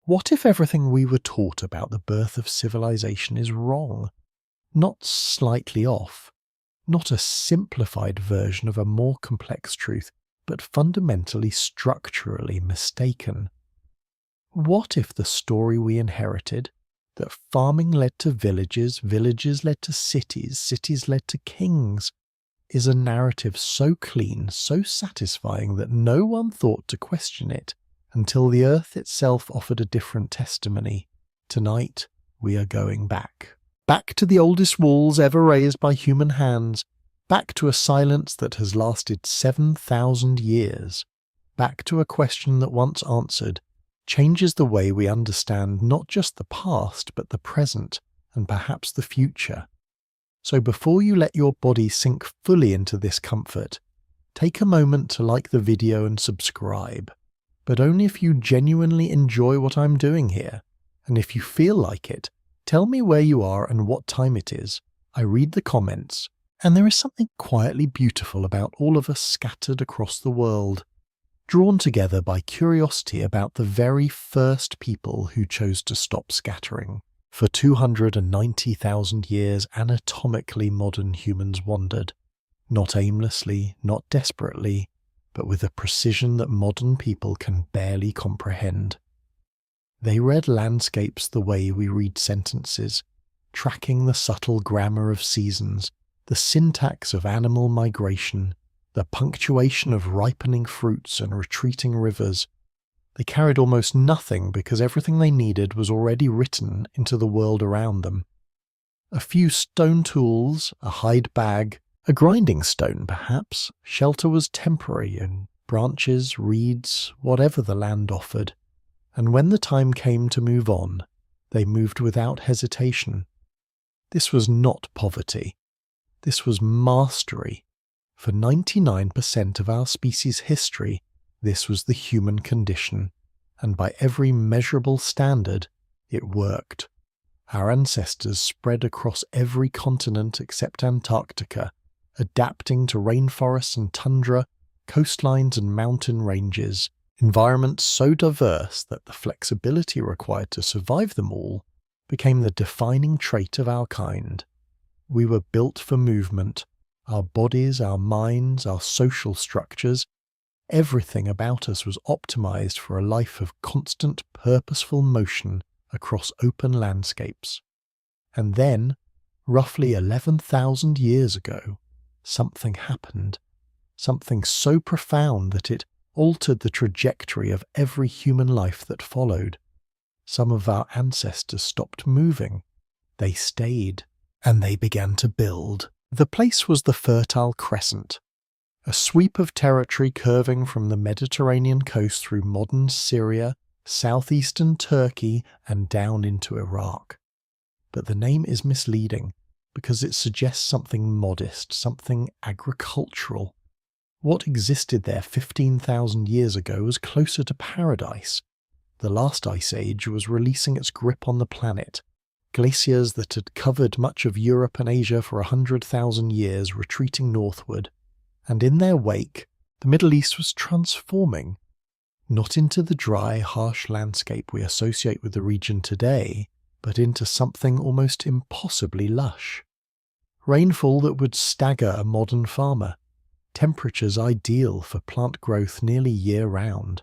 What if everything we were taught about the birth of civilization is wrong? Not slightly off, not a simplified version of a more complex truth, but fundamentally structurally mistaken. What if the story we inherited, that farming led to villages, villages led to cities, cities led to kings, is a narrative so clean, so satisfying that no one thought to question it until the earth itself offered a different testimony? Tonight, we are going back. Back to the oldest walls ever raised by human hands, back to a silence that has lasted 7,000 years, back to a question that once answered changes the way we understand not just the past, but the present and perhaps the future. So before you let your body sink fully into this comfort, take a moment to like the video and subscribe, but only if you genuinely enjoy what I'm doing here. And if you feel like it, tell me where you are and what time it is. I read the comments, and there is something quietly beautiful about all of us scattered across the world, drawn together by curiosity about the very first people who chose to stop scattering. For 290,000 years, anatomically modern humans wandered, not aimlessly, not desperately, but with a precision that modern people can barely comprehend. They read landscapes the way we read sentences, tracking the subtle grammar of seasons, the syntax of animal migration, the punctuation of ripening fruits and retreating rivers. They carried almost nothing because everything they needed was already written into the world around them. A few stone tools, a hide bag, a grinding stone perhaps. Shelter was temporary, and branches, reeds, whatever the land offered. And when the time came to move on, they moved without hesitation. This was not poverty. This was mastery. For 99% of our species' history, this was the human condition, and by every measurable standard, it worked. Our ancestors spread across every continent except Antarctica, adapting to rainforests and tundra, coastlines and mountain ranges, environments so diverse that the flexibility required to survive them all became the defining trait of our kind. We were built for movement. Our bodies, our minds, our social structures, everything about us was optimized for a life of constant, purposeful motion across open landscapes. And then, roughly 11,000 years ago, something happened, something so profound that it altered the trajectory of every human life that followed. Some of our ancestors stopped moving. They stayed, and they began to build. The place was the Fertile Crescent, a sweep of territory curving from the Mediterranean coast through modern Syria, southeastern Turkey, and down into Iraq. But the name is misleading because it suggests something modest, something agricultural. What existed there 15,000 years ago was closer to paradise. The last ice age was releasing its grip on the planet. Glaciers that had covered much of Europe and Asia for 100,000 years retreating northward, and in their wake, the Middle East was transforming, not into the dry, harsh landscape we associate with the region today, but into something almost impossibly lush. Rainfall that would stagger a modern farmer, temperatures ideal for plant growth nearly year-round.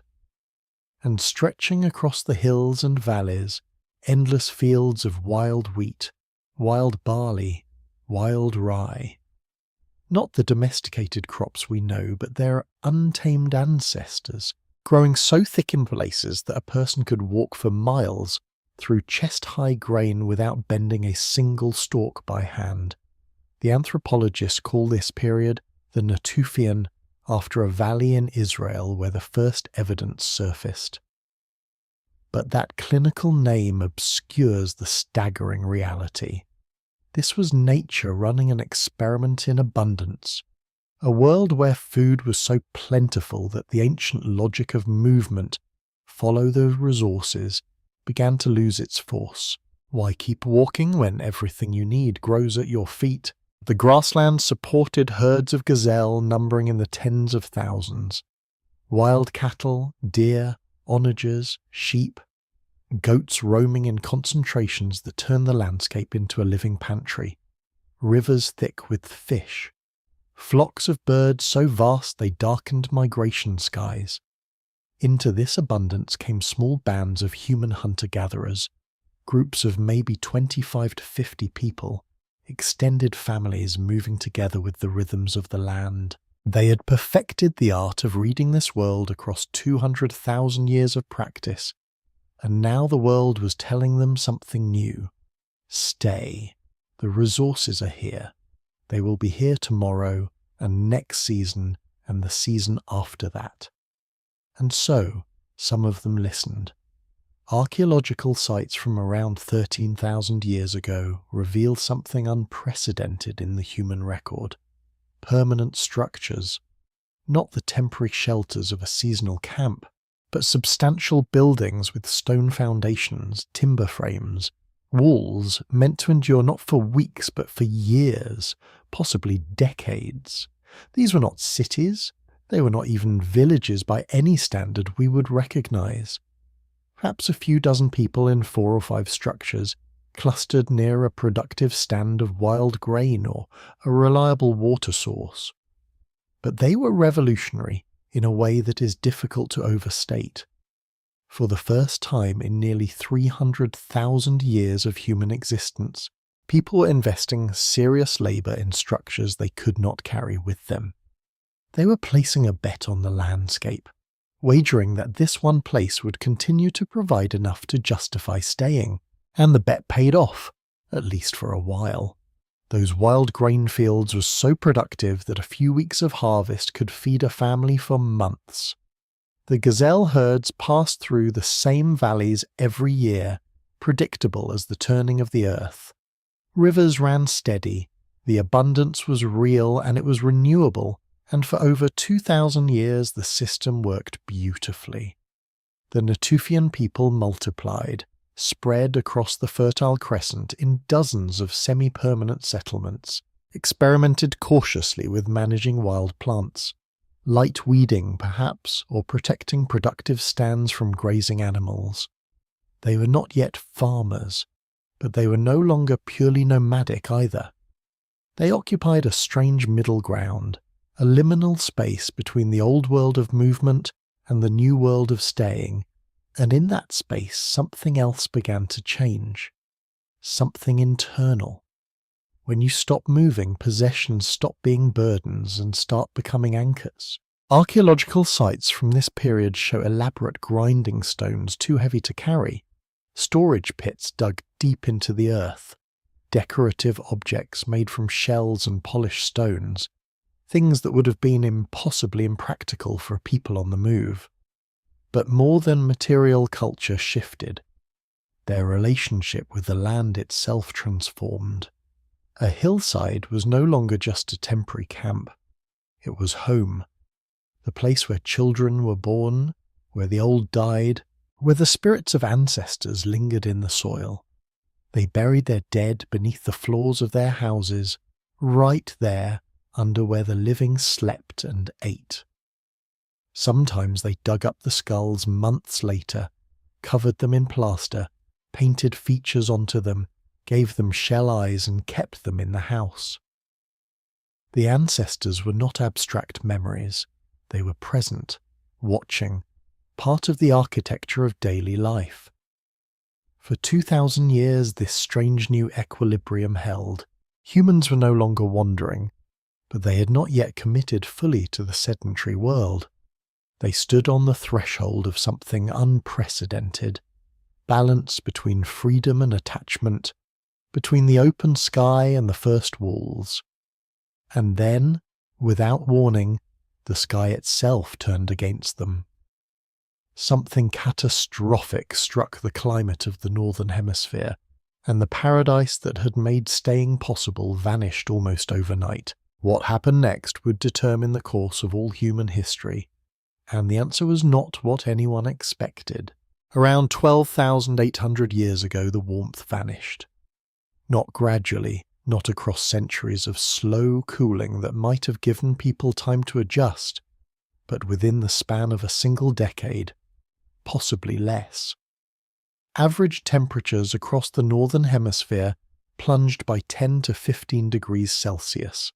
And stretching across the hills and valleys, endless fields of wild wheat, wild barley, wild rye. Not the domesticated crops we know, but their untamed ancestors, growing so thick in places that a person could walk for miles through chest-high grain without bending a single stalk by hand. The anthropologists call this period the Natufian, after a valley in Israel where the first evidence surfaced. But that clinical name obscures the staggering reality. This was nature running an experiment in abundance, a world where food was so plentiful that the ancient logic of movement, follow the resources, began to lose its force. Why keep walking when everything you need grows at your feet? The grassland supported herds of gazelle numbering in the tens of thousands. Wild cattle, deer, onagers, sheep. goats roaming in concentrations that turned the landscape into a living pantry, rivers thick with fish, flocks of birds so vast they darkened migration skies. Into this abundance came small bands of human hunter-gatherers, groups of maybe 25 to 50 people, extended families moving together with the rhythms of the land. They had perfected the art of reading this world across 200,000 years of practice, and now the world was telling them something new. Stay. The resources are here. They will be here tomorrow, and next season, and the season after that. And so, some of them listened. Archaeological sites from around 13,000 years ago reveal something unprecedented in the human record. Permanent structures, not the temporary shelters of a seasonal camp, but substantial buildings with stone foundations, timber frames, walls meant to endure not for weeks but for years, possibly decades. These were not cities, they were not even villages by any standard we would recognize. Perhaps a few dozen people in 4 or 5 structures, clustered near a productive stand of wild grain or a reliable water source. But they were revolutionary in a way that is difficult to overstate. For the first time in nearly 300,000 years of human existence, people were investing serious labour in structures they could not carry with them. They were placing a bet on the landscape, wagering that this one place would continue to provide enough to justify staying, and the bet paid off, at least for a while. Those wild grain fields were so productive that a few weeks of harvest could feed a family for months. The gazelle herds passed through the same valleys every year, predictable as the turning of the earth. Rivers ran steady, the abundance was real and it was renewable, and for over 2,000 years the system worked beautifully. The Natufian people multiplied, spread across the Fertile Crescent in dozens of semi-permanent settlements, experimented cautiously with managing wild plants, light weeding perhaps, or protecting productive stands from grazing animals. They were not yet farmers, but they were no longer purely nomadic either. They occupied a strange middle ground, a liminal space between the old world of movement and the new world of staying, and in that space something else began to change. Something internal. When you stop moving, possessions stop being burdens and start becoming anchors. Archaeological sites from this period show elaborate grinding stones too heavy to carry, storage pits dug deep into the earth, decorative objects made from shells and polished stones, things that would have been impossibly impractical for a people on the move. But more than material culture shifted. Their relationship with the land itself transformed. A hillside was no longer just a temporary camp. It was home. The place where children were born, where the old died, where the spirits of ancestors lingered in the soil. They buried their dead beneath the floors of their houses, right there under where the living slept and ate. Sometimes they dug up the skulls months later, covered them in plaster, painted features onto them, gave them shell eyes and kept them in the house. The ancestors were not abstract memories. They were present, watching, part of the architecture of daily life. For 2,000 years this strange new equilibrium held. Humans were no longer wandering, but they had not yet committed fully to the sedentary world. They stood on the threshold of something unprecedented, balance between freedom and attachment, between the open sky and the first walls. And then, without warning, the sky itself turned against them. Something catastrophic struck the climate of the Northern Hemisphere, and the paradise that had made staying possible vanished almost overnight. What happened next would determine the course of all human history, and the answer was not what anyone expected. Around 12,800 years ago the warmth vanished. Not gradually, not across centuries of slow cooling that might have given people time to adjust, but within the span of a single decade, possibly less. average temperatures across the northern hemisphere plunged by 10 to 15 degrees Celsius.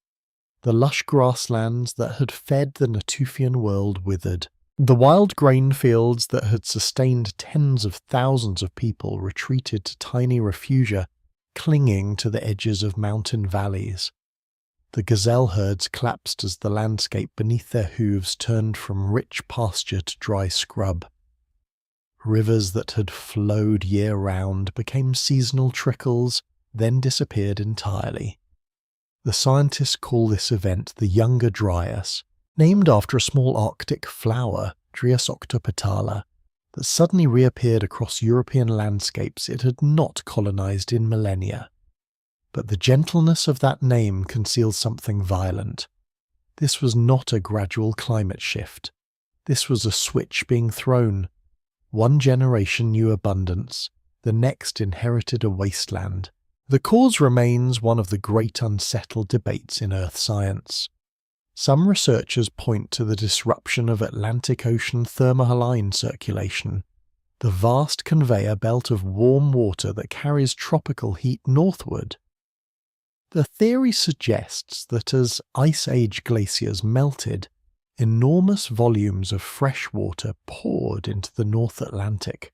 The lush grasslands that had fed the Natufian world withered. The wild grain fields that had sustained tens of thousands of people retreated to tiny refugia, clinging to the edges of mountain valleys. The gazelle herds collapsed as the landscape beneath their hooves turned from rich pasture to dry scrub. Rivers that had flowed year-round became seasonal trickles, then disappeared entirely. The scientists call this event the Younger Dryas, named after a small Arctic flower, Dryas octopetala, that suddenly reappeared across European landscapes it had not colonized in millennia. But the gentleness of that name conceals something violent. This was not a gradual climate shift. This was a switch being thrown. One generation knew abundance, the next inherited a wasteland. The cause remains one of the great unsettled debates in earth science. Some researchers point to the disruption of Atlantic Ocean thermohaline circulation, the vast conveyor belt of warm water that carries tropical heat northward. The theory suggests that as Ice Age glaciers melted, enormous volumes of fresh water poured into the North Atlantic,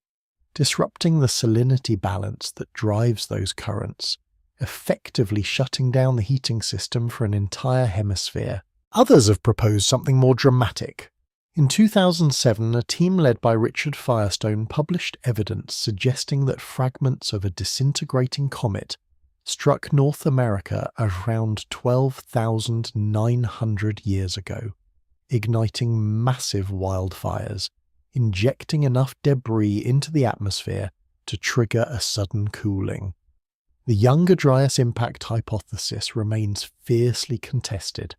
disrupting the salinity balance that drives those currents, effectively shutting down the heating system for an entire hemisphere. Others have proposed something more dramatic. In 2007, a team led by Richard Firestone published evidence suggesting that fragments of a disintegrating comet struck North America around 12,900 years ago, igniting massive wildfires, injecting enough debris into the atmosphere to trigger a sudden cooling. The Younger Dryas impact hypothesis remains fiercely contested.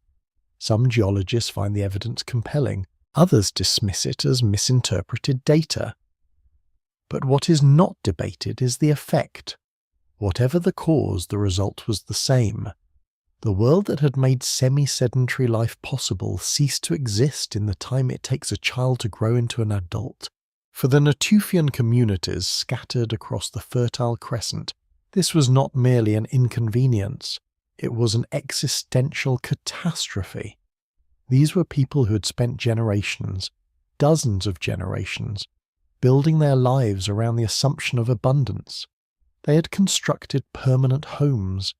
Some geologists find the evidence compelling, others dismiss it as misinterpreted data. But what is not debated is the effect. Whatever the cause, the result was the same. The world that had made semi-sedentary life possible ceased to exist in the time it takes a child to grow into an adult. For the Natufian communities scattered across the Fertile Crescent, this was not merely an inconvenience, it was an existential catastrophe. These were people who had spent generations, dozens of generations, building their lives around the assumption of abundance. They had constructed permanent homes.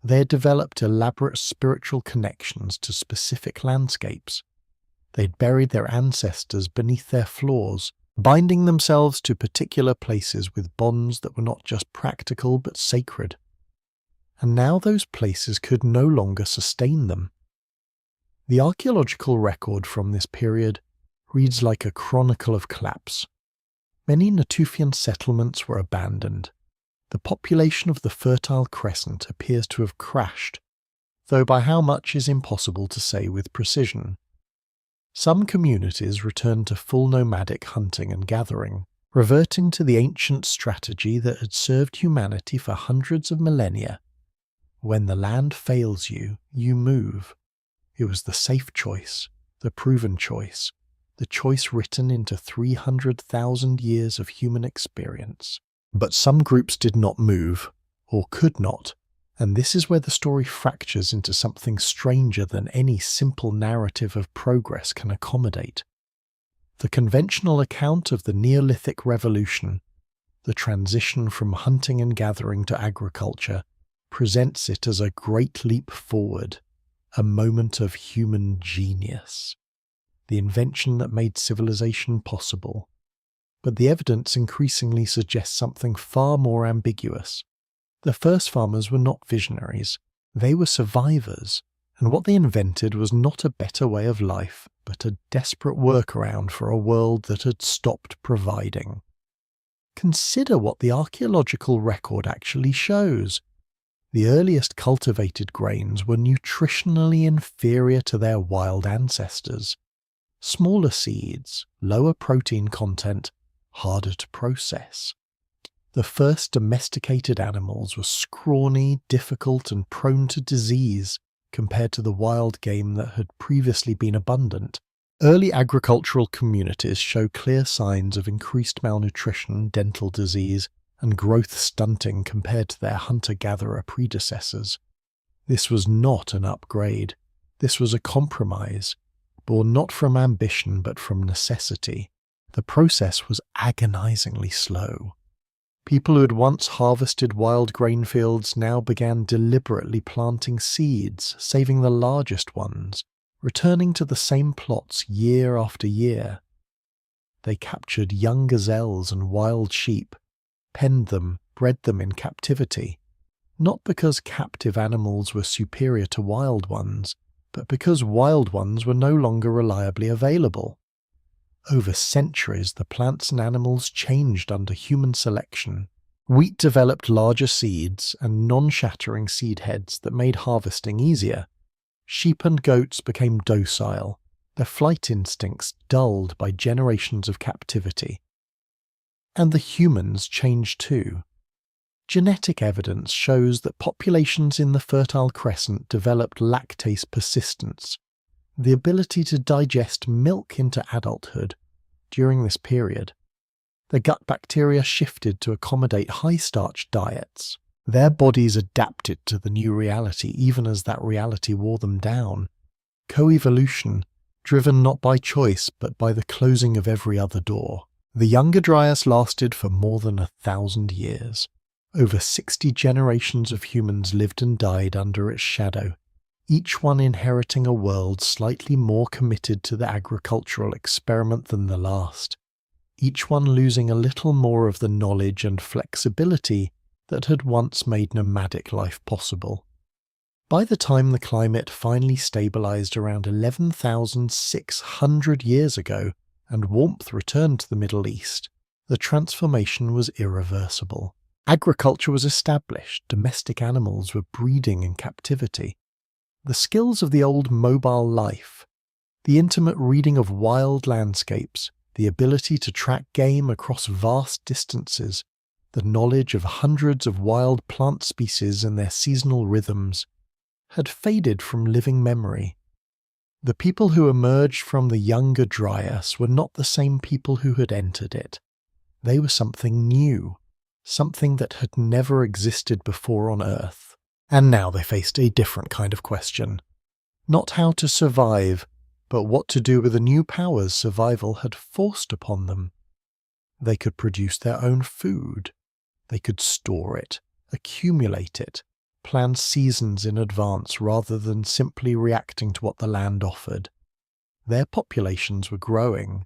They had developed elaborate spiritual connections to specific landscapes. They had buried their ancestors beneath their floors, binding themselves to particular places with bonds that were not just practical but sacred. And now those places could no longer sustain them. The archaeological record from this period reads like a chronicle of collapse. Many Natufian settlements were abandoned. The population of the Fertile Crescent appears to have crashed, though by how much is impossible to say with precision. Some communities returned to full nomadic hunting and gathering, reverting to the ancient strategy that had served humanity for hundreds of millennia. When the land fails you, you move. It was the safe choice, the proven choice, the choice written into 300,000 years of human experience. But some groups did not move, or could not, and this is where the story fractures into something stranger than any simple narrative of progress can accommodate. The conventional account of the Neolithic Revolution, the transition from hunting and gathering to agriculture, presents it as a great leap forward, a moment of human genius, the invention that made civilization possible. But the evidence increasingly suggests something far more ambiguous. The first farmers were not visionaries, they were survivors, and what they invented was not a better way of life, but a desperate workaround for a world that had stopped providing. Consider what the archaeological record actually shows. The earliest cultivated grains were nutritionally inferior to their wild ancestors. Smaller seeds, lower protein content, harder to process. The first domesticated animals were scrawny, difficult, and prone to disease compared to the wild game that had previously been abundant. Early agricultural communities show clear signs of increased malnutrition, dental disease, and growth stunting compared to their hunter-gatherer predecessors. This was not an upgrade. This was a compromise, born not from ambition but from necessity. The process was agonizingly slow. People who had once harvested wild grain fields now began deliberately planting seeds, saving the largest ones, returning to the same plots year after year. They captured young gazelles and wild sheep, penned them, bred them in captivity, not because captive animals were superior to wild ones, but because wild ones were no longer reliably available. Over centuries, the plants and animals changed under human selection. Wheat developed larger seeds and non-shattering seed heads that made harvesting easier. Sheep and goats became docile, their flight instincts dulled by generations of captivity. And the humans changed too. Genetic evidence shows that populations in the Fertile Crescent developed lactase persistence, the ability to digest milk into adulthood. During this period, their gut bacteria shifted to accommodate high-starch diets. Their bodies adapted to the new reality even as that reality wore them down. Coevolution, driven not by choice but by the closing of every other door. The Younger Dryas lasted for more than 1,000 years. Over 60 generations of humans lived and died under its shadow, each one inheriting a world slightly more committed to the agricultural experiment than the last, each one losing a little more of the knowledge and flexibility that had once made nomadic life possible. By the time the climate finally stabilized around 11,600 years ago and warmth returned to the Middle East, the transformation was irreversible. Agriculture was established, domestic animals were breeding in captivity. The skills of the old mobile life, the intimate reading of wild landscapes, the ability to track game across vast distances, the knowledge of hundreds of wild plant species and their seasonal rhythms, had faded from living memory. The people who emerged from the Younger Dryas were not the same people who had entered it. They were something new, something that had never existed before on Earth. And now they faced a different kind of question. Not how to survive, but what to do with the new powers survival had forced upon them. They could produce their own food. They could store it, accumulate it, plan seasons in advance rather than simply reacting to what the land offered. Their populations were growing.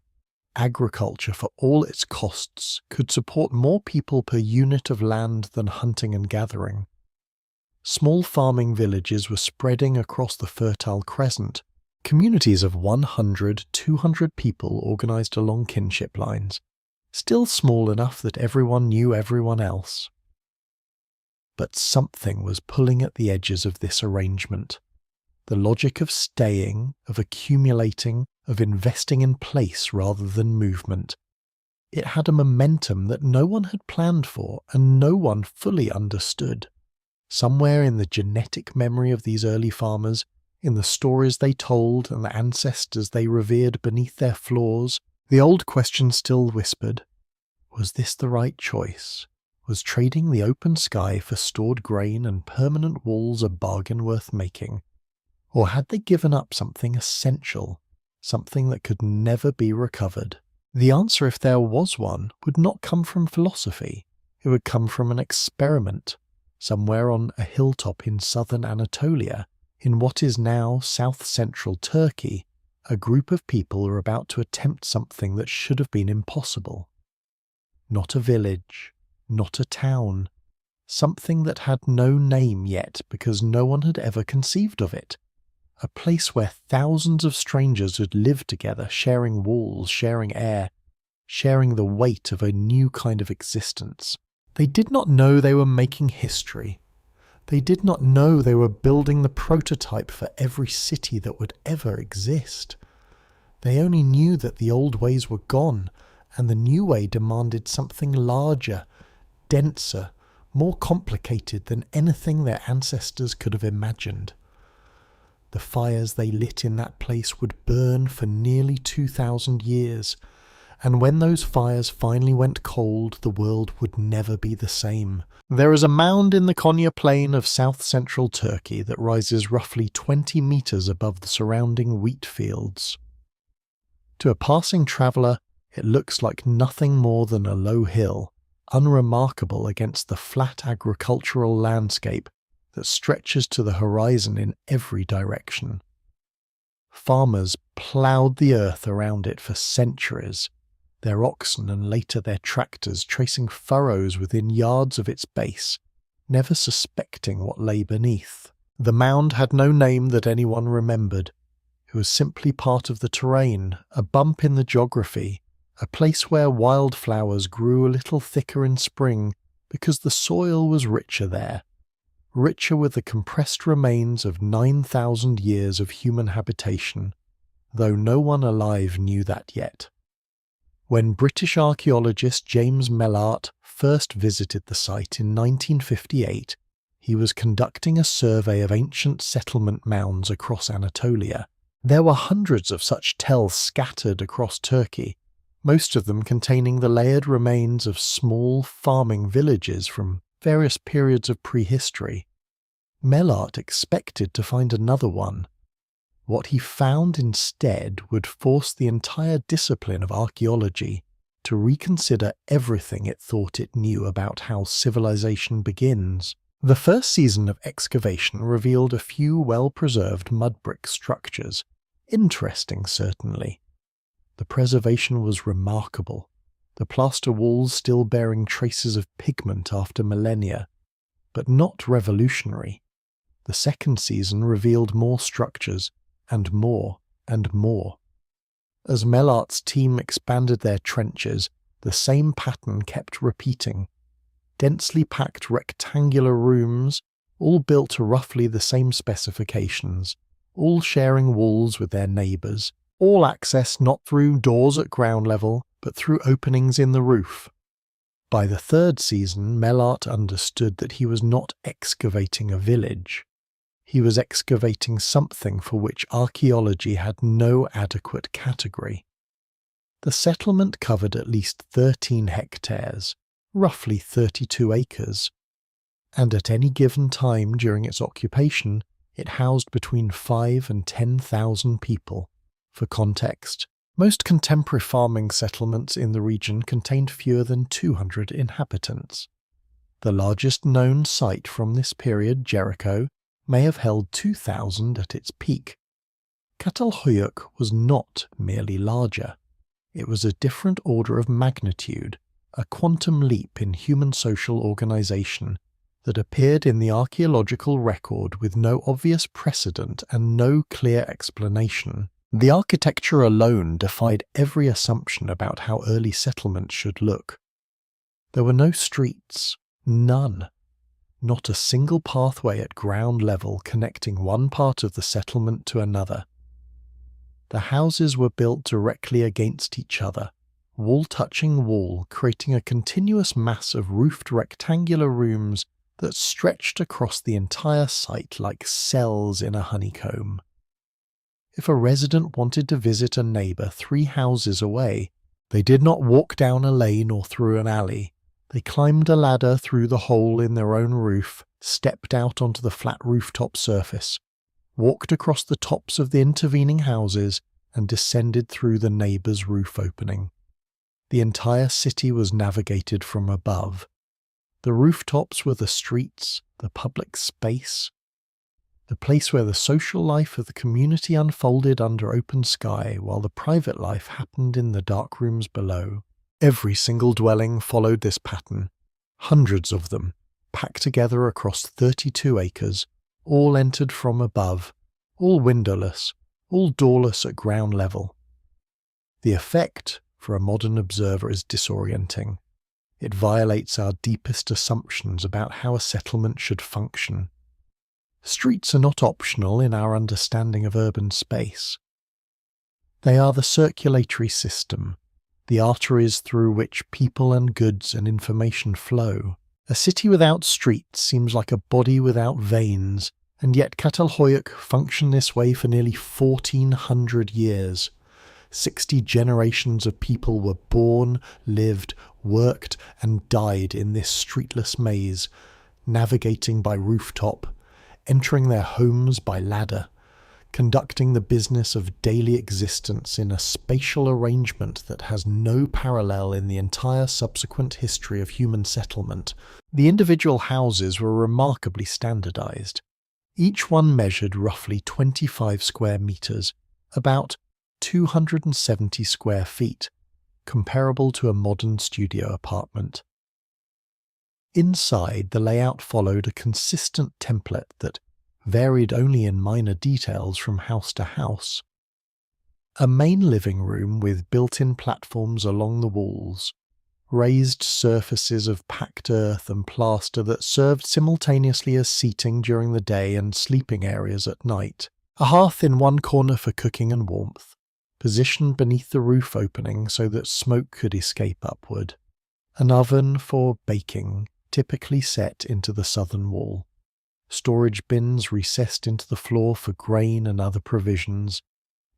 Agriculture, for all its costs, could support more people per unit of land than hunting and gathering. Small farming villages were spreading across the Fertile Crescent, communities of 100, 200 people organized along kinship lines, still small enough that everyone knew everyone else. But something was pulling at the edges of this arrangement. The logic of staying, of accumulating, of investing in place rather than movement. It had a momentum that no one had planned for and no one fully understood. Somewhere in the genetic memory of these early farmers, in the stories they told and the ancestors they revered beneath their floors, the old question still whispered, was this the right choice? Was trading the open sky for stored grain and permanent walls a bargain worth making? Or had they given up something essential, something that could never be recovered? The answer, if there was one, would not come from philosophy. It would come from an experiment, somewhere on a hilltop in southern Anatolia, in what is now south-central Turkey. A group of people are about to attempt something that should have been impossible. Not a village, not a town, something that had no name yet because no one had ever conceived of it. A place where thousands of strangers would live together, sharing walls, sharing air, sharing the weight of a new kind of existence. They did not know they were making history. They did not know they were building the prototype for every city that would ever exist. They only knew that the old ways were gone, and the new way demanded something larger, denser, more complicated than anything their ancestors could have imagined. The fires they lit in that place would burn for nearly 2,000 years, and when those fires finally went cold, the world would never be the same. There is a mound in the Konya plain of south-central Turkey that rises roughly 20 meters above the surrounding wheat fields. To a passing traveller, it looks like nothing more than a low hill, unremarkable against the flat agricultural landscape that stretches to the horizon in every direction. Farmers ploughed the earth around it for centuries, their oxen and later their tractors tracing furrows within yards of its base, never suspecting what lay beneath. The mound had no name that anyone remembered. It was simply part of the terrain, a bump in the geography, a place where wildflowers grew a little thicker in spring because the soil was richer there, richer with the compressed remains of 9,000 years of human habitation, though no one alive knew that yet. When British archaeologist James Mellart first visited the site in 1958, he was conducting a survey of ancient settlement mounds across Anatolia. There were hundreds of such tells scattered across Turkey, most of them containing the layered remains of small farming villages from various periods of prehistory. Mellart expected to find another one. What he found instead would force the entire discipline of archaeology to reconsider everything it thought it knew about how civilization begins. The first season of excavation revealed a few well-preserved mudbrick structures, interesting certainly. The preservation was remarkable, the plaster walls still bearing traces of pigment after millennia, but not revolutionary. The second season revealed more structures, and more and more. As Mellart's team expanded their trenches, the same pattern kept repeating. Densely packed rectangular rooms, all built to roughly the same specifications, all sharing walls with their neighbours, all accessed not through doors at ground level, but through openings in the roof. By the third season, Mellart understood that he was not excavating a village. He was excavating something for which archaeology had no adequate category. The settlement covered at least 13 hectares, roughly 32 acres, and at any given time during its occupation, it housed between 5,000 and 10,000 people. For context, most contemporary farming settlements in the region contained fewer than 200 inhabitants. The largest known site from this period, Jericho, may have held 2,000 at its peak. Catal Hoyuk was not merely larger. It was a different order of magnitude, a quantum leap in human social organization that appeared in the archaeological record with no obvious precedent and no clear explanation. The architecture alone defied every assumption about how early settlements should look. There were no streets, none. Not a single pathway at ground level connecting one part of the settlement to another. The houses were built directly against each other, wall touching wall, creating a continuous mass of roofed rectangular rooms that stretched across the entire site like cells in a honeycomb. If a resident wanted to visit a neighbour 3 houses away, they did not walk down a lane or through an alley. They climbed a ladder through the hole in their own roof, stepped out onto the flat rooftop surface, walked across the tops of the intervening houses, and descended through the neighbour's roof opening. The entire city was navigated from above. The rooftops were the streets, the public space, the place where the social life of the community unfolded under open sky while the private life happened in the dark rooms below. Every single dwelling followed this pattern, hundreds of them, packed together across 32 acres, all entered from above, all windowless, all doorless at ground level. The effect, for a modern observer, is disorienting. It violates our deepest assumptions about how a settlement should function. Streets are not optional in our understanding of urban space. They are the circulatory system, the arteries through which people and goods and information flow. A city without streets seems like a body without veins, And yet Catal Hoyuk functioned this way for nearly 1400 years. 60 generations of people were born, lived, worked and died in this streetless maze, navigating by rooftop, entering their homes by ladder, conducting the business of daily existence in a spatial arrangement that has no parallel in the entire subsequent history of human settlement. The individual houses were remarkably standardized. Each one measured roughly 25 square meters, about 270 square feet, comparable to a modern studio apartment. Inside, the layout followed a consistent template that varied only in minor details from house to house. A main living room with built-in platforms along the walls, raised surfaces of packed earth and plaster that served simultaneously as seating during the day and sleeping areas at night. A hearth in one corner for cooking and warmth, positioned beneath the roof opening so that smoke could escape upward. An oven for baking, typically set into the southern wall. Storage bins recessed into the floor for grain and other provisions,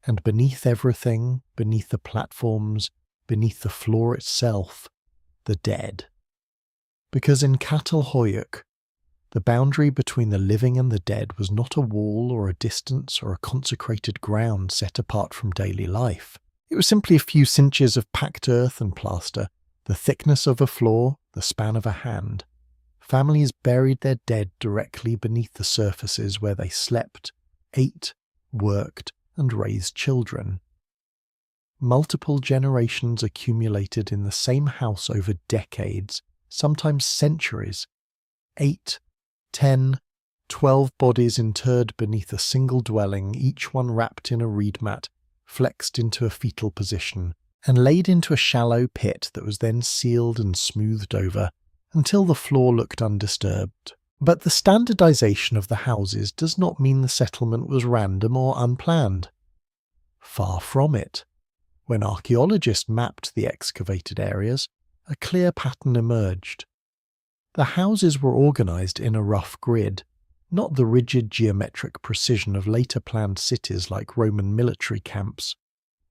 and beneath everything, beneath the platforms, beneath the floor itself, the dead. Because in Catal Hoyuk, the boundary between the living and the dead was not a wall or a distance or a consecrated ground set apart from daily life. It was simply a few cinches of packed earth and plaster, the thickness of a floor, the span of a hand. Families buried their dead directly beneath the surfaces where they slept, ate, worked, and raised children. Multiple generations accumulated in the same house over decades, sometimes centuries. 8, 10, 12 bodies interred beneath a single dwelling, each one wrapped in a reed mat, flexed into a fetal position, and laid into a shallow pit that was then sealed and smoothed over, until the floor looked undisturbed. But the standardization of the houses does not mean the settlement was random or unplanned. Far from it. When archaeologists mapped the excavated areas, a clear pattern emerged. The houses were organized in a rough grid, not the rigid geometric precision of later planned cities like Roman military camps,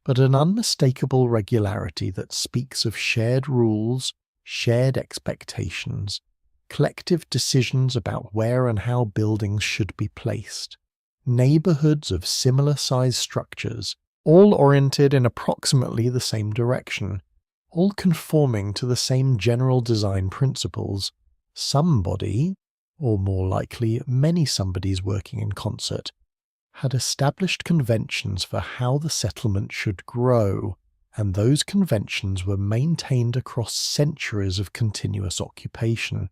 but an unmistakable regularity that speaks of shared rules, shared expectations, collective decisions about where and how buildings should be placed, neighborhoods of similar-sized structures, all oriented in approximately the same direction, all conforming to the same general design principles. Somebody, or more likely many somebodies working in concert, had established conventions for how the settlement should grow, and those conventions were maintained across centuries of continuous occupation.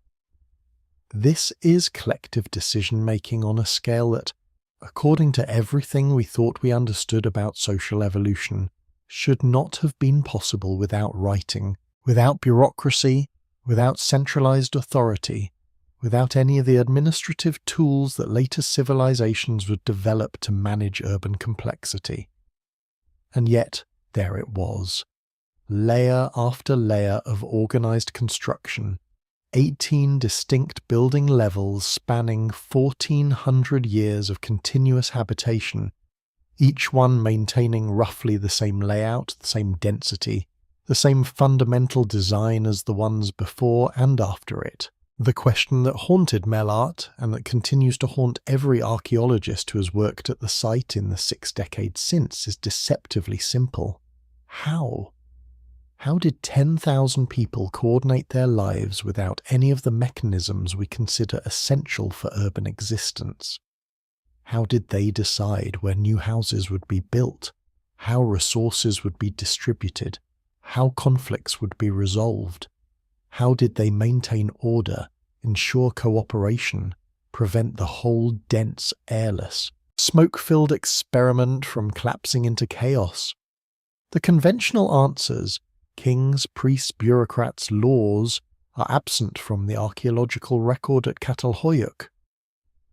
This is collective decision-making on a scale that, according to everything we thought we understood about social evolution, should not have been possible without writing, without bureaucracy, without centralized authority, without any of the administrative tools that later civilizations would develop to manage urban complexity. And yet, there it was, layer after layer of organized construction, 18 distinct building levels spanning 1400 years of continuous habitation, each one maintaining roughly the same layout, the same density, the same fundamental design as the ones before and after it. The question that haunted Melart, and that continues to haunt every archaeologist who has worked at the site in the 6 decades since, is deceptively simple. How? How did 10,000 people coordinate their lives without any of the mechanisms we consider essential for urban existence? How did they decide where new houses would be built, how resources would be distributed, how conflicts would be resolved? How did they maintain order, ensure cooperation, prevent the whole dense, airless, smoke-filled experiment from collapsing into chaos? The conventional answers, kings, priests, bureaucrats, laws, are absent from the archaeological record at Catal Hoyuk.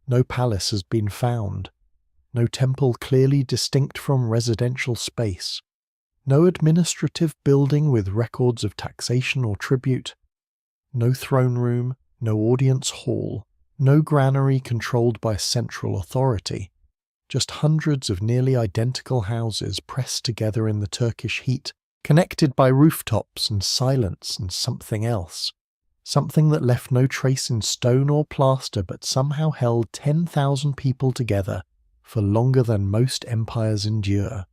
No palace has been found, no temple clearly distinct from residential space, no administrative building with records of taxation or tribute, no throne room, no audience hall, No granary controlled by central authority, just hundreds of nearly identical houses pressed together in the Turkish heat, connected by rooftops and silence and something else. Something that left no trace in stone or plaster but somehow held 10,000 people together for longer than most empires endure.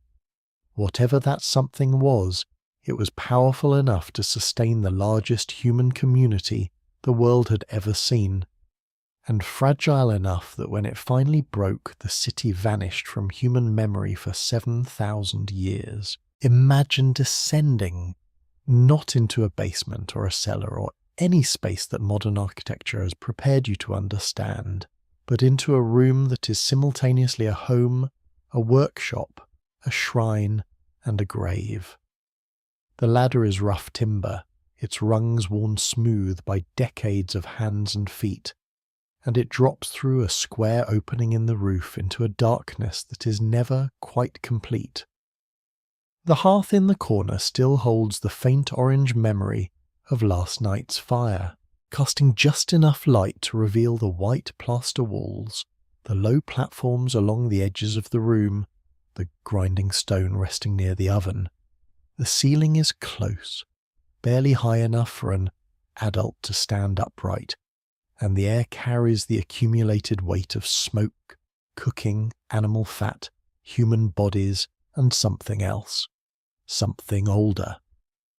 Whatever that something was, it was powerful enough to sustain the largest human community the world had ever seen, and fragile enough that when it finally broke, the city vanished from human memory for 7,000 years. Imagine descending, not into a basement or a cellar or any space that modern architecture has prepared you to understand, but into a room that is simultaneously a home, a workshop, a shrine, and a grave. The ladder is rough timber, its rungs worn smooth by decades of hands and feet, and it drops through a square opening in the roof into a darkness that is never quite complete. The hearth in the corner still holds the faint orange memory of last night's fire, casting just enough light to reveal the white plaster walls, the low platforms along the edges of the room, the grinding stone resting near the oven. The ceiling is close, barely high enough for an adult to stand upright, and the air carries the accumulated weight of smoke, cooking, animal fat, human bodies, and something else. Something older.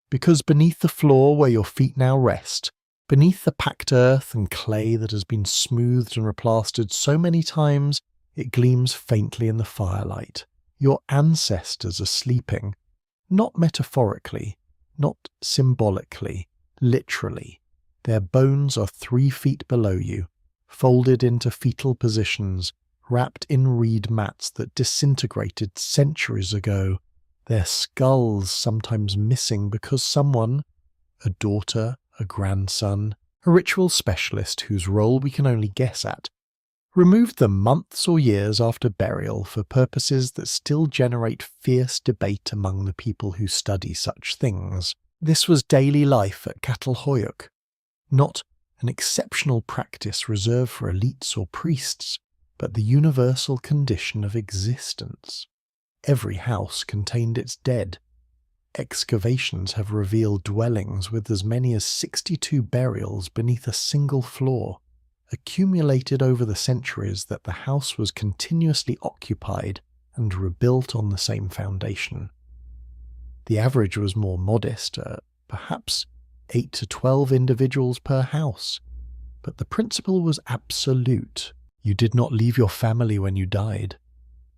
Because beneath the floor where your feet now rest, beneath the packed earth and clay that has been smoothed and replastered so many times it gleams faintly in the firelight, your ancestors are sleeping, not metaphorically, not symbolically, literally. Their bones are 3 feet below you, folded into fetal positions, wrapped in reed mats that disintegrated centuries ago, their skulls sometimes missing because someone, a daughter, a grandson, a ritual specialist whose role we can only guess at, removed them months or years after burial for purposes that still generate fierce debate among the people who study such things. This was daily life at Catal Hoyuk, not an exceptional practice reserved for elites or priests, but the universal condition of existence. Every house contained its dead. Excavations have revealed dwellings with as many as 62 burials beneath a single floor, accumulated over the centuries that the house was continuously occupied and rebuilt on the same foundation. The average was more modest, perhaps 8 to 12 individuals per house, but the principle was absolute. You did not leave your family when you died.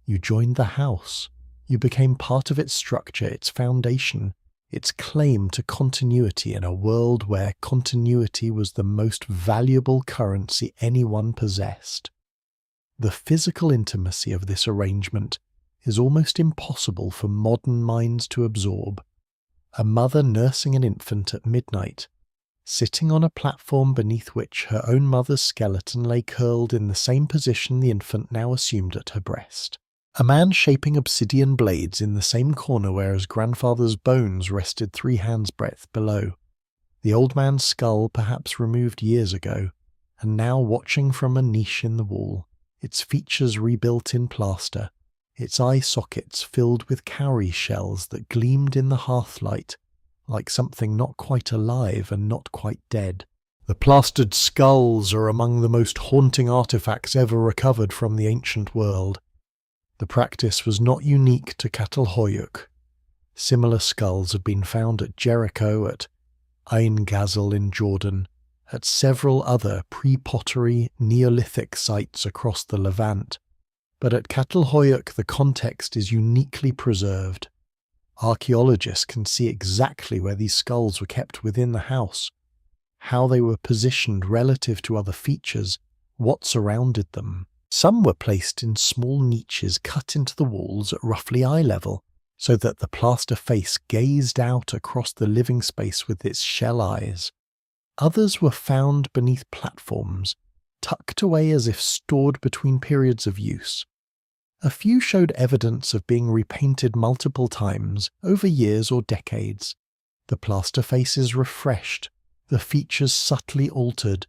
You joined the house. You became part of its structure, its foundation, its claim to continuity in a world where continuity was the most valuable currency anyone possessed. The physical intimacy of this arrangement is almost impossible for modern minds to absorb. A mother nursing an infant at midnight, sitting on a platform beneath which her own mother's skeleton lay curled in the same position the infant now assumed at her breast. A man shaping obsidian blades in the same corner where his grandfather's bones rested 3 hands' breadth below. The old man's skull perhaps removed years ago, and now watching from a niche in the wall, its features rebuilt in plaster, its eye sockets filled with cowrie shells that gleamed in the hearthlight like something not quite alive and not quite dead. The plastered skulls are among the most haunting artifacts ever recovered from the ancient world. The practice was not unique to Catal Hoyuk. Similar skulls have been found at Jericho, at Ain Ghazal in Jordan, at several other pre-pottery Neolithic sites across the Levant. But at Catal Hoyuk the context is uniquely preserved. Archaeologists can see exactly where these skulls were kept within the house, how they were positioned relative to other features, what surrounded them. Some were placed in small niches cut into the walls at roughly eye level, so that the plaster face gazed out across the living space with its shell eyes. Others were found beneath platforms, tucked away as if stored between periods of use. A few showed evidence of being repainted multiple times over years or decades, the plaster faces refreshed, the features subtly altered.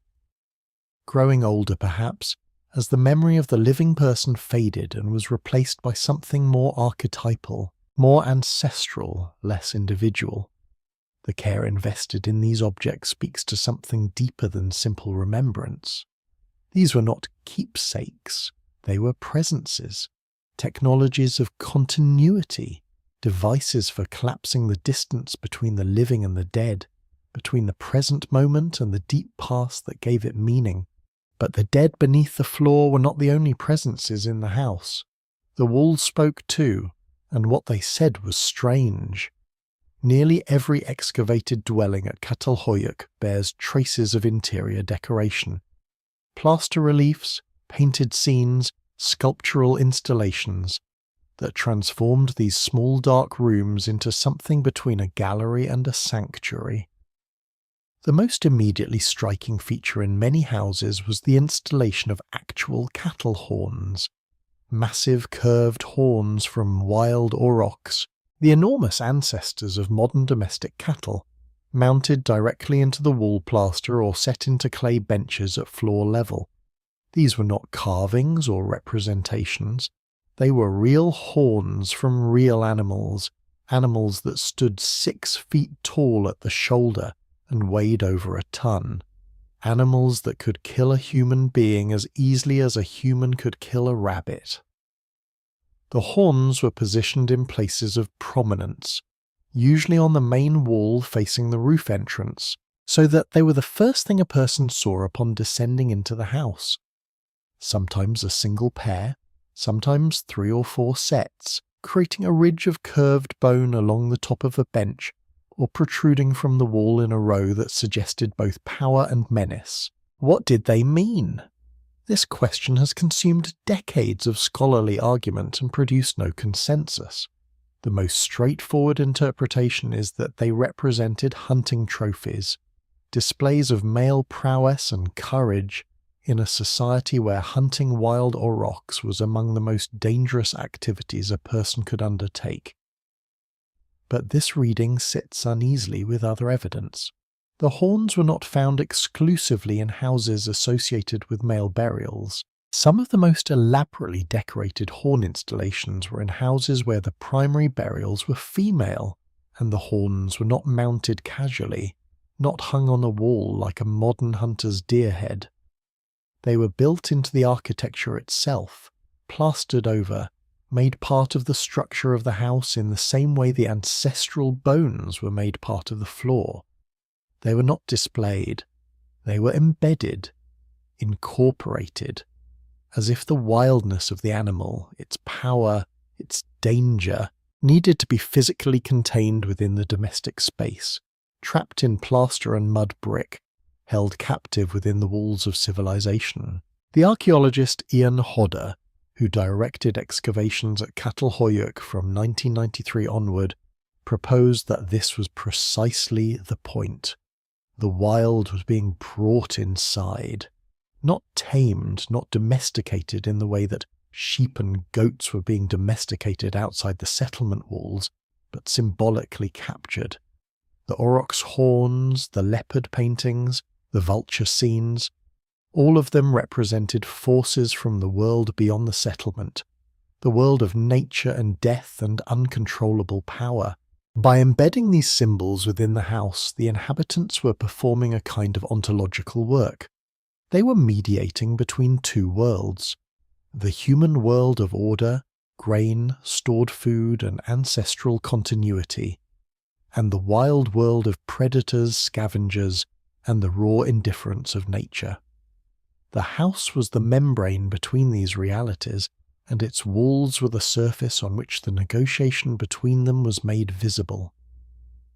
growing older perhaps, as the memory of the living person faded and was replaced by something more archetypal, more ancestral, less individual. The care invested in these objects speaks to something deeper than simple remembrance. These were not keepsakes, they were presences, technologies of continuity, devices for collapsing the distance between the living and the dead, between the present moment and the deep past that gave it meaning. But the dead beneath the floor were not the only presences in the house. The walls spoke too, and what they said was strange. Nearly every excavated dwelling at Catal Hoyuk bears traces of interior decoration. Plaster reliefs, painted scenes, sculptural installations that transformed these small dark rooms into something between a gallery and a sanctuary. The most immediately striking feature in many houses was the installation of actual cattle horns, massive curved horns from wild aurochs, the enormous ancestors of modern domestic cattle, mounted directly into the wall plaster or set into clay benches at floor level. These were not carvings or representations. They were real horns from real animals, animals that stood 6 feet tall at the shoulder and weighed over a ton. Animals that could kill a human being as easily as a human could kill a rabbit. The horns were positioned in places of prominence, usually on the main wall facing the roof entrance, so that they were the first thing a person saw upon descending into the house. Sometimes a single pair, sometimes 3 or 4 sets, creating a ridge of curved bone along the top of a bench, or protruding from the wall in a row that suggested both power and menace. What did they mean? This question has consumed decades of scholarly argument and produced no consensus. The most straightforward interpretation is that they represented hunting trophies, displays of male prowess and courage in a society where hunting wild aurochs was among the most dangerous activities a person could undertake. But this reading sits uneasily with other evidence. The horns were not found exclusively in houses associated with male burials. Some of the most elaborately decorated horn installations were in houses where the primary burials were female, and the horns were not mounted casually, not hung on a wall like a modern hunter's deer head. They were built into the architecture itself, plastered over, made part of the structure of the house in the same way the ancestral bones were made part of the floor. They were not displayed, they were embedded, incorporated, as if the wildness of the animal, its power, its danger, needed to be physically contained within the domestic space, trapped in plaster and mud brick, held captive within the walls of civilization. The archaeologist Ian Hodder, who directed excavations at Catal Hoyuk from 1993 onward, proposed that this was precisely the point. The wild was being brought inside, not tamed, not domesticated in the way that sheep and goats were being domesticated outside the settlement walls, but symbolically captured. The aurochs' horns, the leopard paintings, the vulture scenes, all of them represented forces from the world beyond the settlement, the world of nature and death and uncontrollable power. By embedding these symbols within the house, the inhabitants were performing a kind of ontological work. They were mediating between 2 worlds, the human world of order, grain, stored food, and ancestral continuity, and the wild world of predators, scavengers, and the raw indifference of nature. The house was the membrane between these realities, and its walls were the surface on which the negotiation between them was made visible.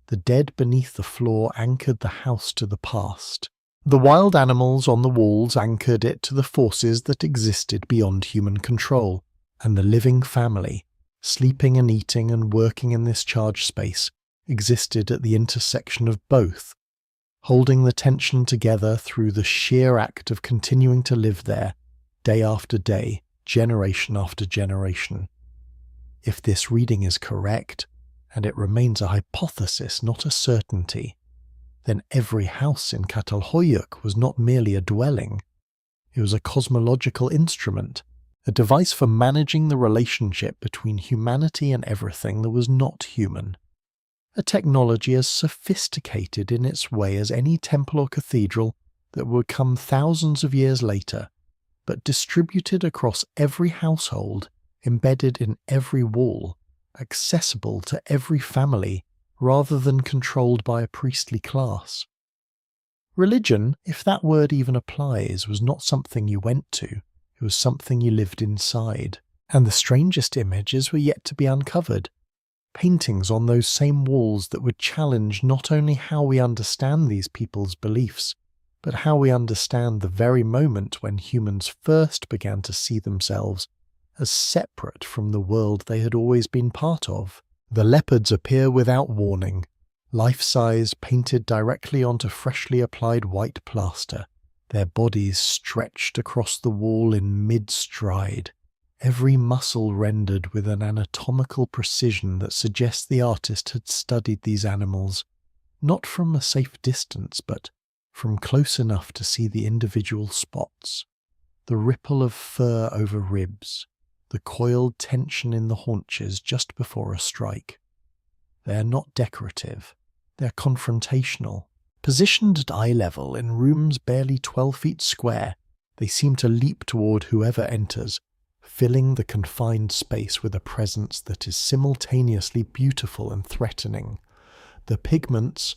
The dead beneath the floor anchored the house to the past. The wild animals on the walls anchored it to the forces that existed beyond human control, and the living family, sleeping and eating and working in this charged space, existed at the intersection of both, holding the tension together through the sheer act of continuing to live there, day after day, generation after generation. If this reading is correct, and it remains a hypothesis, not a certainty, then every house in Çatalhöyük was not merely a dwelling, It was a cosmological instrument, a device for managing the relationship between humanity and everything that was not human. A technology as sophisticated in its way as any temple or cathedral that would come thousands of years later, but distributed across every household, embedded in every wall, accessible to every family, rather than controlled by a priestly class. Religion, if that word even applies, was not something you went to, it was something you lived inside. And the strangest images were yet to be uncovered. Paintings on those same walls that would challenge not only how we understand these people's beliefs, but how we understand the very moment when humans first began to see themselves as separate from the world they had always been part of. The leopards appear without warning, life-size, painted directly onto freshly applied white plaster, their bodies stretched across the wall in mid-stride, every muscle rendered with an anatomical precision that suggests the artist had studied these animals, not from a safe distance, but from close enough to see the individual spots, the ripple of fur over ribs, the coiled tension in the haunches just before a strike. They are not decorative, they are confrontational. Positioned at eye level in rooms barely 12 feet square, they seem to leap toward whoever enters, filling the confined space with a presence that is simultaneously beautiful and threatening. The pigments,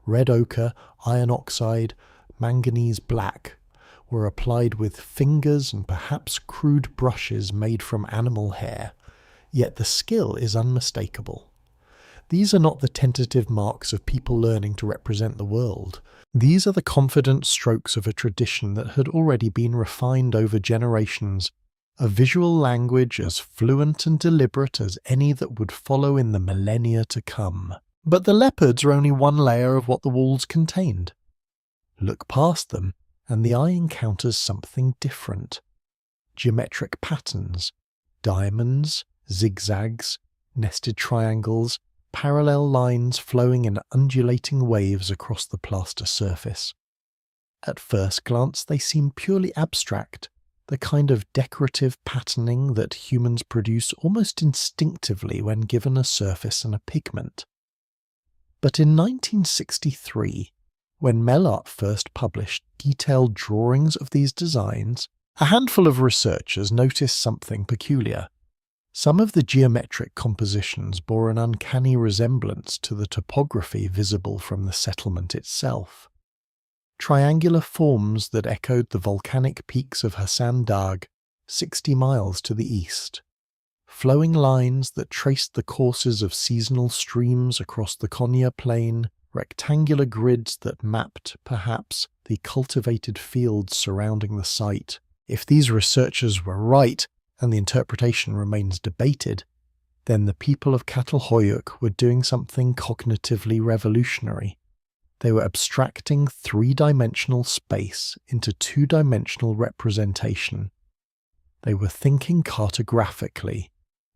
red ochre, iron oxide, manganese black, were applied with fingers and perhaps crude brushes made from animal hair, yet the skill is unmistakable. These are not the tentative marks of people learning to represent the world. These are the confident strokes of a tradition that had already been refined over generations, a visual language as fluent and deliberate as any that would follow in the millennia to come. But the leopards are only one layer of what the walls contained. Look past them, and the eye encounters something different. Geometric patterns, diamonds, zigzags, nested triangles, parallel lines flowing in undulating waves across the plaster surface. At first glance they seem purely abstract, the kind of decorative patterning that humans produce almost instinctively when given a surface and a pigment. But in 1963, when Mellart first published detailed drawings of these designs, a handful of researchers noticed something peculiar. Some of the geometric compositions bore an uncanny resemblance to the topography visible from the settlement itself. Triangular forms that echoed the volcanic peaks of Hassan Dagh, 60 miles to the east. Flowing lines that traced the courses of seasonal streams across the Konya Plain, rectangular grids that mapped, perhaps, the cultivated fields surrounding the site. If these researchers were right, and the interpretation remains debated, then the people of Catal Hoyuk were doing something cognitively revolutionary. They were abstracting three-dimensional space into two-dimensional representation. They were thinking cartographically,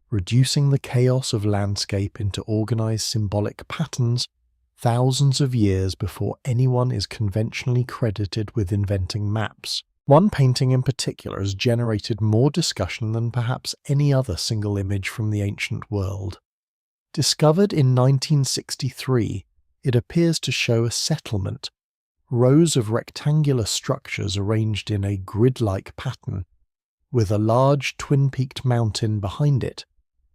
reducing the chaos of landscape into organized symbolic patterns thousands of years before anyone is conventionally credited with inventing maps. One painting in particular has generated more discussion than perhaps any other single image from the ancient world. Discovered in 1963, it appears to show a settlement, rows of rectangular structures arranged in a grid-like pattern, with a large twin-peaked mountain behind it,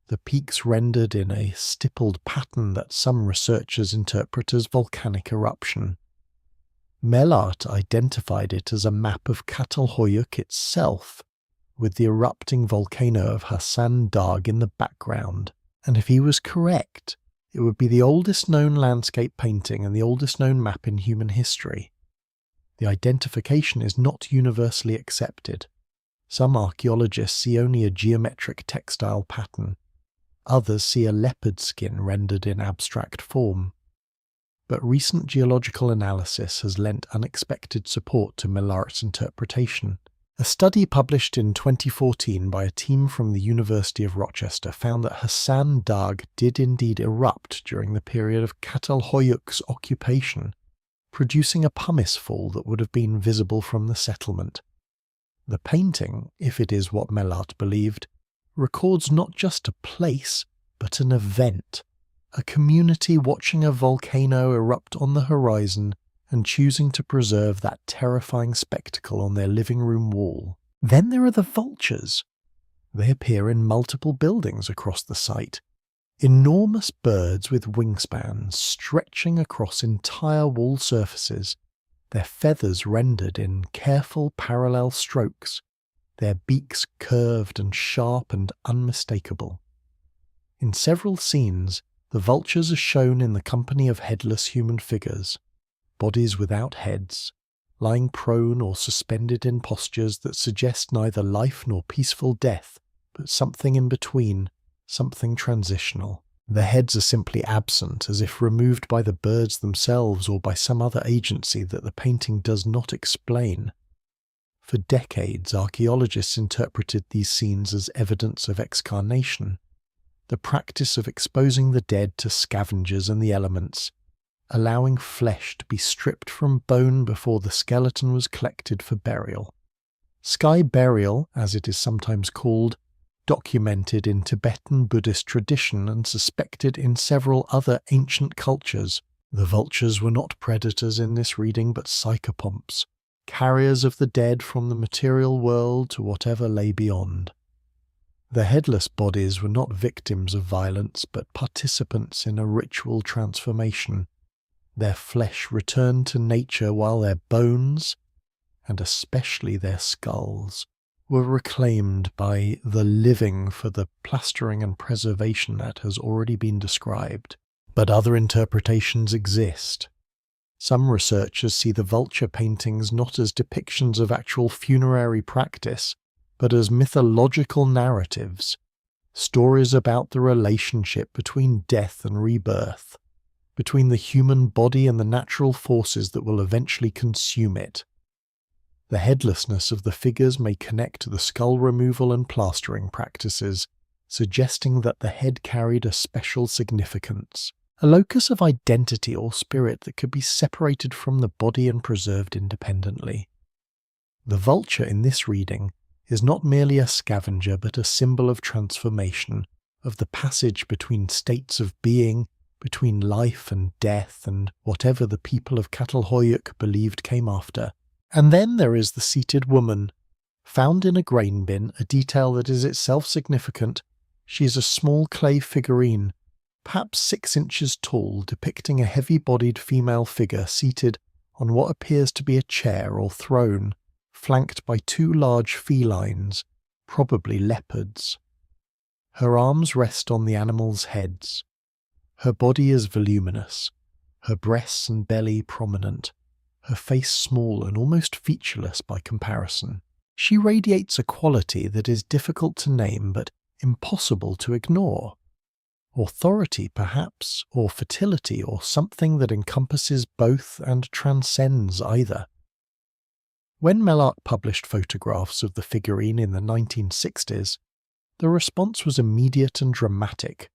the peaks rendered in a stippled pattern that some researchers interpret as volcanic eruption. Mellart identified it as a map of Catal Hoyuk itself, with the erupting volcano of Hassan Dagh in the background, and if he was correct, it would be the oldest known landscape painting and the oldest known map in human history. The identification is not universally accepted. Some archaeologists see only a geometric textile pattern. Others see a leopard skin rendered in abstract form. But recent geological analysis has lent unexpected support to Mellart's interpretation. A study published in 2014 by a team from the University of Rochester found that Hassan Dagh did indeed erupt during the period of Catal Hoyuk's occupation, producing a pumice fall that would have been visible from the settlement. The painting, if it is what Mellart believed, records not just a place, but an event, a community watching a volcano erupt on the horizon and choosing to preserve that terrifying spectacle on their living room wall. Then there are the vultures. They appear in multiple buildings across the site. Enormous birds with wingspans stretching across entire wall surfaces, their feathers rendered in careful parallel strokes, their beaks curved and sharp and unmistakable. In several scenes, the vultures are shown in the company of headless human figures, bodies without heads, lying prone or suspended in postures that suggest neither life nor peaceful death, but something in between, something transitional. The heads are simply absent, as if removed by the birds themselves or by some other agency that the painting does not explain. For decades, archaeologists interpreted these scenes as evidence of excarnation, the practice of exposing the dead to scavengers and the elements, allowing flesh to be stripped from bone before the skeleton was collected for burial. Sky burial, as it is sometimes called, documented in Tibetan Buddhist tradition and suspected in several other ancient cultures. The vultures were not predators in this reading but psychopomps, carriers of the dead from the material world to whatever lay beyond. The headless bodies were not victims of violence but participants in a ritual transformation. Their flesh returned to nature while their bones, and especially their skulls, were reclaimed by the living for the plastering and preservation that has already been described. But other interpretations exist. Some researchers see the vulture paintings not as depictions of actual funerary practice, but as mythological narratives, stories about the relationship between death and rebirth, between the human body and the natural forces that will eventually consume it. The headlessness of the figures may connect to the skull removal and plastering practices, suggesting that the head carried a special significance, a locus of identity or spirit that could be separated from the body and preserved independently. The vulture in this reading is not merely a scavenger but a symbol of transformation, of the passage between states of being, between life and death and whatever the people of Catal Hoyuk believed came after. And then there is the seated woman, found in a grain bin, a detail that is itself significant. She is a small clay figurine, perhaps 6 inches tall, depicting a heavy-bodied female figure seated on what appears to be a chair or throne, flanked by 2 large felines, probably leopards. Her arms rest on the animals' heads. Her body is voluminous, her breasts and belly prominent, her face small and almost featureless by comparison. She radiates a quality that is difficult to name but impossible to ignore. Authority, perhaps, or fertility, or something that encompasses both and transcends either. When Mellart published photographs of the figurine in the 1960s, the response was immediate and dramatic.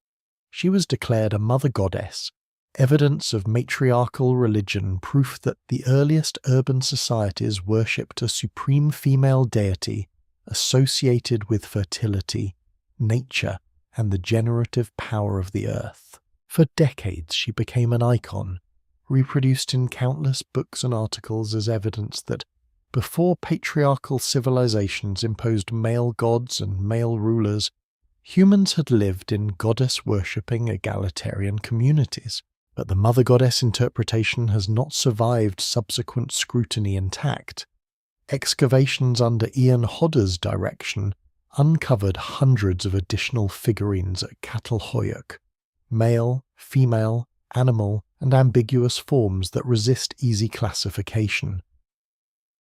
She was declared a mother goddess, evidence of matriarchal religion, proof that the earliest urban societies worshipped a supreme female deity associated with fertility, nature, and the generative power of the earth. For decades she became an icon, reproduced in countless books and articles as evidence that before patriarchal civilizations imposed male gods and male rulers, humans had lived in goddess-worshipping egalitarian communities. But the mother goddess interpretation has not survived subsequent scrutiny intact. Excavations under Ian Hodder's direction uncovered hundreds of additional figurines at Catal Hoyuk, male, female, animal, and ambiguous forms that resist easy classification.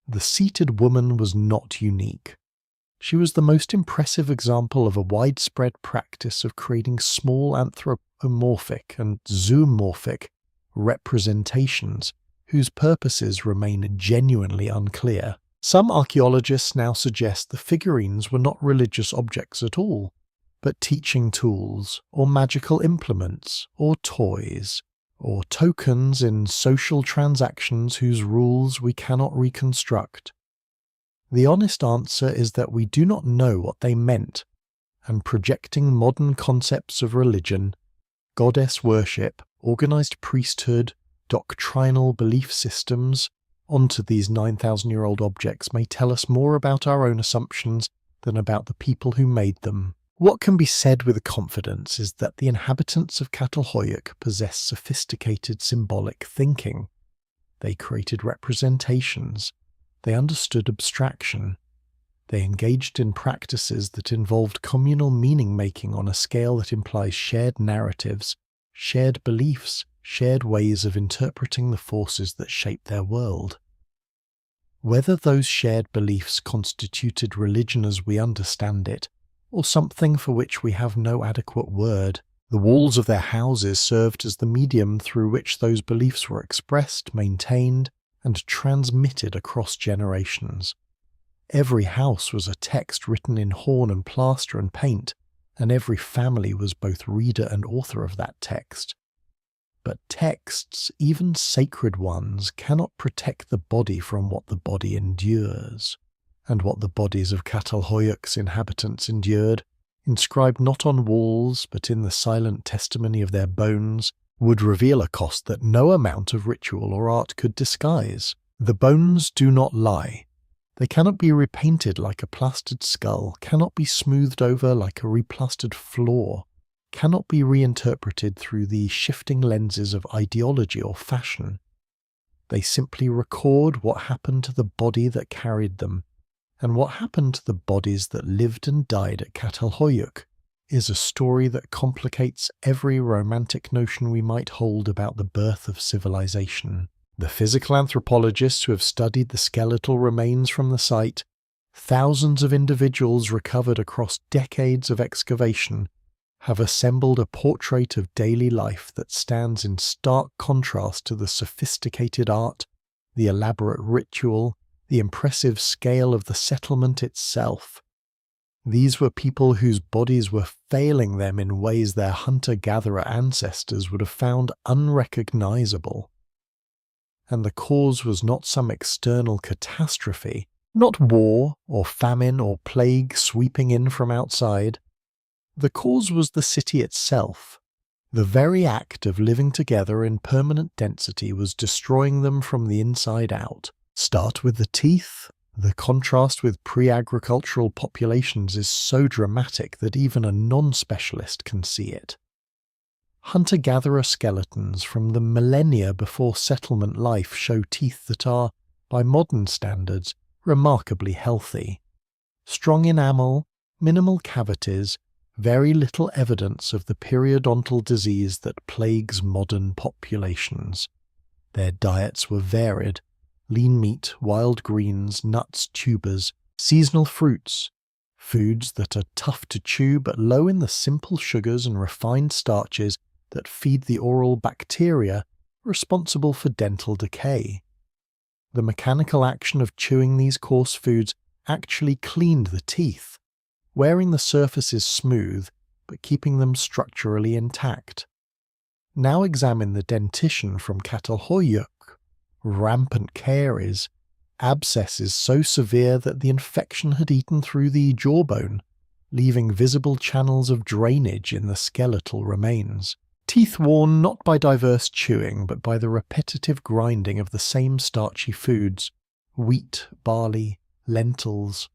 The seated woman was not unique. She was the most impressive example of a widespread practice of creating small anthropomorphic and zoomorphic representations whose purposes remain genuinely unclear. Some archaeologists now suggest the figurines were not religious objects at all, but teaching tools, or magical implements, or toys, or tokens in social transactions whose rules we cannot reconstruct. The honest answer is that we do not know what they meant, and projecting modern concepts of religion, goddess worship, organized priesthood, doctrinal belief systems onto these 9,000-year-old objects may tell us more about our own assumptions than about the people who made them. What can be said with confidence is that the inhabitants of Catal Hoyuk possess sophisticated symbolic thinking. They created representations. They understood abstraction. They engaged in practices that involved communal meaning-making on a scale that implies shared narratives, shared beliefs, shared ways of interpreting the forces that shape their world. Whether those shared beliefs constituted religion as we understand it, or something for which we have no adequate word, the walls of their houses served as the medium through which those beliefs were expressed, maintained, and transmitted across generations. Every house was a text written in horn and plaster and paint, and every family was both reader and author of that text. But texts, even sacred ones, cannot protect the body from what the body endures. And what the bodies of Catal Hoyuk's inhabitants endured, inscribed not on walls but in the silent testimony of their bones, would reveal a cost that no amount of ritual or art could disguise. The bones do not lie. They cannot be repainted like a plastered skull, cannot be smoothed over like a replastered floor, cannot be reinterpreted through the shifting lenses of ideology or fashion. They simply record what happened to the body that carried them, and what happened to the bodies that lived and died at Catal Hoyuk is a story that complicates every romantic notion we might hold about the birth of civilization. The physical anthropologists who have studied the skeletal remains from the site, thousands of individuals recovered across decades of excavation, have assembled a portrait of daily life that stands in stark contrast to the sophisticated art, the elaborate ritual, the impressive scale of the settlement itself. These were people whose bodies were failing them in ways their hunter-gatherer ancestors would have found unrecognizable. And the cause was not some external catastrophe, not war or famine or plague sweeping in from outside. The cause was the city itself. The very act of living together in permanent density was destroying them from the inside out. Start with the teeth. The contrast with pre-agricultural populations is so dramatic that even a non-specialist can see it. Hunter-gatherer skeletons from the millennia before settlement life show teeth that are, by modern standards, remarkably healthy. Strong enamel, minimal cavities, very little evidence of the periodontal disease that plagues modern populations. Their diets were varied: lean meat, wild greens, nuts, tubers, seasonal fruits, foods that are tough to chew but low in the simple sugars and refined starches that feed the oral bacteria responsible for dental decay. The mechanical action of chewing these coarse foods actually cleaned the teeth, wearing the surfaces smooth but keeping them structurally intact. Now examine the dentition from Catal Hoyuk. Rampant caries, abscesses so severe that the infection had eaten through the jawbone, leaving visible channels of drainage in the skeletal remains. Teeth worn not by diverse chewing but by the repetitive grinding of the same starchy foods: wheat, barley, lentils.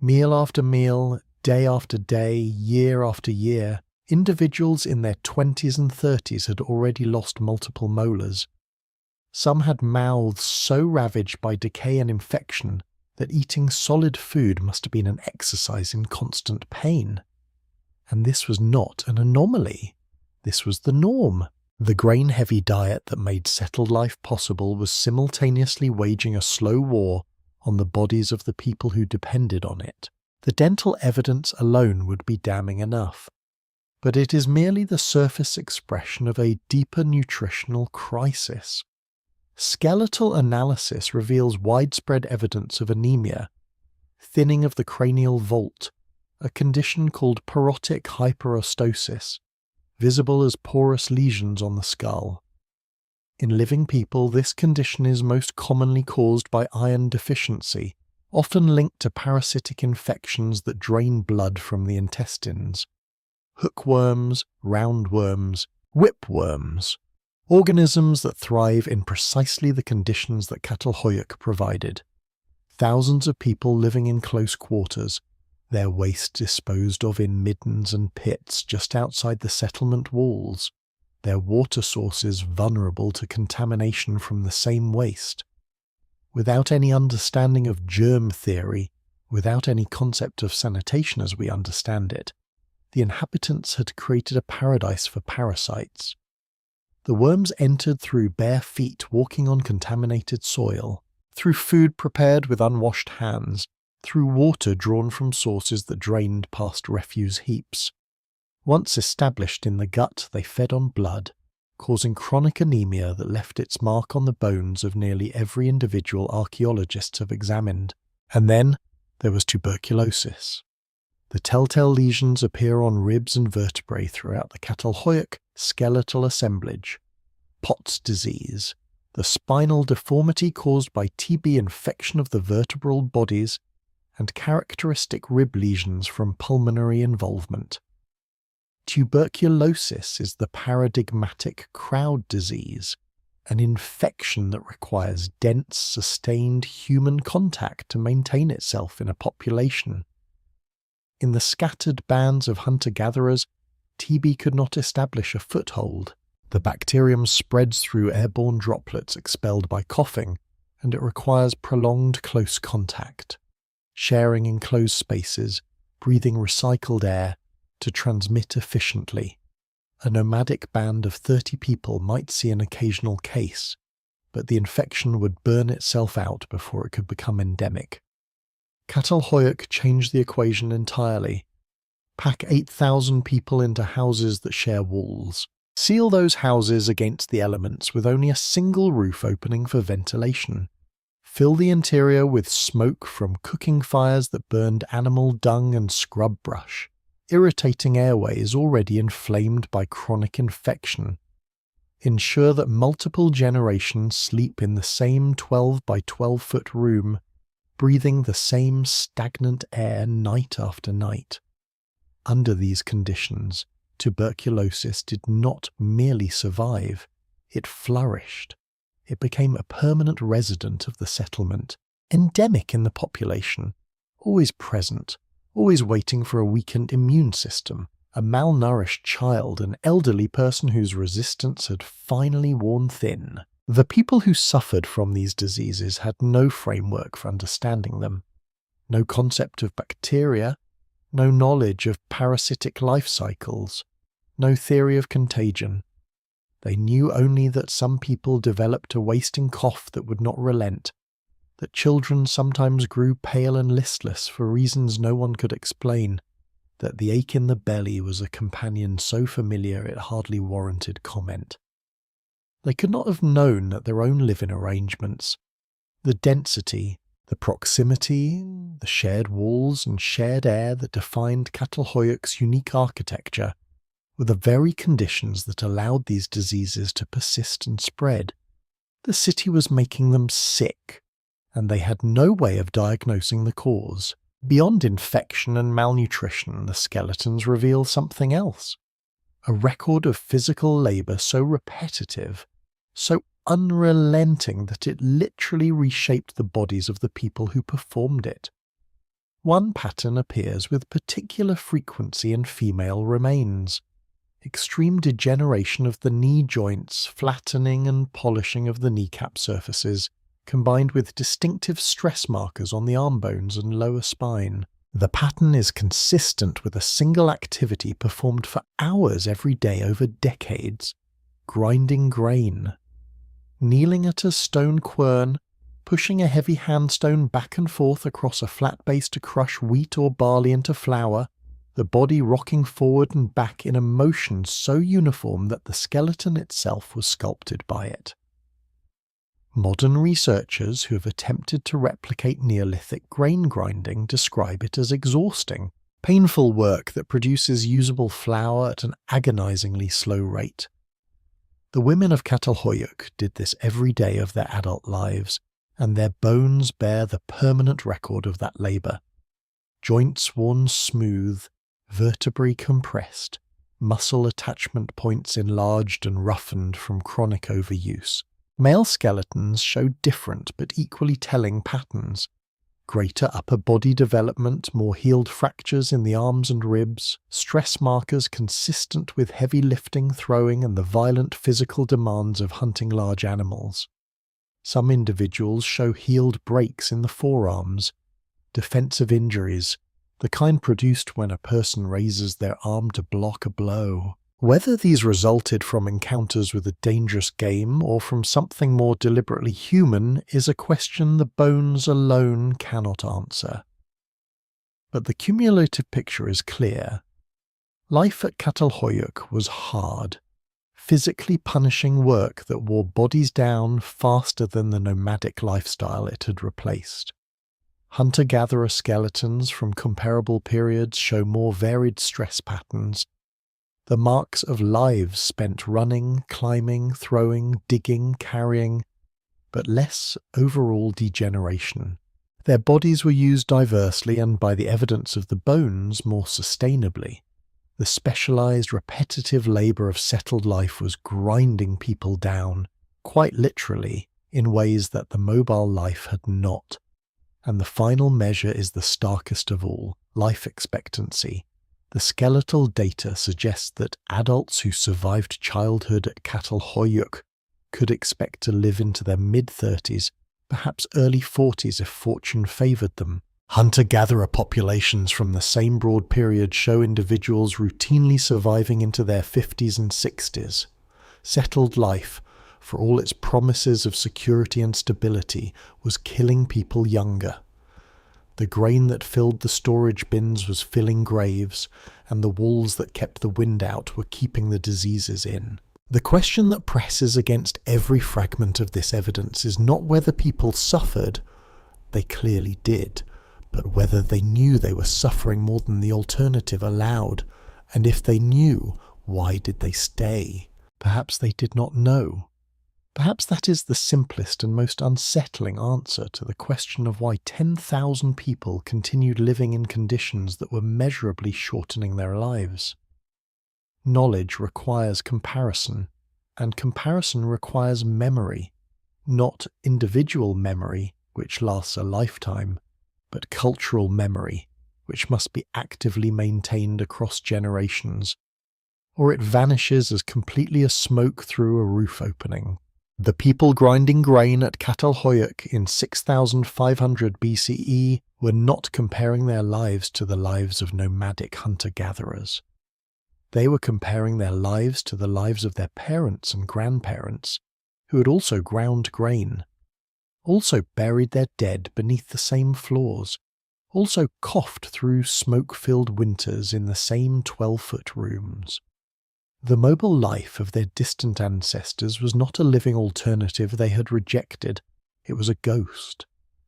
Meal after meal, day after day, year after year, individuals in their 20s and 30s had already lost multiple molars. Some had mouths so ravaged by decay and infection that eating solid food must have been an exercise in constant pain. And this was not an anomaly. This was the norm. The grain-heavy diet that made settled life possible was simultaneously waging a slow war on the bodies of the people who depended on it. The dental evidence alone would be damning enough, but it is merely the surface expression of a deeper nutritional crisis. Skeletal analysis reveals widespread evidence of anemia, thinning of the cranial vault, a condition called porotic hyperostosis, visible as porous lesions on the skull. In living people, this condition is most commonly caused by iron deficiency, often linked to parasitic infections that drain blood from the intestines. Hookworms, roundworms, whipworms, organisms that thrive in precisely the conditions that Catal Hoyuk provided. Thousands of people living in close quarters, their waste disposed of in middens and pits just outside the settlement walls, their water sources vulnerable to contamination from the same waste. Without any understanding of germ theory, without any concept of sanitation as we understand it, the inhabitants had created a paradise for parasites. The worms entered through bare feet walking on contaminated soil, through food prepared with unwashed hands, through water drawn from sources that drained past refuse heaps. Once established in the gut, they fed on blood, causing chronic anemia that left its mark on the bones of nearly every individual archaeologists have examined. And then there was tuberculosis. The telltale lesions appear on ribs and vertebrae throughout the Catal Hoyuk skeletal assemblage. Pott's disease, the spinal deformity caused by TB infection of the vertebral bodies, and characteristic rib lesions from pulmonary involvement. Tuberculosis is the paradigmatic crowd disease, an infection that requires dense, sustained human contact to maintain itself in a population. In the scattered bands of hunter-gatherers, TB could not establish a foothold. The bacterium spreads through airborne droplets expelled by coughing, and it requires prolonged close contact, sharing enclosed spaces, breathing recycled air, to transmit efficiently. A nomadic band of 30 people might see an occasional case, but the infection would burn itself out before it could become endemic. Catal Hoyuk changed the equation entirely. Pack 8,000 people into houses that share walls. Seal those houses against the elements with only a single roof opening for ventilation. Fill the interior with smoke from cooking fires that burned animal dung and scrub brush, irritating airways already inflamed by chronic infection. Ensure that multiple generations sleep in the same 12 by 12 foot room, breathing the same stagnant air night after night. Under these conditions, tuberculosis did not merely survive, it flourished. It became a permanent resident of the settlement, endemic in the population, always present, always waiting for a weakened immune system, a malnourished child, an elderly person whose resistance had finally worn thin. The people who suffered from these diseases had no framework for understanding them, no concept of bacteria, no knowledge of parasitic life cycles, no theory of contagion. They knew only that some people developed a wasting cough that would not relent, that children sometimes grew pale and listless for reasons no one could explain, that the ache in the belly was a companion so familiar it hardly warranted comment. They could not have known that their own living arrangements, the density, the proximity, the shared walls and shared air that defined Catal Hoyuk's unique architecture, were the very conditions that allowed these diseases to persist and spread. The city was making them sick, and they had no way of diagnosing the cause. Beyond infection and malnutrition, the skeletons reveal something else. A record of physical labour so repetitive, so unrelenting that it literally reshaped the bodies of the people who performed it. One pattern appears with particular frequency in female remains. Extreme degeneration of the knee joints, flattening and polishing of the kneecap surfaces, combined with distinctive stress markers on the arm bones and lower spine. The pattern is consistent with a single activity performed for hours every day over decades: grinding grain. Kneeling at a stone quern, pushing a heavy handstone back and forth across a flat base to crush wheat or barley into flour, the body rocking forward and back in a motion so uniform that the skeleton itself was sculpted by it. Modern researchers who have attempted to replicate Neolithic grain grinding describe it as exhausting, painful work that produces usable flour at an agonizingly slow rate. The women of Catal Hoyuk did this every day of their adult lives, and their bones bear the permanent record of that labour. Joints worn smooth, vertebrae compressed, muscle attachment points enlarged and roughened from chronic overuse. Male skeletons show different but equally telling patterns. Greater upper body development, more healed fractures in the arms and ribs, stress markers consistent with heavy lifting, throwing, and the violent physical demands of hunting large animals. Some individuals show healed breaks in the forearms, defensive injuries, the kind produced when a person raises their arm to block a blow. Whether these resulted from encounters with a dangerous game or from something more deliberately human is a question the bones alone cannot answer. But the cumulative picture is clear. Life at Catal Hoyuk was hard, physically punishing work that wore bodies down faster than the nomadic lifestyle it had replaced. Hunter-gatherer skeletons from comparable periods show more varied stress patterns, the marks of lives spent running, climbing, throwing, digging, carrying, but less overall degeneration. Their bodies were used diversely and, by the evidence of the bones, more sustainably. The specialized, repetitive labor of settled life was grinding people down, quite literally, in ways that the mobile life had not. And the final measure is the starkest of all, life expectancy. The skeletal data suggests that adults who survived childhood at Catal Hoyuk could expect to live into their mid-30s, perhaps early 40s if fortune favored them. Hunter-gatherer populations from the same broad period show individuals routinely surviving into their 50s and 60s. Settled life, for all its promises of security and stability, was killing people younger. The grain that filled the storage bins was filling graves, and the walls that kept the wind out were keeping the diseases in. The question that presses against every fragment of this evidence is not whether people suffered, they clearly did, but whether they knew they were suffering more than the alternative allowed, and if they knew, why did they stay? Perhaps they did not know. Perhaps that is the simplest and most unsettling answer to the question of why 10,000 people continued living in conditions that were measurably shortening their lives. Knowledge requires comparison, and comparison requires memory, not individual memory, which lasts a lifetime, but cultural memory, which must be actively maintained across generations, or it vanishes as completely as smoke through a roof opening. The people grinding grain at Catal Hoyuk in 6500 BCE were not comparing their lives to the lives of nomadic hunter-gatherers. They were comparing their lives to the lives of their parents and grandparents, who had also ground grain, also buried their dead beneath the same floors, also coughed through smoke-filled winters in the same 12-foot rooms. The mobile life of their distant ancestors was not a living alternative they had rejected. It was a ghost,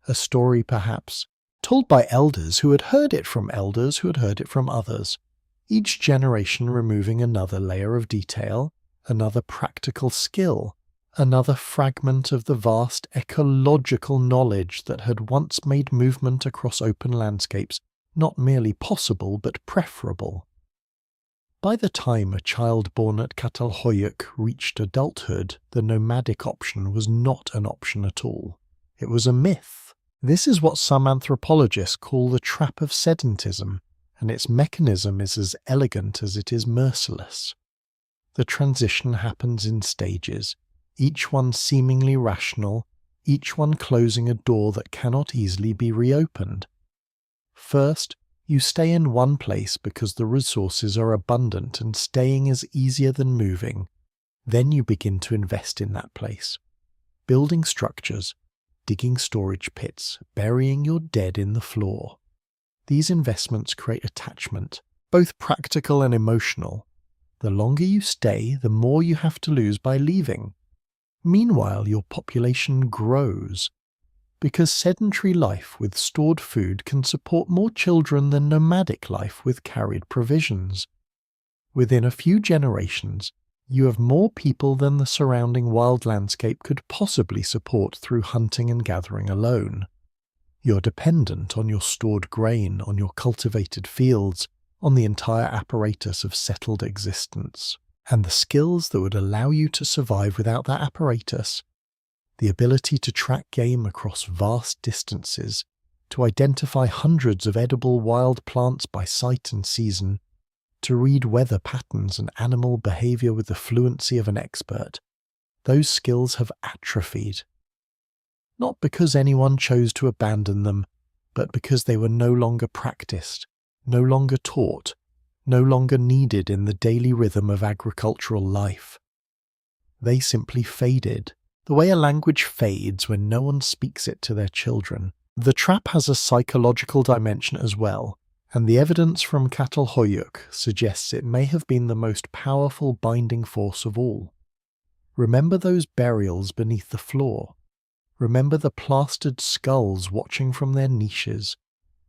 a story perhaps, told by elders who had heard it from elders who had heard it from others, each generation removing another layer of detail, another practical skill, another fragment of the vast ecological knowledge that had once made movement across open landscapes not merely possible but preferable. By the time a child born at Catal Hoyuk reached adulthood, the nomadic option was not an option at all. It was a myth. This is what some anthropologists call the trap of sedentism, and its mechanism is as elegant as it is merciless. The transition happens in stages, each one seemingly rational, each one closing a door that cannot easily be reopened. First, you stay in one place because the resources are abundant and staying is easier than moving. Then you begin to invest in that place, building structures, digging storage pits, burying your dead in the floor. These investments create attachment, both practical and emotional. The longer you stay, the more you have to lose by leaving. Meanwhile, your population grows, because sedentary life with stored food can support more children than nomadic life with carried provisions. Within a few generations, You have more people than the surrounding wild landscape could possibly support through hunting and gathering alone. You're dependent on your stored grain, on your cultivated fields, on the entire apparatus of settled existence, and the skills that would allow you to survive without that apparatus. The ability to track game across vast distances, to identify hundreds of edible wild plants by sight and season, to read weather patterns and animal behavior with the fluency of an expert. Those skills have atrophied. Not because anyone chose to abandon them, but because they were no longer practiced, no longer taught, no longer needed in the daily rhythm of agricultural life. They simply faded, the way a language fades when no one speaks it to their children. The trap has a psychological dimension as well, and the evidence from Catal Hoyuk suggests it may have been the most powerful binding force of all. Remember those burials beneath the floor. Remember the plastered skulls watching from their niches.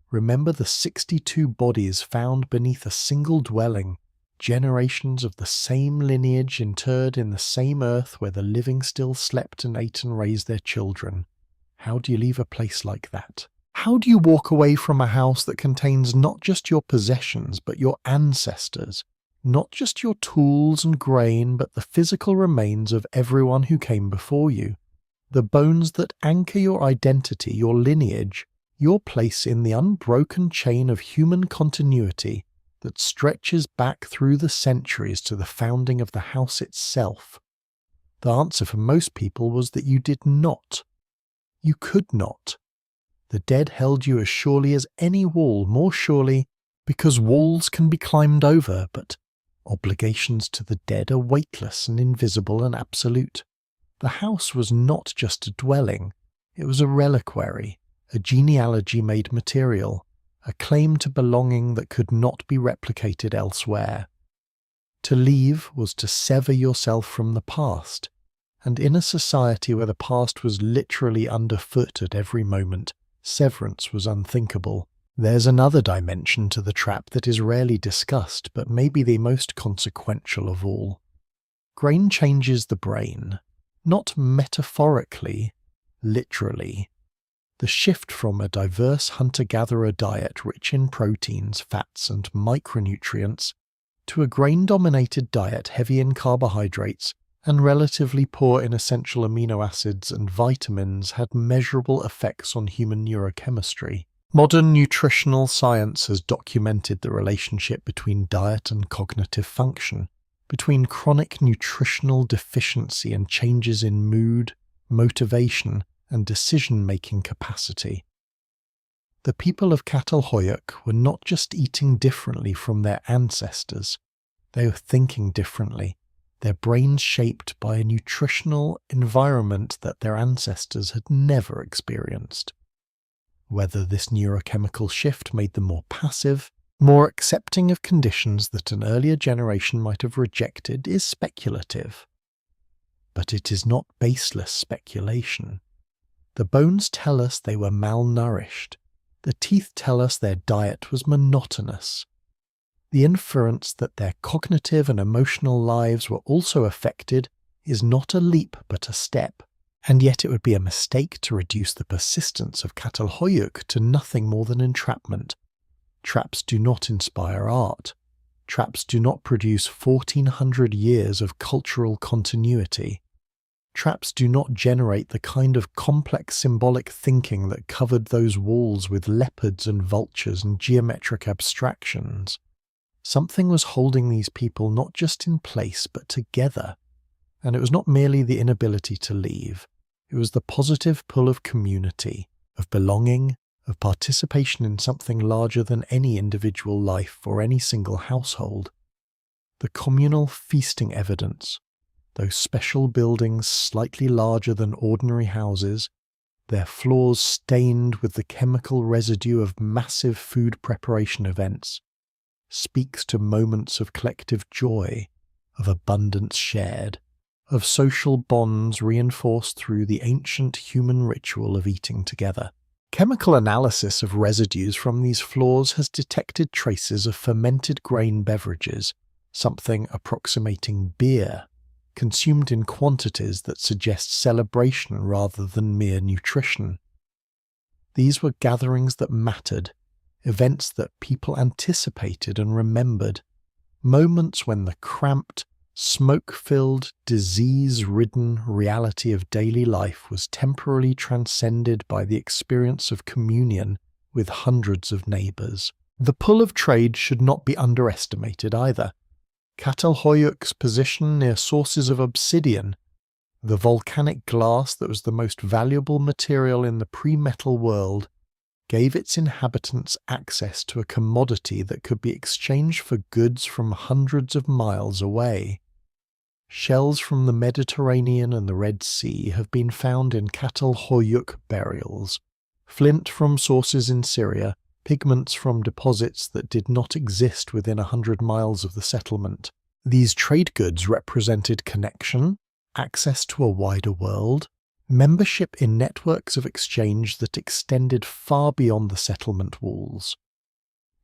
Remember the 62 bodies found beneath a single dwelling, generations of the same lineage interred in the same earth where the living still slept and ate and raised their children. How do you leave a place like that? How do you walk away from a house that contains not just your possessions, but your ancestors? Not just your tools and grain, but the physical remains of everyone who came before you. The bones that anchor your identity, your lineage, your place in the unbroken chain of human continuity that stretches back through the centuries to the founding of the house itself. The answer for most people was that you did not. You could not. The dead held you as surely as any wall, more surely because walls can be climbed over, but obligations to the dead are weightless and invisible and absolute. The house was not just a dwelling, it was a reliquary, a genealogy made material, a claim to belonging that could not be replicated elsewhere. To leave was to sever yourself from the past, and in a society where the past was literally underfoot at every moment, severance was unthinkable. There's another dimension to the trap that is rarely discussed, but may be the most consequential of all. Grain changes the brain, not metaphorically, literally. The shift from a diverse hunter-gatherer diet rich in proteins, fats, and micronutrients to a grain-dominated diet heavy in carbohydrates and relatively poor in essential amino acids and vitamins had measurable effects on human neurochemistry. Modern nutritional science has documented the relationship between diet and cognitive function, between chronic nutritional deficiency and changes in mood, motivation, and decision-making capacity. The people of Catal Hoyuk were not just eating differently from their ancestors, they were thinking differently, their brains shaped by a nutritional environment that their ancestors had never experienced. Whether this neurochemical shift made them more passive, more accepting of conditions that an earlier generation might have rejected is speculative. But it is not baseless speculation. The bones tell us they were malnourished. The teeth tell us their diet was monotonous. The inference that their cognitive and emotional lives were also affected is not a leap but a step, and yet it would be a mistake to reduce the persistence of Catal Hoyuk to nothing more than entrapment. Traps do not inspire art. Traps do not produce 1400 years of cultural continuity. Traps do not generate the kind of complex symbolic thinking that covered those walls with leopards and vultures and geometric abstractions. Something was holding these people not just in place, but together. And it was not merely the inability to leave. It was the positive pull of community, of belonging, of participation in something larger than any individual life or any single household. The communal feasting evidence, those special buildings slightly larger than ordinary houses, their floors stained with the chemical residue of massive food preparation events, speaks to moments of collective joy, of abundance shared, of social bonds reinforced through the ancient human ritual of eating together. Chemical analysis of residues from these floors has detected traces of fermented grain beverages, something approximating beer, consumed in quantities that suggest celebration rather than mere nutrition. These were gatherings that mattered, events that people anticipated and remembered, moments when the cramped, smoke-filled, disease-ridden reality of daily life was temporarily transcended by the experience of communion with hundreds of neighbours. The pull of trade should not be underestimated either. Catal Hoyuk's position near sources of obsidian, the volcanic glass that was the most valuable material in the pre-metal world, gave its inhabitants access to a commodity that could be exchanged for goods from hundreds of miles away. Shells from the Mediterranean and the Red Sea have been found in Catal Hoyuk burials, flint from sources in Syria, pigments from deposits that did not exist within 100 miles of the settlement. These trade goods represented connection, access to a wider world, membership in networks of exchange that extended far beyond the settlement walls.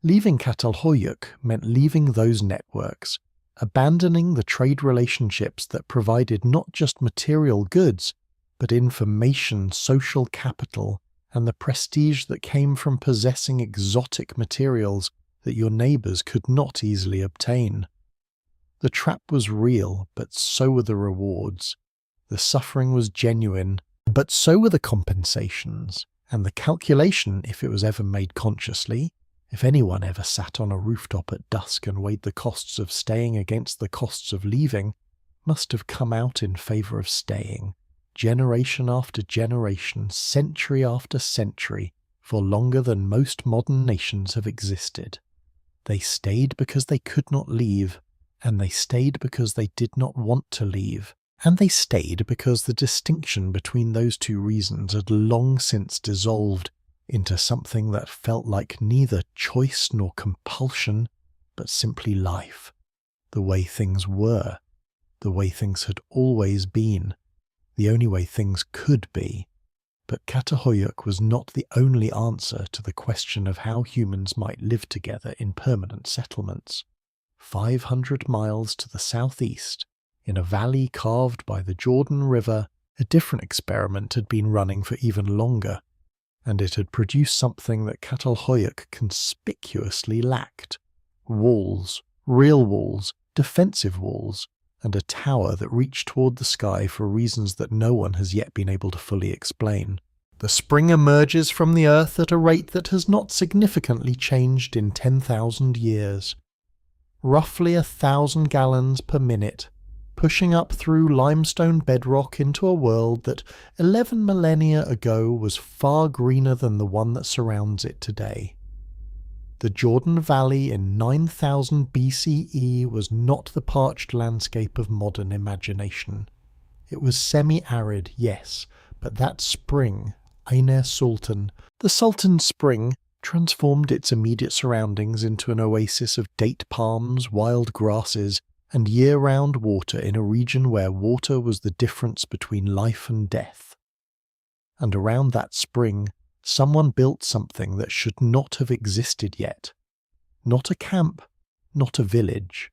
Leaving Catal Hoyuk meant leaving those networks, abandoning the trade relationships that provided not just material goods, but information, social capital, and the prestige that came from possessing exotic materials that your neighbours could not easily obtain. The trap was real, but so were the rewards. The suffering was genuine, but so were the compensations, and the calculation, if it was ever made consciously, if anyone ever sat on a rooftop at dusk and weighed the costs of staying against the costs of leaving, must have come out in favour of staying. Generation after generation, century after century, for longer than most modern nations have existed. They stayed because they could not leave, and they stayed because they did not want to leave, and they stayed because the distinction between those two reasons had long since dissolved into something that felt like neither choice nor compulsion, but simply life, the way things were, the way things had always been, the only way things could be. But Catal Hoyuk was not the only answer to the question of how humans might live together in permanent settlements. 500 miles to the southeast, in a valley carved by the Jordan River, a different experiment had been running for even longer, and it had produced something that Catal Hoyuk conspicuously lacked: walls, real walls, defensive walls, and a tower that reached toward the sky for reasons that no one has yet been able to fully explain. The spring emerges from the earth at a rate that has not significantly changed in 10,000 years. Roughly 1,000 gallons per minute, pushing up through limestone bedrock into a world that 11 millennia ago was far greener than the one that surrounds it today. The Jordan Valley in 9000 BCE was not the parched landscape of modern imagination. It was semi-arid, yes, but that spring, Ain Sultan, the Sultan's spring, transformed its immediate surroundings into an oasis of date palms, wild grasses, and year-round water in a region where water was the difference between life and death. And around that spring, someone built something that should not have existed yet. Not a camp, not a village.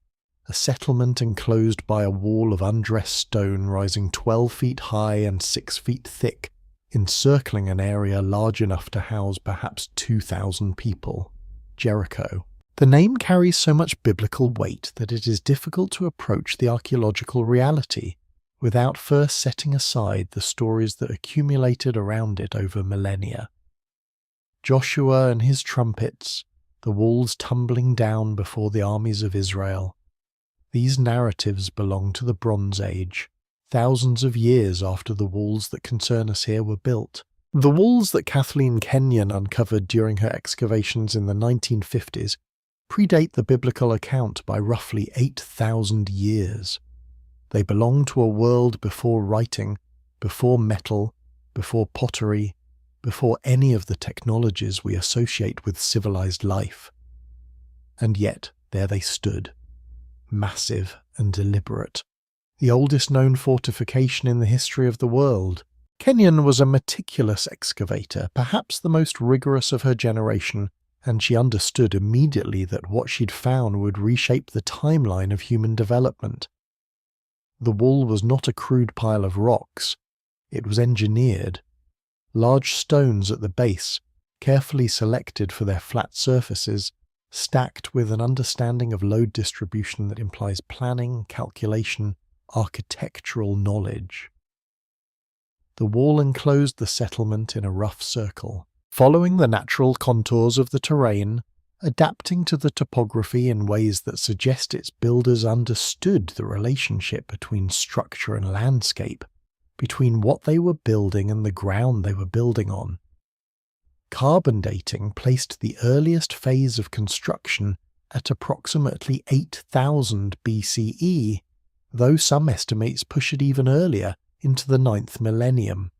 A settlement enclosed by a wall of undressed stone rising 12 feet high and 6 feet thick, encircling an area large enough to house perhaps 2,000 people. Jericho. The name carries so much biblical weight that it is difficult to approach the archaeological reality without first setting aside the stories that accumulated around it over millennia. Joshua and his trumpets, the walls tumbling down before the armies of Israel. These narratives belong to the Bronze Age, thousands of years after the walls that concern us here were built. The walls that Kathleen Kenyon uncovered during her excavations in the 1950s predate the biblical account by roughly 8,000 years. They belong to a world before writing, before metal, before pottery, before any of the technologies we associate with civilized life. And yet, there they stood, massive and deliberate, the oldest known fortification in the history of the world. Kenyon was a meticulous excavator, perhaps the most rigorous of her generation, and she understood immediately that what she'd found would reshape the timeline of human development. The wall was not a crude pile of rocks, it was engineered. Large stones at the base, carefully selected for their flat surfaces, stacked with an understanding of load distribution that implies planning, calculation, architectural knowledge. The wall enclosed the settlement in a rough circle, following the natural contours of the terrain, adapting to the topography in ways that suggest its builders understood the relationship between structure and landscape, between what they were building and the ground they were building on. Carbon dating placed the earliest phase of construction at approximately 8000 BCE, though some estimates push it even earlier, into the 9th millennium.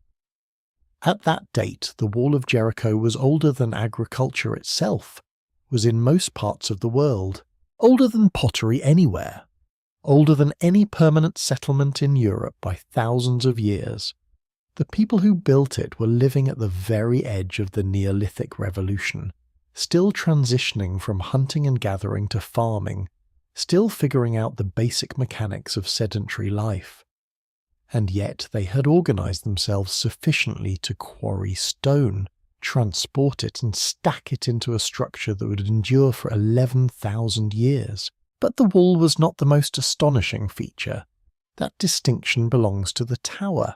At that date, the Wall of Jericho was older than agriculture itself, was in most parts of the world, older than pottery anywhere, older than any permanent settlement in Europe by thousands of years. The people who built it were living at the very edge of the Neolithic Revolution, still transitioning from hunting and gathering to farming, still figuring out the basic mechanics of sedentary life. And yet they had organized themselves sufficiently to quarry stone, transport it and stack it into a structure that would endure for 11,000 years. But the wall was not the most astonishing feature. That distinction belongs to the tower.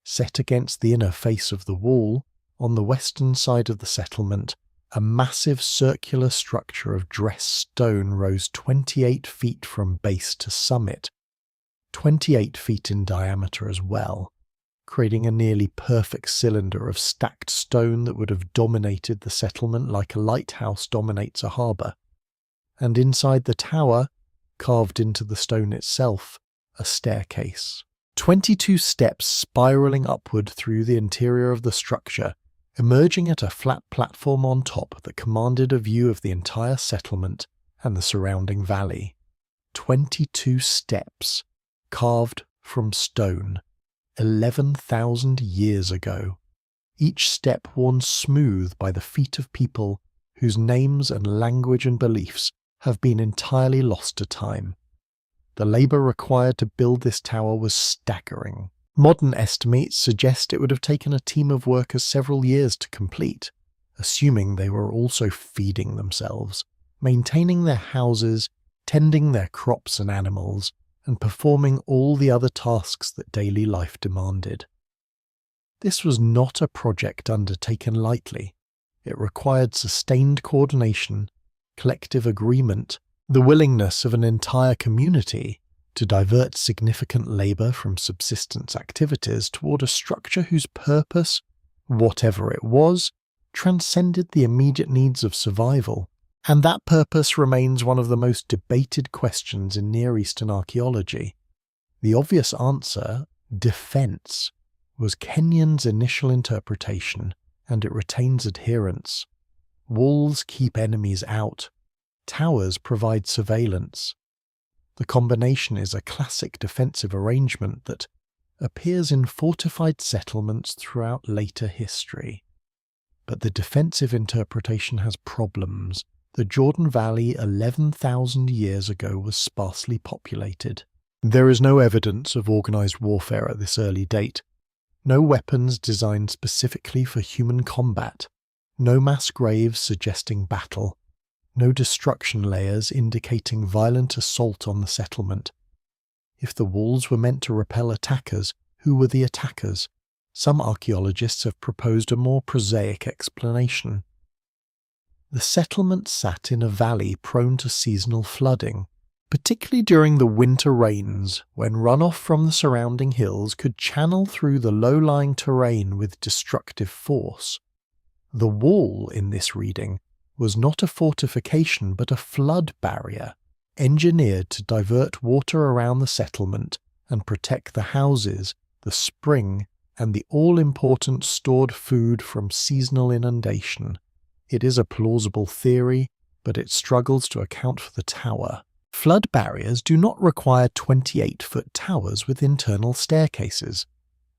Set against the inner face of the wall, on the western side of the settlement, a massive circular structure of dressed stone rose 28 feet from base to summit, 28 feet in diameter as well, creating a nearly perfect cylinder of stacked stone that would have dominated the settlement like a lighthouse dominates a harbour. And inside the tower, carved into the stone itself, a staircase. 22 steps spiralling upward through the interior of the structure, emerging at a flat platform on top that commanded a view of the entire settlement and the surrounding valley. 22 steps, carved from stone, 11,000 years ago. Each step worn smooth by the feet of people whose names and language and beliefs have been entirely lost to time. The labour required to build this tower was staggering. Modern estimates suggest it would have taken a team of workers several years to complete, assuming they were also feeding themselves, maintaining their houses, tending their crops and animals, and performing all the other tasks that daily life demanded. This was not a project undertaken lightly. It required sustained coordination, collective agreement, the willingness of an entire community to divert significant labour from subsistence activities toward a structure whose purpose, whatever it was, transcended the immediate needs of survival. And that purpose remains one of the most debated questions in Near Eastern archaeology. The obvious answer, defence, was Kenyon's initial interpretation, and it retains adherents. Walls keep enemies out. Towers provide surveillance. The combination is a classic defensive arrangement that appears in fortified settlements throughout later history. But the defensive interpretation has problems. The Jordan Valley 11,000 years ago was sparsely populated. There is no evidence of organised warfare at this early date. No weapons designed specifically for human combat. No mass graves suggesting battle. No destruction layers indicating violent assault on the settlement. If the walls were meant to repel attackers, who were the attackers? Some archaeologists have proposed a more prosaic explanation. The settlement sat in a valley prone to seasonal flooding, particularly during the winter rains, when runoff from the surrounding hills could channel through the low-lying terrain with destructive force. The wall in this reading was not a fortification but a flood barrier, engineered to divert water around the settlement and protect the houses, the spring, and the all-important stored food from seasonal inundation. It is a plausible theory, but it struggles to account for the tower. Flood barriers do not require 28-foot towers with internal staircases.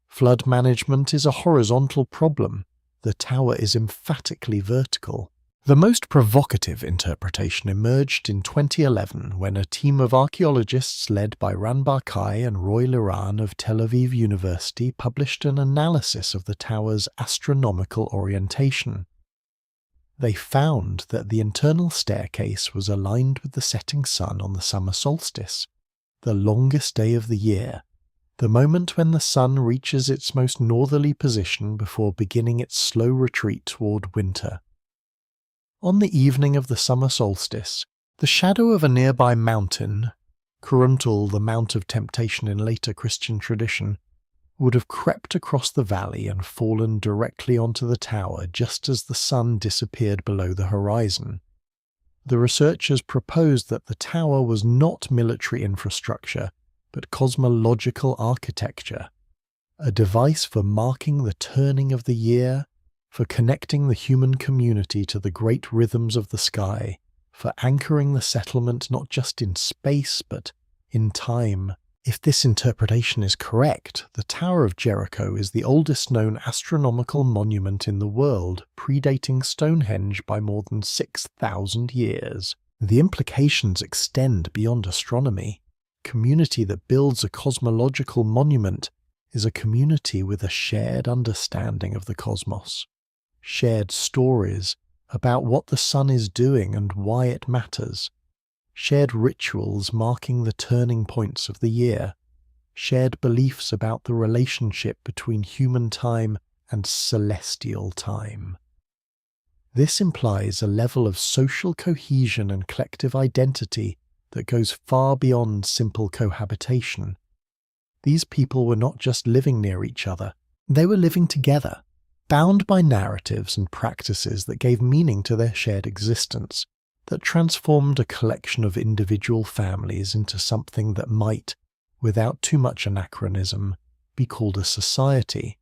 Flood management is a horizontal problem. The tower is emphatically vertical. The most provocative interpretation emerged in 2011 when a team of archaeologists led by Ran Bar-Kai and Roy Liran of Tel Aviv University published an analysis of the tower's astronomical orientation. They found that the internal staircase was aligned with the setting sun on the summer solstice, the longest day of the year, the moment when the sun reaches its most northerly position before beginning its slow retreat toward winter. On the evening of the summer solstice, the shadow of a nearby mountain, Kurumtul, the Mount of Temptation in later Christian tradition, would have crept across the valley and fallen directly onto the tower just as the sun disappeared below the horizon. The researchers proposed that the tower was not military infrastructure, but cosmological architecture, a device for marking the turning of the year, for connecting the human community to the great rhythms of the sky, for anchoring the settlement not just in space but in time. If this interpretation is correct, the Tower of Jericho is the oldest known astronomical monument in the world, predating Stonehenge by more than 6,000 years. The implications extend beyond astronomy. A community that builds a cosmological monument is a community with a shared understanding of the cosmos. Shared stories about what the sun is doing and why it matters, shared rituals marking the turning points of the year, shared beliefs about the relationship between human time and celestial time. This implies a level of social cohesion and collective identity that goes far beyond simple cohabitation. These people were not just living near each other, they were living together, bound by narratives and practices that gave meaning to their shared existence, that transformed a collection of individual families into something that might, without too much anachronism, be called a society,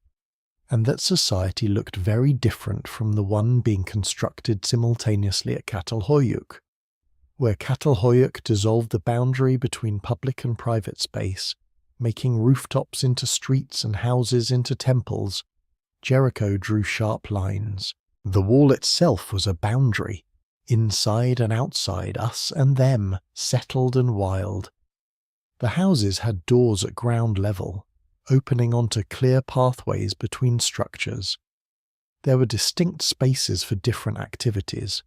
and that society looked very different from the one being constructed simultaneously at Catal Hoyuk, where Catal Hoyuk dissolved the boundary between public and private space, making rooftops into streets and houses into temples. Jericho drew sharp lines. The wall itself was a boundary, inside and outside, us and them, settled and wild. The houses had doors at ground level, opening onto clear pathways between structures. There were distinct spaces for different activities.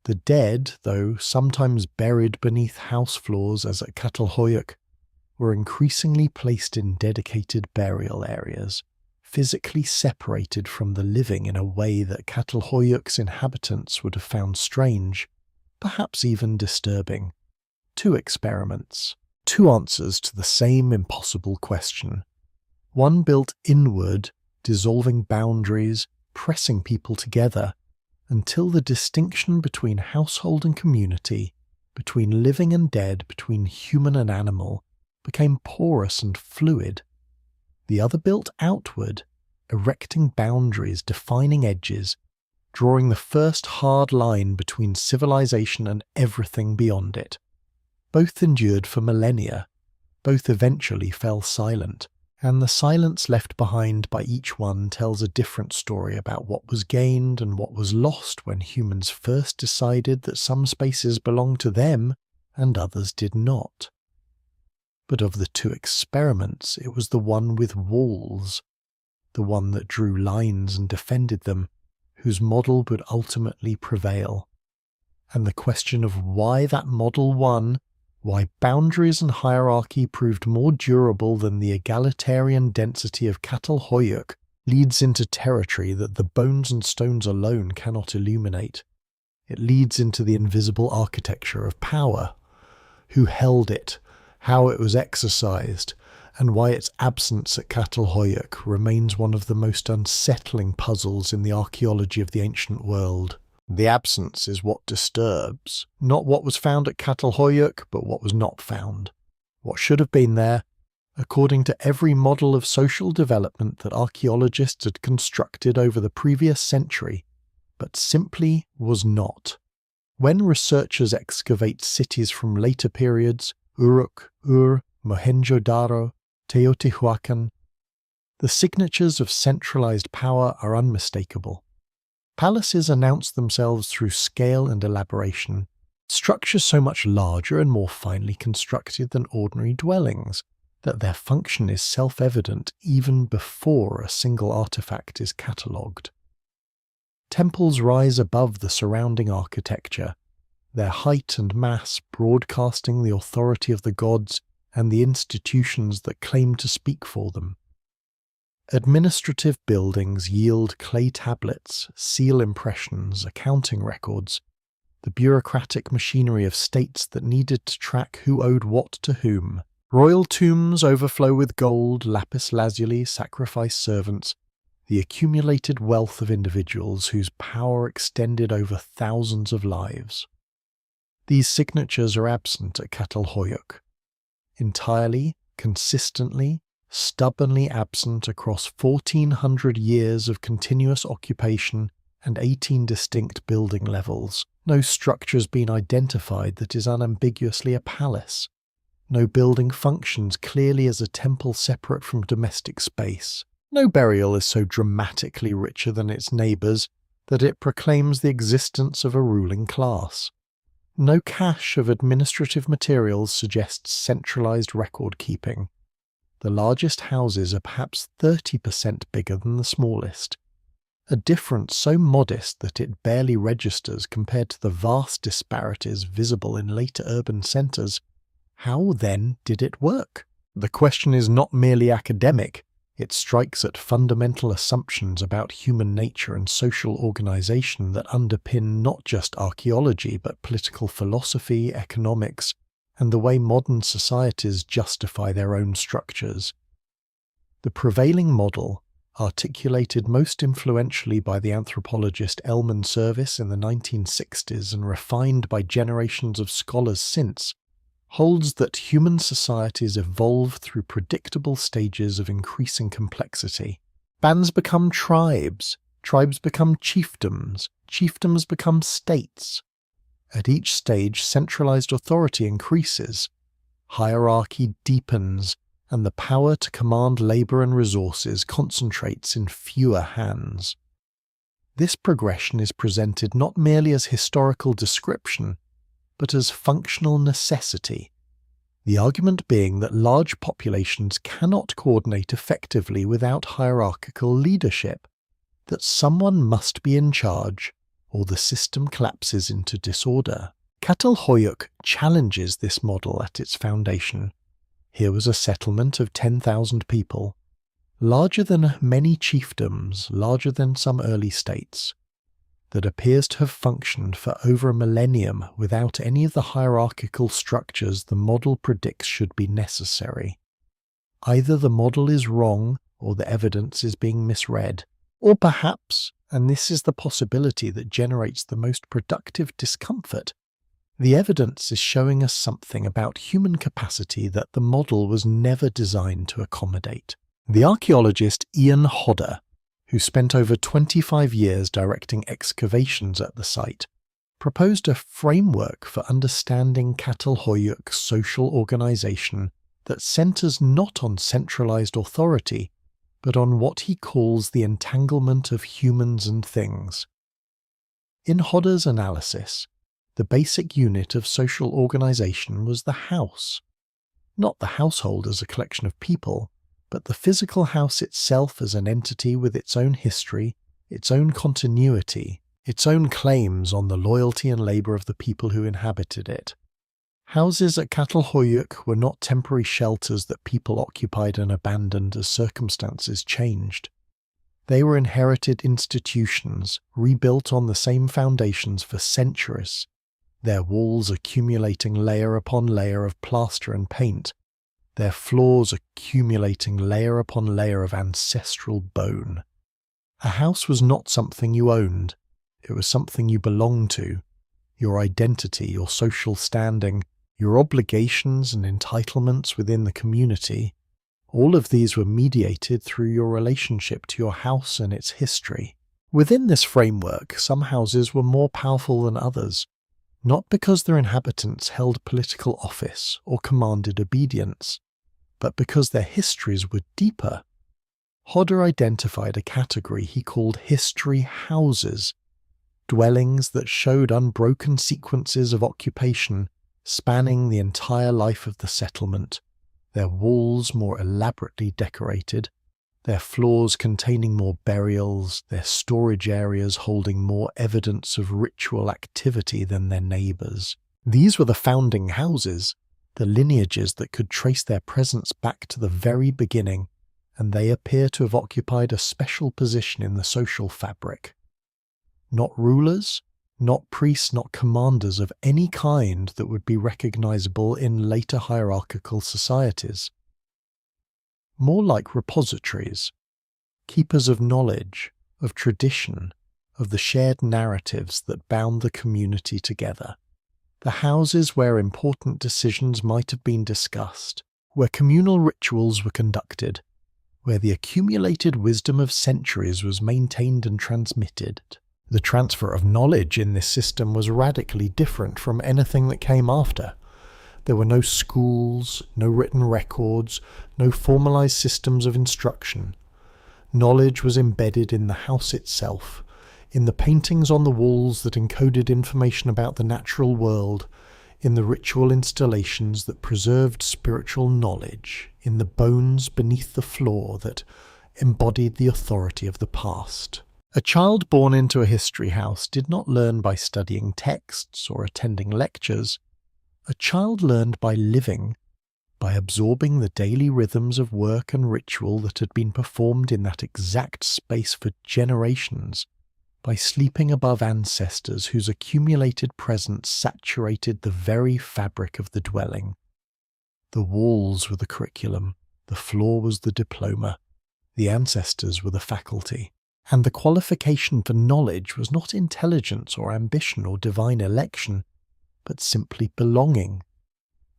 The dead, though sometimes buried beneath house floors as at Catal Hoyuk, were increasingly placed in dedicated burial areas, physically separated from the living in a way that Catal Hoyuk's inhabitants would have found strange, perhaps even disturbing. 2 experiments, 2 answers to the same impossible question. One built inward, dissolving boundaries, pressing people together, until the distinction between household and community, between living and dead, between human and animal, became porous and fluid. The other built outward, erecting boundaries, defining edges, drawing the first hard line between civilization and everything beyond it. Both endured for millennia, both eventually fell silent, and the silence left behind by each one tells a different story about what was gained and what was lost when humans first decided that some spaces belonged to them and others did not. But of the 2 experiments, it was the one with walls, the one that drew lines and defended them, whose model would ultimately prevail. And the question of why that model won, why boundaries and hierarchy proved more durable than the egalitarian density of Catal Hoyuk, leads into territory that the bones and stones alone cannot illuminate. It leads into the invisible architecture of power. Who held it, how it was exercised, and why its absence at Catal Hoyuk remains one of the most unsettling puzzles in the archaeology of the ancient world. The absence is what disturbs, not what was found at Catal Hoyuk, but what was not found. What should have been there, according to every model of social development that archaeologists had constructed over the previous century, but simply was not. When researchers excavate cities from later periods, Uruk, Ur, Mohenjo-Daro, Teotihuacan, the signatures of centralized power are unmistakable. Palaces announce themselves through scale and elaboration, structures so much larger and more finely constructed than ordinary dwellings that their function is self-evident even before a single artifact is catalogued. Temples rise above the surrounding architecture, their height and mass broadcasting the authority of the gods and the institutions that claim to speak for them. Administrative buildings yield clay tablets, seal impressions, accounting records, the bureaucratic machinery of states that needed to track who owed what to whom. Royal tombs overflow with gold, lapis lazuli, sacrifice servants, the accumulated wealth of individuals whose power extended over thousands of lives. These signatures are absent at Catal Hoyuk. Entirely, consistently, stubbornly absent across 1,400 years of continuous occupation and 18 distinct building levels. No structure has been identified that is unambiguously a palace. No building functions clearly as a temple separate from domestic space. No burial is so dramatically richer than its neighbours that it proclaims the existence of a ruling class. No cache of administrative materials suggests centralised record-keeping. The largest houses are perhaps 30% bigger than the smallest, a difference so modest that it barely registers compared to the vast disparities visible in later urban centres. How, then, did it work? The question is not merely academic, it strikes at fundamental assumptions about human nature and social organisation that underpin not just archaeology but political philosophy, economics, and the way modern societies justify their own structures. The prevailing model, articulated most influentially by the anthropologist Elman Service in the 1960s and refined by generations of scholars since, holds that human societies evolve through predictable stages of increasing complexity. Bands become tribes, tribes become chiefdoms, chiefdoms become states. At each stage, centralized authority increases, hierarchy deepens, and the power to command labor and resources concentrates in fewer hands. This progression is presented not merely as historical description, but as functional necessity, the argument being that large populations cannot coordinate effectively without hierarchical leadership, that someone must be in charge, or the system collapses into disorder. Catal Hoyuk challenges this model at its foundation. Here was a settlement of 10,000 people, larger than many chiefdoms, larger than some early states, that appears to have functioned for over a millennium without any of the hierarchical structures the model predicts should be necessary. Either the model is wrong or the evidence is being misread, or perhaps, and this is the possibility that generates the most productive discomfort, the evidence is showing us something about human capacity that the model was never designed to accommodate. The archaeologist Ian Hodder, who spent over 25 years directing excavations at the site, proposed a framework for understanding Catal Hoyuk's social organisation that centres not on centralised authority, but on what he calls the entanglement of humans and things. In Hodder's analysis, the basic unit of social organisation was the house. Not the household as a collection of people, but the physical house itself as an entity with its own history, its own continuity, its own claims on the loyalty and labour of the people who inhabited it. Houses at Catal Hoyuk were not temporary shelters that people occupied and abandoned as circumstances changed. They were inherited institutions, rebuilt on the same foundations for centuries, their walls accumulating layer upon layer of plaster and paint, their floors accumulating layer upon layer of ancestral bone. A house was not something you owned, it was something you belonged to. Your identity, your social standing, your obligations and entitlements within the community, all of these were mediated through your relationship to your house and its history. Within this framework, some houses were more powerful than others, not because their inhabitants held political office or commanded obedience, but because their histories were deeper. Hodder identified a category he called history houses, dwellings that showed unbroken sequences of occupation spanning the entire life of the settlement, their walls more elaborately decorated, their floors containing more burials, their storage areas holding more evidence of ritual activity than their neighbours. These were the founding houses, the lineages that could trace their presence back to the very beginning, and they appear to have occupied a special position in the social fabric. Not rulers, not priests, not commanders of any kind that would be recognizable in later hierarchical societies. More like repositories, keepers of knowledge, of tradition, of the shared narratives that bound the community together. The houses where important decisions might have been discussed, where communal rituals were conducted, where the accumulated wisdom of centuries was maintained and transmitted. The transfer of knowledge in this system was radically different from anything that came after. There were no schools, no written records, no formalized systems of instruction. Knowledge was embedded in the house itself, in the paintings on the walls that encoded information about the natural world, in the ritual installations that preserved spiritual knowledge, in the bones beneath the floor that embodied the authority of the past. A child born into a history house did not learn by studying texts or attending lectures. A child learned by living, by absorbing the daily rhythms of work and ritual that had been performed in that exact space for generations, by sleeping above ancestors whose accumulated presence saturated the very fabric of the dwelling. The walls were the curriculum, the floor was the diploma, the ancestors were the faculty. And the qualification for knowledge was not intelligence or ambition or divine election, but simply belonging,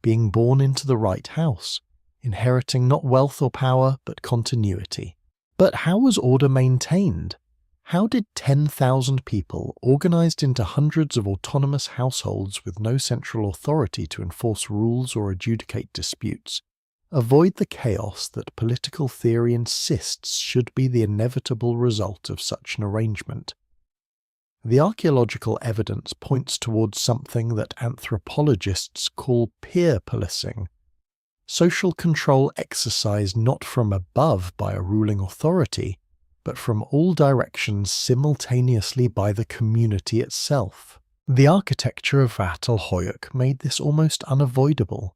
being born into the right house, inheriting not wealth or power, but continuity. But how was order maintained? How did 10,000 people, organized into hundreds of autonomous households with no central authority to enforce rules or adjudicate disputes, avoid the chaos that political theory insists should be the inevitable result of such an arrangement? The archaeological evidence points towards something that anthropologists call peer policing, social control exercised not from above by a ruling authority, but from all directions simultaneously by the community itself. The architecture of Catal Hoyuk made this almost unavoidable.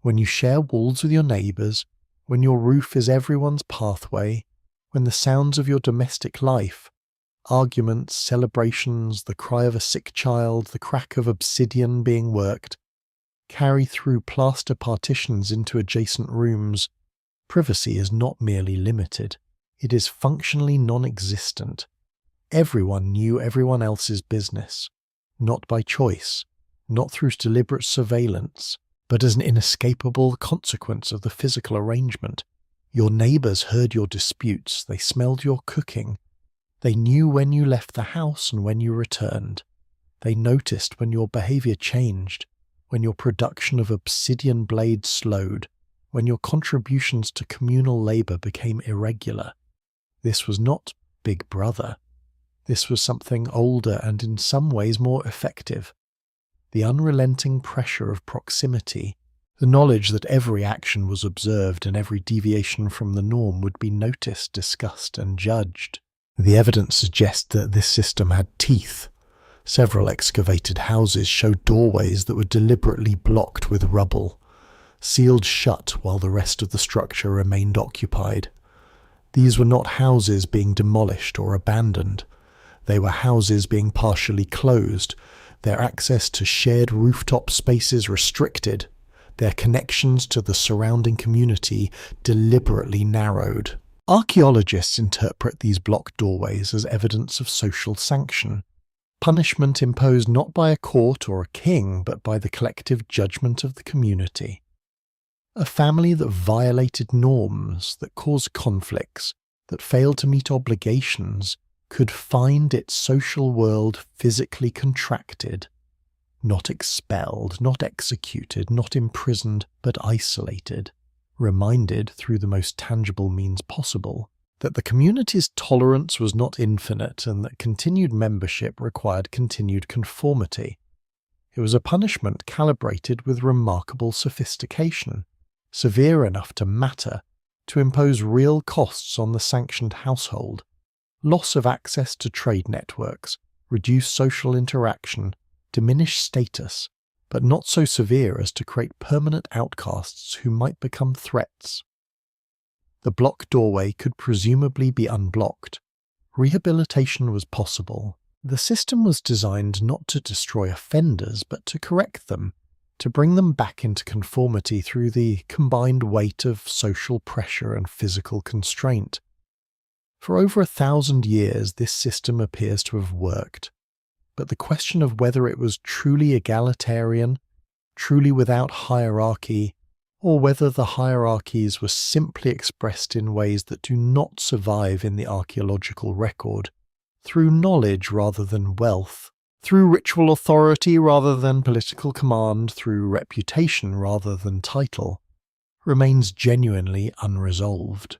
When you share walls with your neighbours, when your roof is everyone's pathway, when the sounds of your domestic life, arguments, celebrations, the cry of a sick child, the crack of obsidian being worked, carry through plaster partitions into adjacent rooms, privacy is not merely limited, it is functionally non-existent. Everyone knew everyone else's business, not by choice, not through deliberate surveillance, but as an inescapable consequence of the physical arrangement. Your neighbours heard your disputes, they smelled your cooking, they knew when you left the house and when you returned. They noticed when your behaviour changed, when your production of obsidian blades slowed, when your contributions to communal labour became irregular. This was not Big Brother. This was something older and in some ways more effective. The unrelenting pressure of proximity, the knowledge that every action was observed and every deviation from the norm would be noticed, discussed and judged. The evidence suggests that this system had teeth. Several excavated houses showed doorways that were deliberately blocked with rubble, sealed shut while the rest of the structure remained occupied. These were not houses being demolished or abandoned. They were houses being partially closed, their access to shared rooftop spaces restricted, their connections to the surrounding community deliberately narrowed. Archaeologists interpret these blocked doorways as evidence of social sanction, punishment imposed not by a court or a king, but by the collective judgment of the community. A family that violated norms, that caused conflicts, that failed to meet obligations, could find its social world physically contracted, not expelled, not executed, not imprisoned, but isolated, reminded through the most tangible means possible that the community's tolerance was not infinite and that continued membership required continued conformity. It was a punishment calibrated with remarkable sophistication, severe enough to matter, to impose real costs on the sanctioned household, loss of access to trade networks, reduced social interaction, diminished status, but not so severe as to create permanent outcasts who might become threats. The block doorway could presumably be unblocked. Rehabilitation was possible. The system was designed not to destroy offenders, but to correct them, to bring them back into conformity through the combined weight of social pressure and physical constraint. For over 1,000 years, this system appears to have worked. But the question of whether it was truly egalitarian, truly without hierarchy, or whether the hierarchies were simply expressed in ways that do not survive in the archaeological record, through knowledge rather than wealth, through ritual authority rather than political command, through reputation rather than title, remains genuinely unresolved.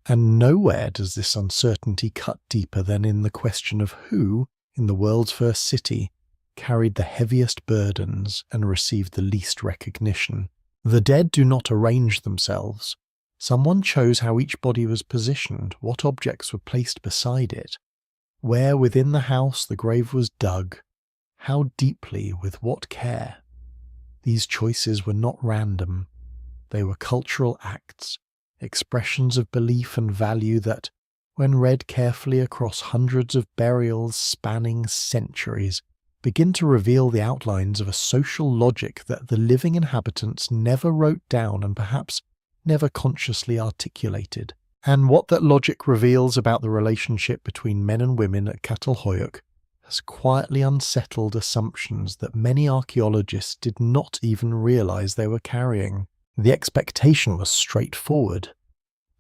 And nowhere does this uncertainty cut deeper than in the question of who, in the world's first city, carried the heaviest burdens and received the least recognition. The dead do not arrange themselves. Someone chose how each body was positioned, what objects were placed beside it, where within the house the grave was dug, how deeply, with what care. These choices were not random. They were cultural acts, expressions of belief and value that, when read carefully across hundreds of burials spanning centuries, begin to reveal the outlines of a social logic that the living inhabitants never wrote down and perhaps never consciously articulated. And what that logic reveals about the relationship between men and women at Catal Hoyuk has quietly unsettled assumptions that many archaeologists did not even realize they were carrying. The expectation was straightforward.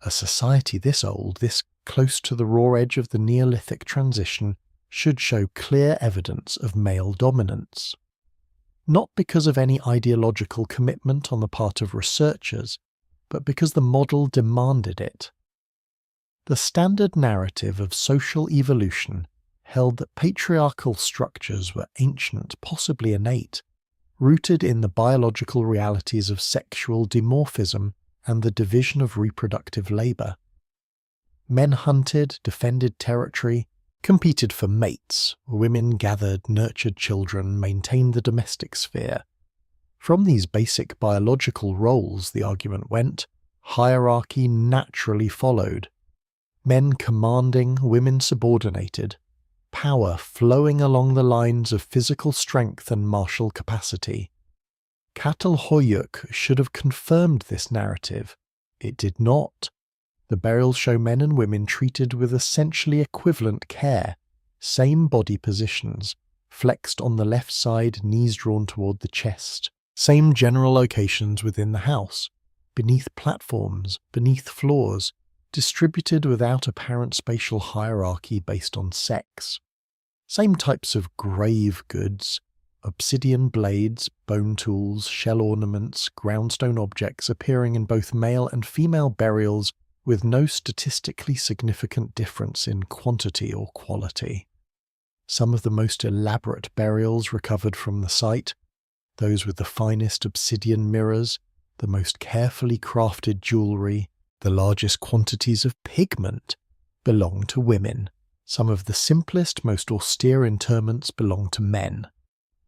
A society this old, this close to the raw edge of the Neolithic transition, should show clear evidence of male dominance. Not because of any ideological commitment on the part of researchers, but because the model demanded it. The standard narrative of social evolution held that patriarchal structures were ancient, possibly innate, rooted in the biological realities of sexual dimorphism and the division of reproductive labor. Men hunted, defended territory, competed for mates, women gathered, nurtured children, maintained the domestic sphere. From these basic biological roles, the argument went, hierarchy naturally followed. Men commanding, women subordinated, power flowing along the lines of physical strength and martial capacity. Catal Hoyuk should have confirmed this narrative. It did not. The burials show men and women treated with essentially equivalent care, same body positions, flexed on the left side, knees drawn toward the chest, same general locations within the house, beneath platforms, beneath floors, distributed without apparent spatial hierarchy based on sex. Same types of grave goods, obsidian blades, bone tools, shell ornaments, groundstone objects appearing in both male and female burials with no statistically significant difference in quantity or quality. Some of the most elaborate burials recovered from the site, those with the finest obsidian mirrors, the most carefully crafted jewellery, the largest quantities of pigment, belong to women. Some of the simplest, most austere interments belong to men.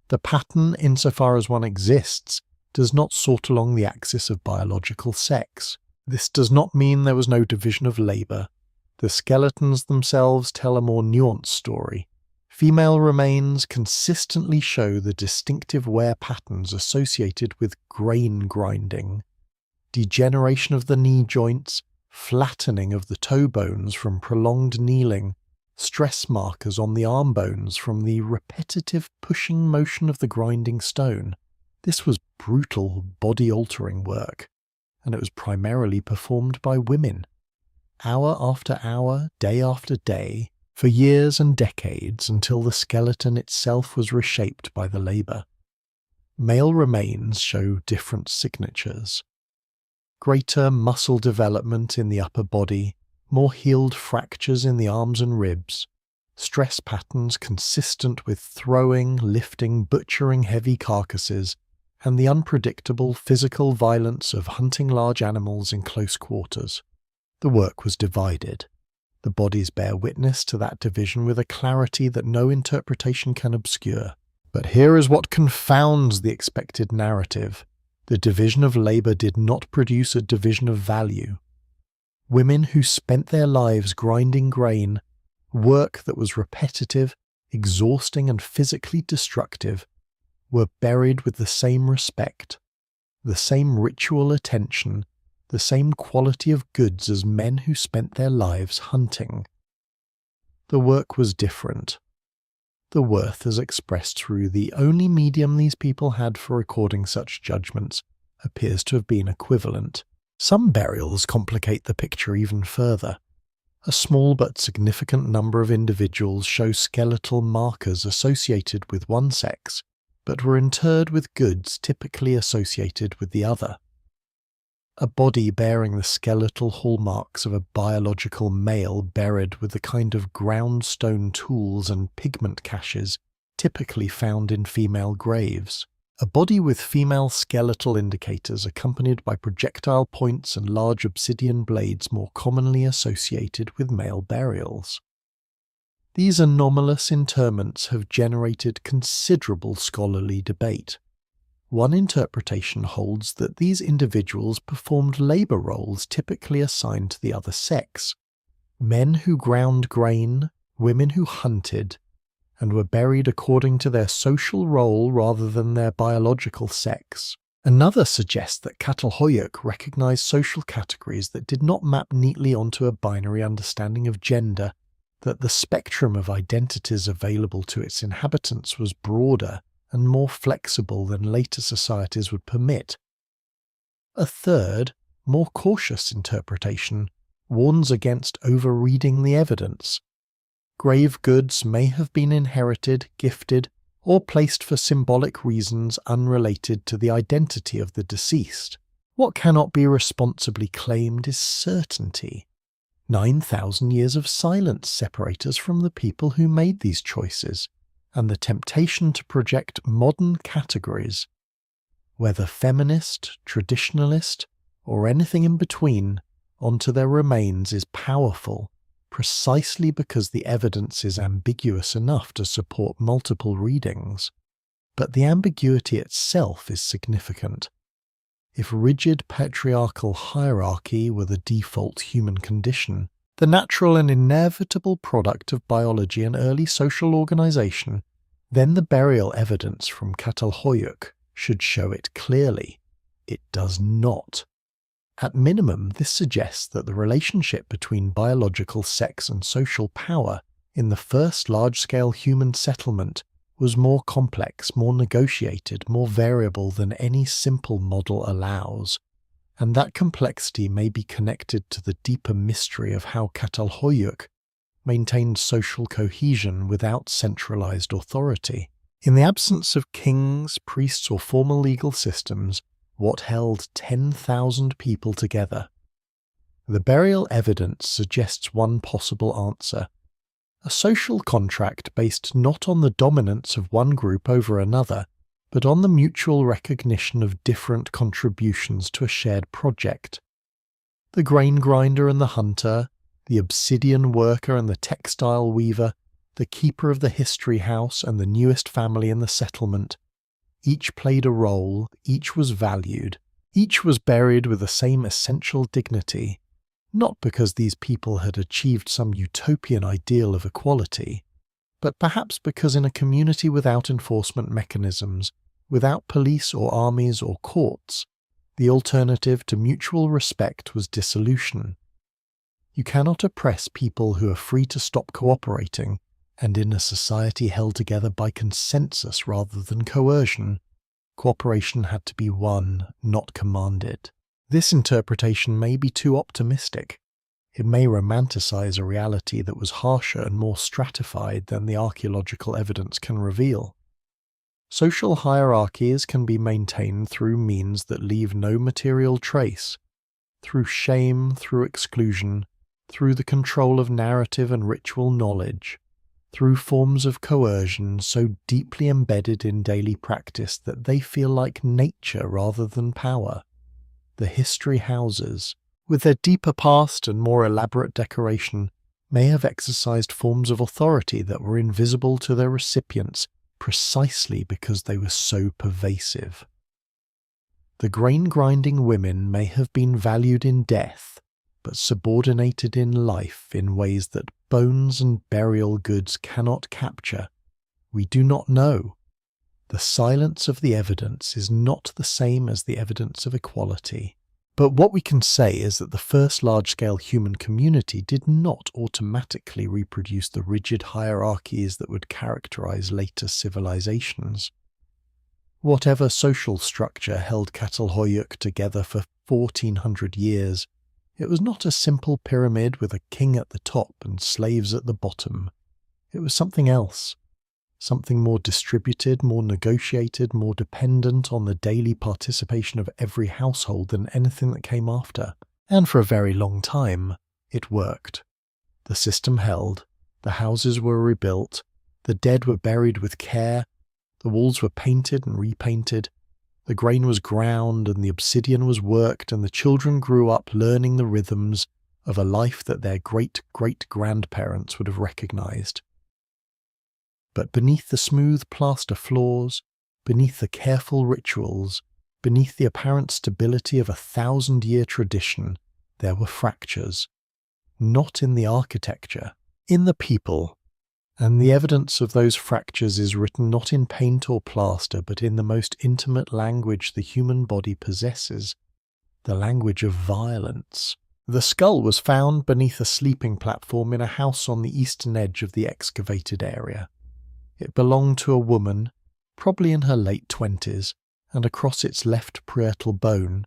The pattern, insofar as one exists, does not sort along the axis of biological sex. This does not mean there was no division of labour. The skeletons themselves tell a more nuanced story. Female remains consistently show the distinctive wear patterns associated with grain grinding, degeneration of the knee joints, flattening of the toe bones from prolonged kneeling, stress markers on the arm bones from the repetitive pushing motion of the grinding stone. This was brutal, body-altering work, and it was primarily performed by women. Hour after hour, day after day, for years and decades until the skeleton itself was reshaped by the labour. Male remains show different signatures. Greater muscle development in the upper body, more healed fractures in the arms and ribs, stress patterns consistent with throwing, lifting, butchering heavy carcasses, and the unpredictable physical violence of hunting large animals in close quarters. The work was divided. The bodies bear witness to that division with a clarity that no interpretation can obscure. But here is what confounds the expected narrative. The division of labour did not produce a division of value. Women who spent their lives grinding grain, work that was repetitive, exhausting and physically destructive, were buried with the same respect, the same ritual attention, the same quality of goods as men who spent their lives hunting. The work was different. The worth as expressed through the only medium these people had for recording such judgments appears to have been equivalent. Some burials complicate the picture even further. A small but significant number of individuals show skeletal markers associated with one sex, but were interred with goods typically associated with the other. A body bearing the skeletal hallmarks of a biological male buried with the kind of ground stone tools and pigment caches typically found in female graves. A body with female skeletal indicators accompanied by projectile points and large obsidian blades more commonly associated with male burials. These anomalous interments have generated considerable scholarly debate. One interpretation holds that these individuals performed labour roles typically assigned to the other sex, men who ground grain, women who hunted, and were buried according to their social role rather than their biological sex. Another suggests that Catal Hoyuk recognized social categories that did not map neatly onto a binary understanding of gender, that the spectrum of identities available to its inhabitants was broader and more flexible than later societies would permit. A third, more cautious interpretation warns against overreading the evidence. Grave goods may have been inherited, gifted, or placed for symbolic reasons unrelated to the identity of the deceased. What cannot be responsibly claimed is certainty. 9,000 years of silence separate us from the people who made these choices, and the temptation to project modern categories, whether feminist, traditionalist, or anything in between, onto their remains is powerful, precisely because the evidence is ambiguous enough to support multiple readings. But the ambiguity itself is significant. If rigid patriarchal hierarchy were the default human condition, the natural and inevitable product of biology and early social organization, then the burial evidence from Catal Hoyuk should show it clearly. It does not. At minimum, this suggests that the relationship between biological sex and social power in the first large-scale human settlement was more complex, more negotiated, more variable than any simple model allows, and that complexity may be connected to the deeper mystery of how Catal Hoyuk maintained social cohesion without centralized authority. In the absence of kings, priests, or formal legal systems, what held 10,000 people together? The burial evidence suggests one possible answer: a social contract based not on the dominance of one group over another, but on the mutual recognition of different contributions to a shared project. The grain grinder and the hunter, the obsidian worker and the textile weaver, the keeper of the history house and the newest family in the settlement, each played a role, each was valued, each was buried with the same essential dignity, not because these people had achieved some utopian ideal of equality, but perhaps because in a community without enforcement mechanisms, without police or armies or courts, the alternative to mutual respect was dissolution. You cannot oppress people who are free to stop cooperating, and in a society held together by consensus rather than coercion, cooperation had to be won, not commanded. This interpretation may be too optimistic. It may romanticize a reality that was harsher and more stratified than the archaeological evidence can reveal. Social hierarchies can be maintained through means that leave no material trace, through shame, through exclusion, through the control of narrative and ritual knowledge, through forms of coercion so deeply embedded in daily practice that they feel like nature rather than power. The history houses, with their deeper past and more elaborate decoration, may have exercised forms of authority that were invisible to their recipients precisely because they were so pervasive. The grain-grinding women may have been valued in death, but subordinated in life in ways that bones and burial goods cannot capture. We do not know. The silence of the evidence is not the same as the evidence of equality. But what we can say is that the first large-scale human community did not automatically reproduce the rigid hierarchies that would characterize later civilizations. Whatever social structure held Catal Hoyuk together for 1400 years, it was not a simple pyramid with a king at the top and slaves at the bottom. It was something else. Something more distributed, more negotiated, more dependent on the daily participation of every household than anything that came after. And for a very long time, it worked. The system held, the houses were rebuilt, the dead were buried with care, the walls were painted and repainted, the grain was ground and the obsidian was worked, and the children grew up learning the rhythms of a life that their great-great-grandparents would have recognized. But beneath the smooth plaster floors, beneath the careful rituals, beneath the apparent stability of a 1,000-year tradition, there were fractures. Not in the architecture, in the people. And the evidence of those fractures is written not in paint or plaster, but in the most intimate language the human body possesses, the language of violence. The skull was found beneath a sleeping platform in a house on the eastern edge of the excavated area. It belonged to a woman, probably in her late 20s, and across its left parietal bone,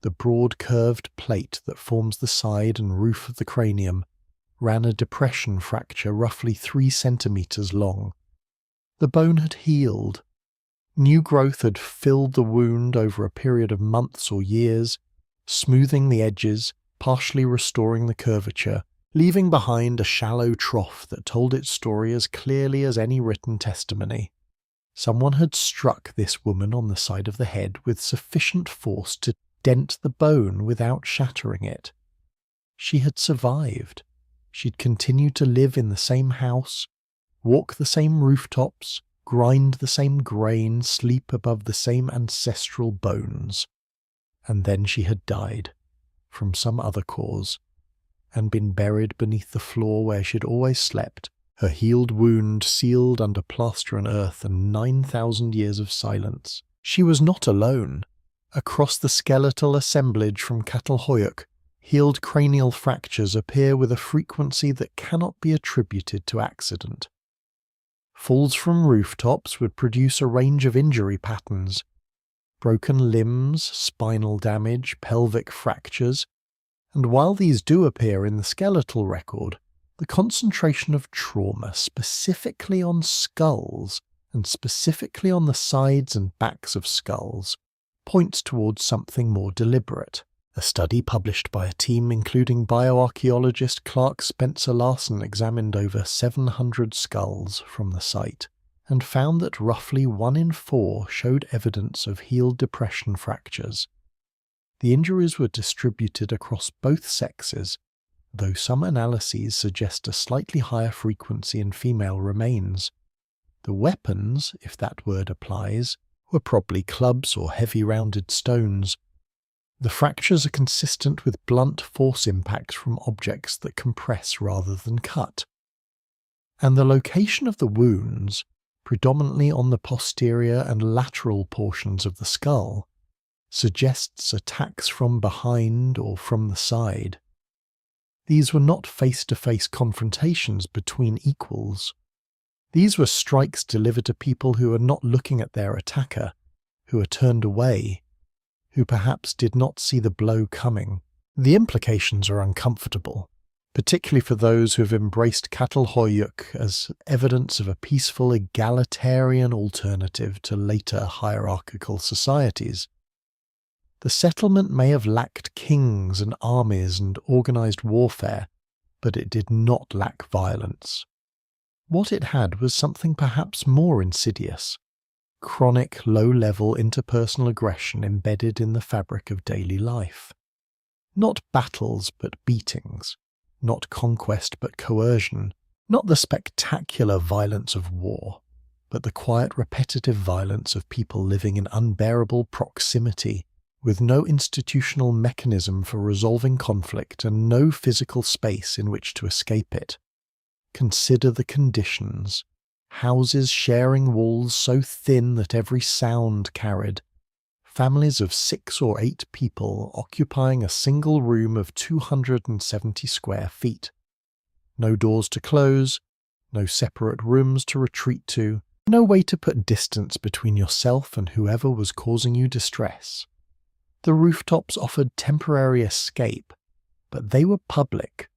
the broad curved plate that forms the side and roof of the cranium, ran a depression fracture roughly 3 centimeters long. The bone had healed. New growth had filled the wound over a period of months or years, smoothing the edges, partially restoring the curvature, leaving behind a shallow trough that told its story as clearly as any written testimony. Someone had struck this woman on the side of the head with sufficient force to dent the bone without shattering it. She had survived. She'd continued to live in the same house, walk the same rooftops, grind the same grain, sleep above the same ancestral bones. And then she had died, from some other cause, and been buried beneath the floor where she'd always slept, her healed wound sealed under plaster and earth and 9,000 years of silence. She was not alone. Across the skeletal assemblage from Catal Hoyuk, healed cranial fractures appear with a frequency that cannot be attributed to accident. Falls from rooftops would produce a range of injury patterns: broken limbs, spinal damage, pelvic fractures, and while these do appear in the skeletal record, the concentration of trauma specifically on skulls, and specifically on the sides and backs of skulls, points towards something more deliberate. A study published by a team including bioarchaeologist Clark Spencer Larson examined over 700 skulls from the site and found that roughly 1 in 4 showed evidence of healed depression fractures. The injuries were distributed across both sexes, though some analyses suggest a slightly higher frequency in female remains. The weapons, if that word applies, were probably clubs or heavy rounded stones. The fractures are consistent with blunt force impacts from objects that compress rather than cut. And the location of the wounds, predominantly on the posterior and lateral portions of the skull, suggests attacks from behind or from the side. These were not face-to-face confrontations between equals. These were strikes delivered to people who are not looking at their attacker, who are turned away, who perhaps did not see the blow coming. The implications are uncomfortable, particularly for those who have embraced Catal Hoyuk as evidence of a peaceful, egalitarian alternative to later hierarchical societies. The settlement may have lacked kings and armies and organized warfare, but it did not lack violence. What it had was something perhaps more insidious: chronic, low-level interpersonal aggression embedded in the fabric of daily life. Not battles but beatings, not conquest but coercion, not the spectacular violence of war, but the quiet, repetitive violence of people living in unbearable proximity, with no institutional mechanism for resolving conflict and no physical space in which to escape it. Consider the conditions: houses sharing walls so thin that every sound carried, families of 6 or 8 people occupying a single room of 270 square feet. No doors to close, no separate rooms to retreat to, no way to put distance between yourself and whoever was causing you distress. The rooftops offered temporary escape, but they were public.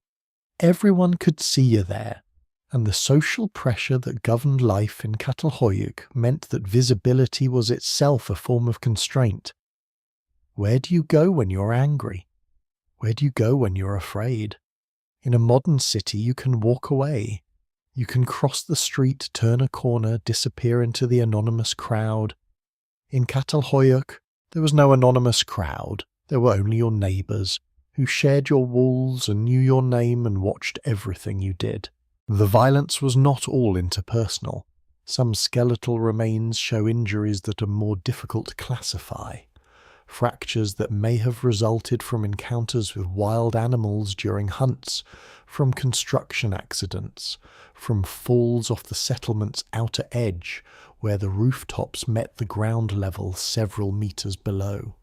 Everyone could see you there, and the social pressure that governed life in Catal Hoyuk meant that visibility was itself a form of constraint. Where do you go when you're angry? Where do you go when you're afraid? In a modern city, you can walk away. You can cross the street, turn a corner, disappear into the anonymous crowd. In Catal Hoyuk, there was no anonymous crowd. There were only your neighbours, who shared your walls and knew your name and watched everything you did. The violence was not all interpersonal. Some skeletal remains show injuries that are more difficult to classify. Fractures that may have resulted from encounters with wild animals during hunts, from construction accidents, from falls off the settlement's outer edge, where the rooftops met the ground level several meters below.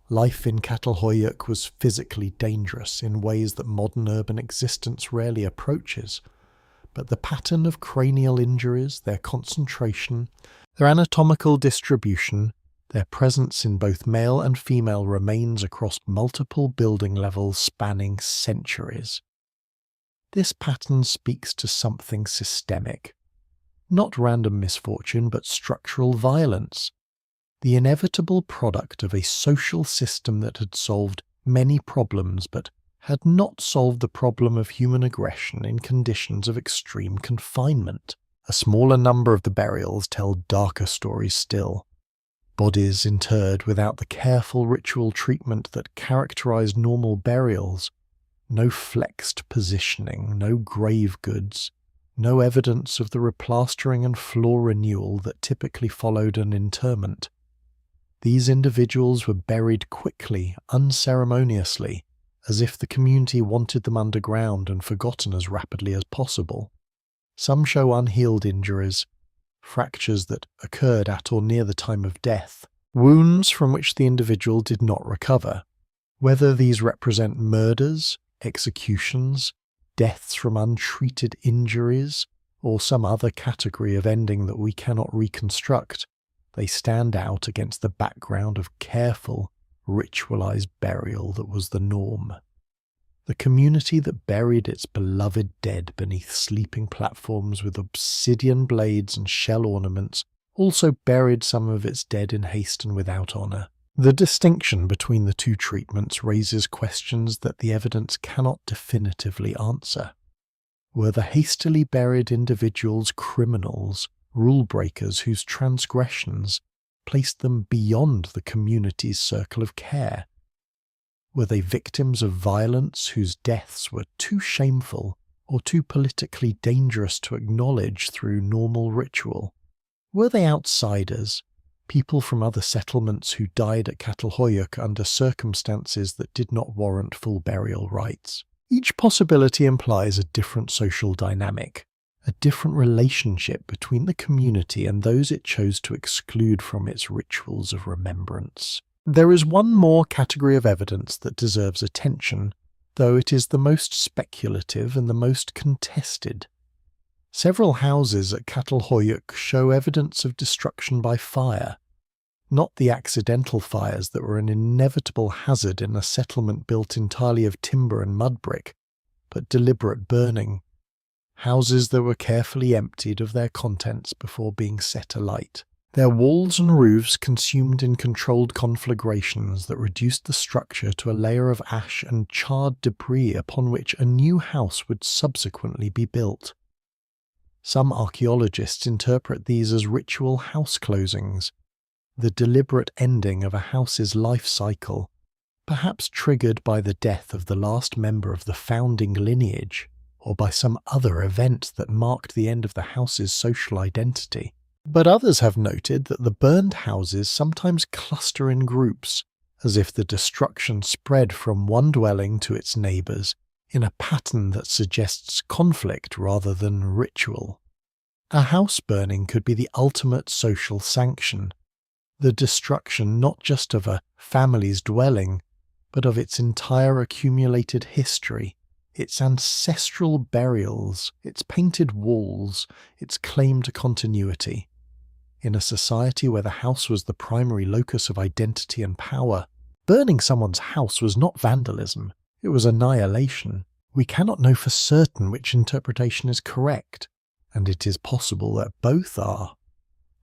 Life in Catal Hoyuk was physically dangerous in ways that modern urban existence rarely approaches, but the pattern of cranial injuries, their concentration, their anatomical distribution, their presence in both male and female remains across multiple building levels spanning centuries. This pattern speaks to something systemic. Not random misfortune, but structural violence. The inevitable product of a social system that had solved many problems but had not solved the problem of human aggression in conditions of extreme confinement. A smaller number of the burials tell darker stories still. Bodies interred without the careful ritual treatment that characterized normal burials. No flexed positioning, no grave goods, no evidence of the replastering and floor renewal that typically followed an interment. These individuals were buried quickly, unceremoniously, as if the community wanted them underground and forgotten as rapidly as possible. Some show unhealed injuries, fractures that occurred at or near the time of death, wounds from which the individual did not recover. Whether these represent murders, executions, deaths from untreated injuries, or some other category of ending that we cannot reconstruct, they stand out against the background of careful, ritualized burial that was the norm. The community that buried its beloved dead beneath sleeping platforms with obsidian blades and shell ornaments also buried some of its dead in haste and without honor. The distinction between the two treatments raises questions that the evidence cannot definitively answer. Were the hastily buried individuals criminals, rule breakers whose transgressions placed them beyond the community's circle of care? Were they victims of violence whose deaths were too shameful or too politically dangerous to acknowledge through normal ritual? Were they outsiders, people from other settlements who died at Catal Hoyuk under circumstances that did not warrant full burial rites? Each possibility implies a different social dynamic, a different relationship between the community and those it chose to exclude from its rituals of remembrance. There is one more category of evidence that deserves attention, though it is the most speculative and the most contested. Several houses at Catal Hoyuk show evidence of destruction by fire, not the accidental fires that were an inevitable hazard in a settlement built entirely of timber and mudbrick, but deliberate burning. Houses that were carefully emptied of their contents before being set alight. Their walls and roofs consumed in controlled conflagrations that reduced the structure to a layer of ash and charred debris upon which a new house would subsequently be built. Some archaeologists interpret these as ritual house closings, the deliberate ending of a house's life cycle, perhaps triggered by the death of the last member of the founding lineage, or by some other event that marked the end of the house's social identity. But others have noted that the burned houses sometimes cluster in groups, as if the destruction spread from one dwelling to its neighbours in a pattern that suggests conflict rather than ritual. A house burning could be the ultimate social sanction, the destruction not just of a family's dwelling, but of its entire accumulated history, its ancestral burials, its painted walls, its claim to continuity. In a society where the house was the primary locus of identity and power, burning someone's house was not vandalism, it was annihilation. We cannot know for certain which interpretation is correct, and it is possible that both are,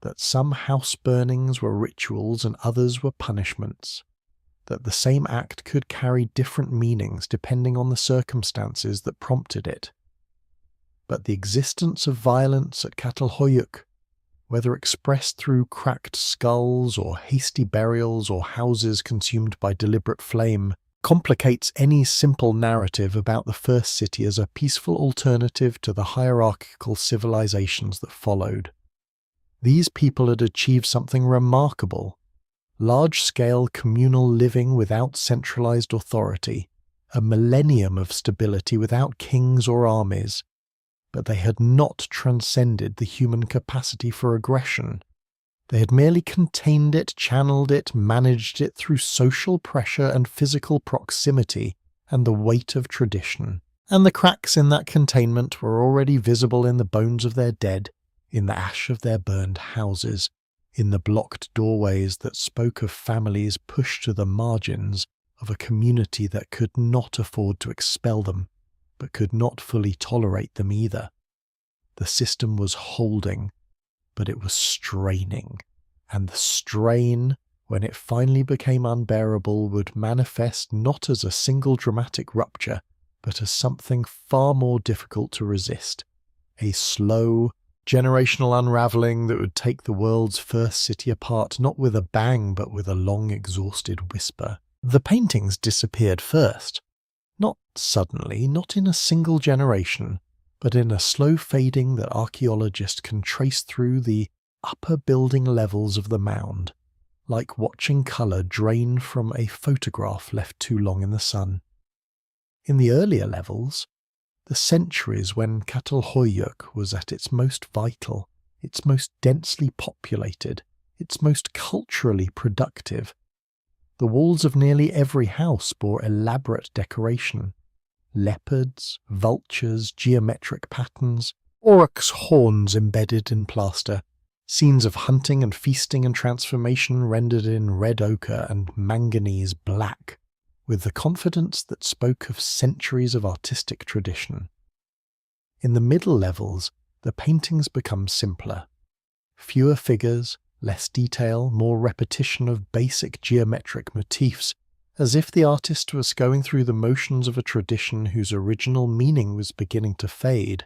that some house burnings were rituals and others were punishments, that the same act could carry different meanings depending on the circumstances that prompted it. But the existence of violence at Catal Hoyuk, whether expressed through cracked skulls or hasty burials or houses consumed by deliberate flame, complicates any simple narrative about the first city as a peaceful alternative to the hierarchical civilizations that followed. These people had achieved something remarkable: large-scale communal living without centralized authority, a millennium of stability without kings or armies, but they had not transcended the human capacity for aggression. They had merely contained it, channeled it, managed it through social pressure and physical proximity and the weight of tradition. And the cracks in that containment were already visible in the bones of their dead, in the ash of their burned houses, in the blocked doorways that spoke of families pushed to the margins of a community that could not afford to expel them, but could not fully tolerate them either. The system was holding, but it was straining, and the strain, when it finally became unbearable, would manifest not as a single dramatic rupture, but as something far more difficult to resist, a slow, generational unravelling that would take the world's first city apart not with a bang but with a long exhausted whisper. The paintings disappeared first. Not suddenly, not in a single generation, but in a slow fading that archaeologists can trace through the upper building levels of the mound, like watching colour drain from a photograph left too long in the sun. In the earlier levels, the centuries when Catal Hoyuk was at its most vital, its most densely populated, its most culturally productive, the walls of nearly every house bore elaborate decoration: leopards, vultures, geometric patterns, aurochs' horns embedded in plaster, scenes of hunting and feasting and transformation rendered in red ochre and manganese black, with the confidence that spoke of centuries of artistic tradition. In the middle levels, the paintings become simpler. Fewer figures, less detail, more repetition of basic geometric motifs, as if the artist was going through the motions of a tradition whose original meaning was beginning to fade.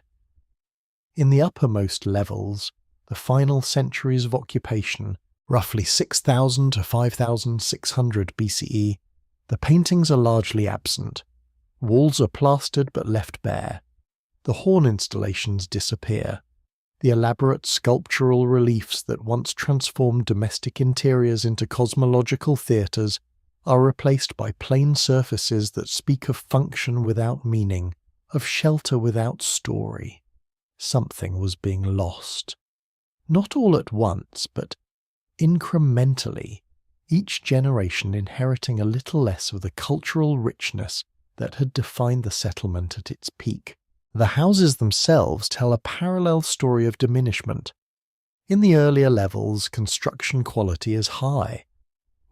In the uppermost levels, the final centuries of occupation, roughly 6,000 to 5,600 BCE, the paintings are largely absent. Walls are plastered but left bare. The horn installations disappear. The elaborate sculptural reliefs that once transformed domestic interiors into cosmological theatres are replaced by plain surfaces that speak of function without meaning, of shelter without story. Something was being lost. Not all at once, but incrementally, each generation inheriting a little less of the cultural richness that had defined the settlement at its peak. The houses themselves tell a parallel story of diminishment. In the earlier levels, construction quality is high.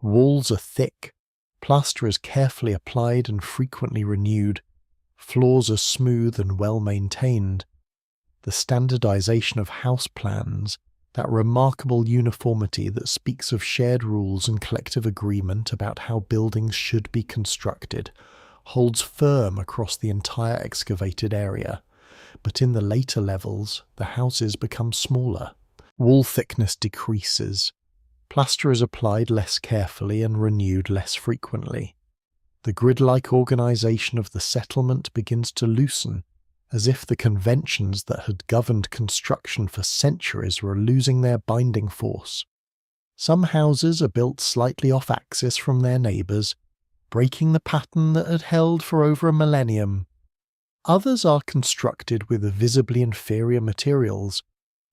Walls are thick, plaster is carefully applied and frequently renewed, floors are smooth and well maintained. The standardization of house plans, that remarkable uniformity that speaks of shared rules and collective agreement about how buildings should be constructed, holds firm across the entire excavated area. But in the later levels, the houses become smaller. Wall thickness decreases. Plaster is applied less carefully and renewed less frequently. The grid-like organization of the settlement begins to loosen, as if the conventions that had governed construction for centuries were losing their binding force. Some houses are built slightly off-axis from their neighbours, breaking the pattern that had held for over a millennium. Others are constructed with visibly inferior materials,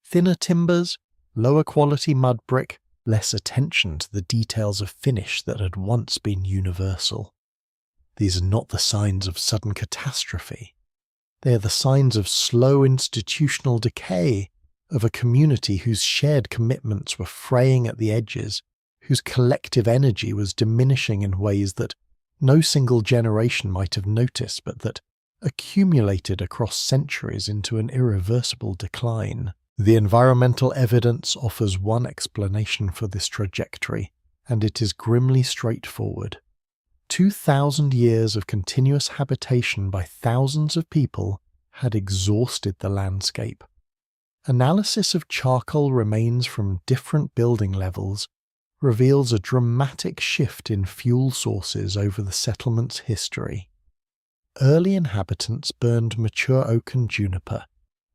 thinner timbers, lower quality mud brick, less attention to the details of finish that had once been universal. These are not the signs of sudden catastrophe. They are the signs of slow institutional decay, of a community whose shared commitments were fraying at the edges, whose collective energy was diminishing in ways that no single generation might have noticed, but that accumulated across centuries into an irreversible decline. The environmental evidence offers one explanation for this trajectory, and it is grimly straightforward. 2,000 years of continuous habitation by thousands of people had exhausted the landscape. Analysis of charcoal remains from different building levels reveals a dramatic shift in fuel sources over the settlement's history. Early inhabitants burned mature oak and juniper,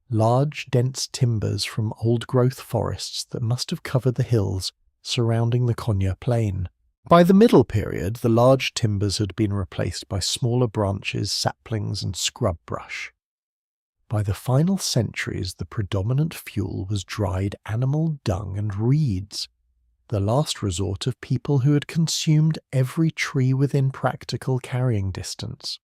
large, dense timbers from old-growth forests that must have covered the hills surrounding the Konya Plain. By the Middle Period, the large timbers had been replaced by smaller branches, saplings, and scrub brush. By the final centuries, the predominant fuel was dried animal dung and reeds, the last resort of people who had consumed every tree within practical carrying distance.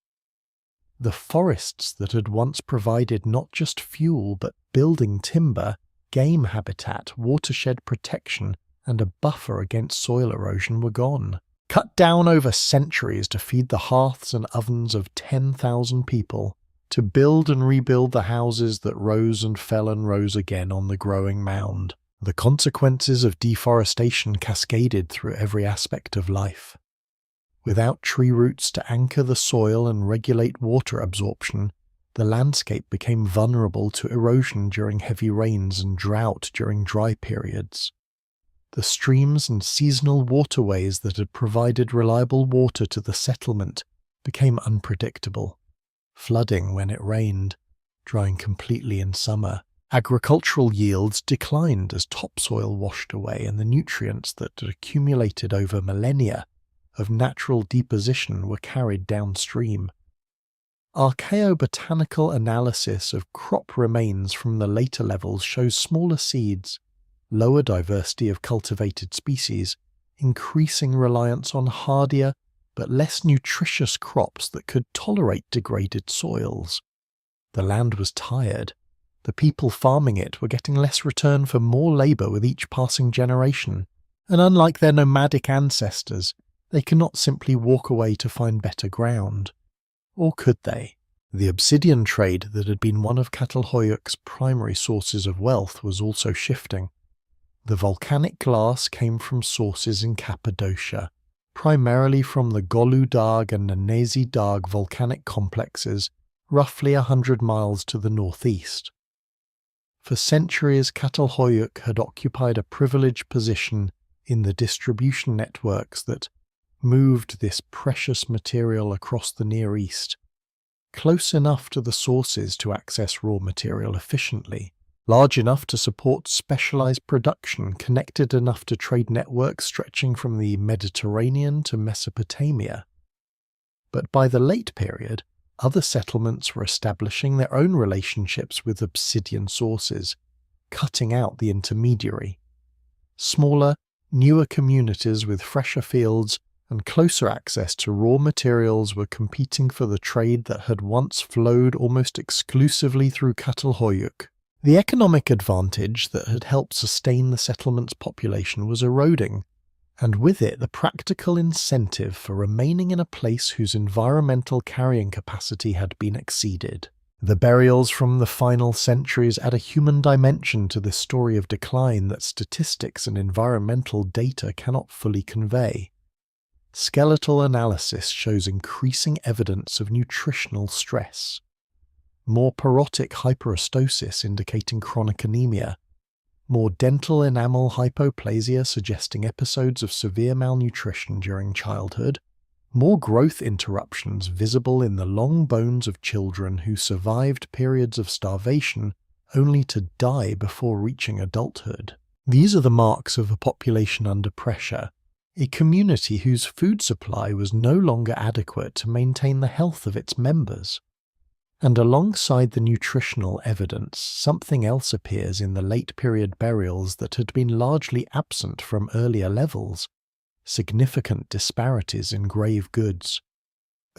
The forests that had once provided not just fuel but building timber, game habitat, watershed protection, and a buffer against soil erosion were gone. Cut down over centuries to feed the hearths and ovens of 10,000 people, to build and rebuild the houses that rose and fell and rose again on the growing mound. The consequences of deforestation cascaded through every aspect of life. Without tree roots to anchor the soil and regulate water absorption, the landscape became vulnerable to erosion during heavy rains and drought during dry periods. The streams and seasonal waterways that had provided reliable water to the settlement became unpredictable, flooding when it rained, drying completely in summer. Agricultural yields declined as topsoil washed away and the nutrients that had accumulated over millennia of natural deposition were carried downstream. Archaeobotanical analysis of crop remains from the later levels shows smaller seeds, lower diversity of cultivated species, increasing reliance on hardier but less nutritious crops that could tolerate degraded soils. The land was tired. The people farming it were getting less return for more labour with each passing generation, and unlike their nomadic ancestors, they could not simply walk away to find better ground. Or could they? The obsidian trade that had been one of Catal Hoyuk's primary sources of wealth was also shifting. The volcanic glass came from sources in Cappadocia, primarily from the Golu Dağ and Nanesi Dağ volcanic complexes, roughly 100 miles to the northeast. For centuries, Catal Hoyuk had occupied a privileged position in the distribution networks that moved this precious material across the Near East, close enough to the sources to access raw material efficiently, large enough to support specialized production, connected enough to trade networks stretching from the Mediterranean to Mesopotamia. But by the late period, other settlements were establishing their own relationships with obsidian sources, cutting out the intermediary. Smaller, newer communities with fresher fields and closer access to raw materials were competing for the trade that had once flowed almost exclusively through Catal Hoyuk. The economic advantage that had helped sustain the settlement's population was eroding, and with it the practical incentive for remaining in a place whose environmental carrying capacity had been exceeded. The burials from the final centuries add a human dimension to this story of decline that statistics and environmental data cannot fully convey. Skeletal analysis shows increasing evidence of nutritional stress. More porotic hyperostosis indicating chronic anemia. More dental enamel hypoplasia suggesting episodes of severe malnutrition during childhood. More growth interruptions visible in the long bones of children who survived periods of starvation only to die before reaching adulthood. These are the marks of a population under pressure, a community whose food supply was no longer adequate to maintain the health of its members. And alongside the nutritional evidence, something else appears in the late-period burials that had been largely absent from earlier levels: significant disparities in grave goods.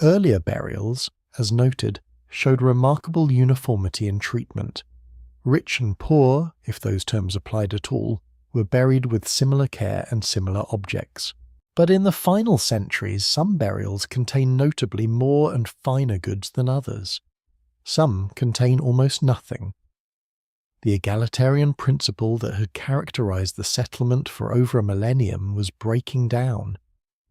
Earlier burials, as noted, showed remarkable uniformity in treatment. Rich and poor, if those terms applied at all, were buried with similar care and similar objects. But in the final centuries, some burials contain notably more and finer goods than others. Some contain almost nothing. The egalitarian principle that had characterized the settlement for over a millennium was breaking down,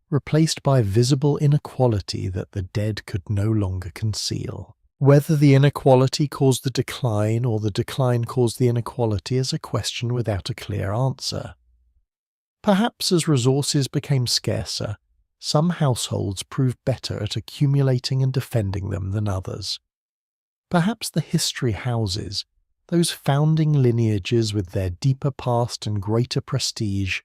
replaced by visible inequality that the dead could no longer conceal. Whether the inequality caused the decline or the decline caused the inequality is a question without a clear answer. Perhaps as resources became scarcer, some households proved better at accumulating and defending them than others. Perhaps the history houses, those founding lineages with their deeper past and greater prestige,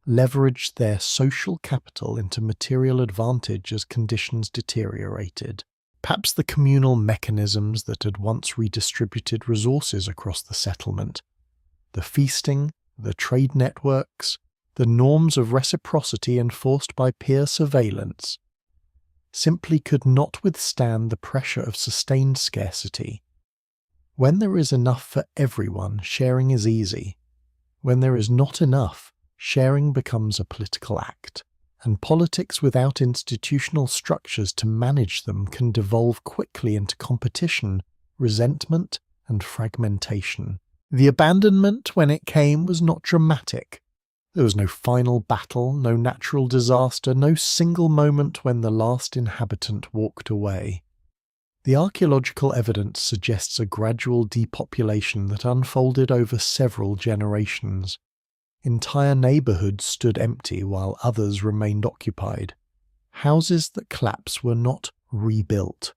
leveraged their social capital into material advantage as conditions deteriorated. Perhaps the communal mechanisms that had once redistributed resources across the settlement, the feasting, the trade networks, the norms of reciprocity enforced by peer surveillance, simply could not withstand the pressure of sustained scarcity. When there is enough for everyone, sharing is easy. When there is not enough, sharing becomes a political act, and politics without institutional structures to manage them can devolve quickly into competition, resentment, and fragmentation. The abandonment, when it came, was not dramatic. There was no final battle, no natural disaster, no single moment when the last inhabitant walked away. The archaeological evidence suggests a gradual depopulation that unfolded over several generations. Entire neighborhoods stood empty while others remained occupied. Houses that collapsed were not rebuilt.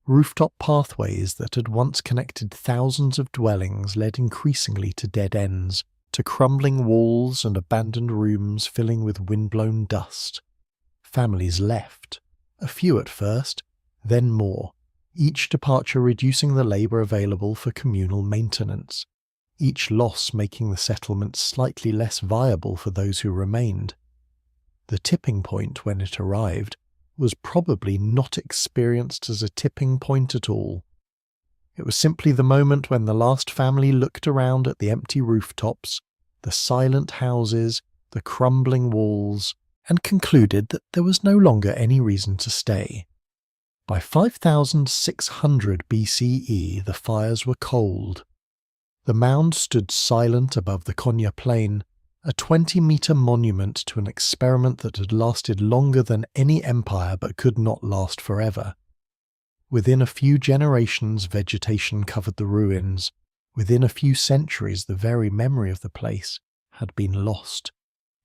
Rooftop pathways that had once connected thousands of dwellings led increasingly to dead ends, to crumbling walls and abandoned rooms filling with windblown dust. Families left, a few at first, then more, each departure reducing the labor available for communal maintenance, each loss making the settlement slightly less viable for those who remained. The tipping point, when it arrived, was probably not experienced as a tipping point at all. It was simply the moment when the last family looked around at the empty rooftops, the silent houses, the crumbling walls, and concluded that there was no longer any reason to stay. By 5600 BCE, the fires were cold. The mound stood silent above the Konya plain, a 20-meter monument to an experiment that had lasted longer than any empire but could not last forever. Within a few generations, vegetation covered the ruins. Within a few centuries, the very memory of the place had been lost.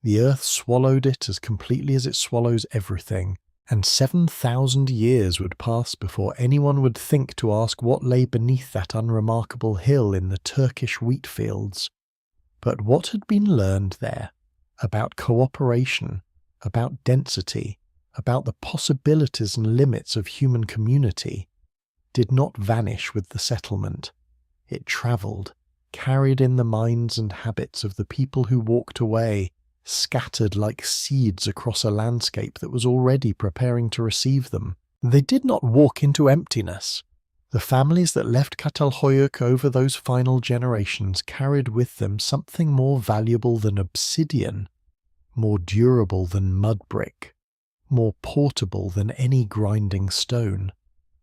The earth swallowed it as completely as it swallows everything, and 7,000 years would pass before anyone would think to ask what lay beneath that unremarkable hill in the Turkish wheat fields. But what had been learned there, about cooperation, about density, about the possibilities and limits of human community, did not vanish with the settlement. It travelled, carried in the minds and habits of the people who walked away, scattered like seeds across a landscape that was already preparing to receive them. They did not walk into emptiness. The families that left Catal Hoyuk over those final generations carried with them something more valuable than obsidian, more durable than mudbrick, more portable than any grinding stone.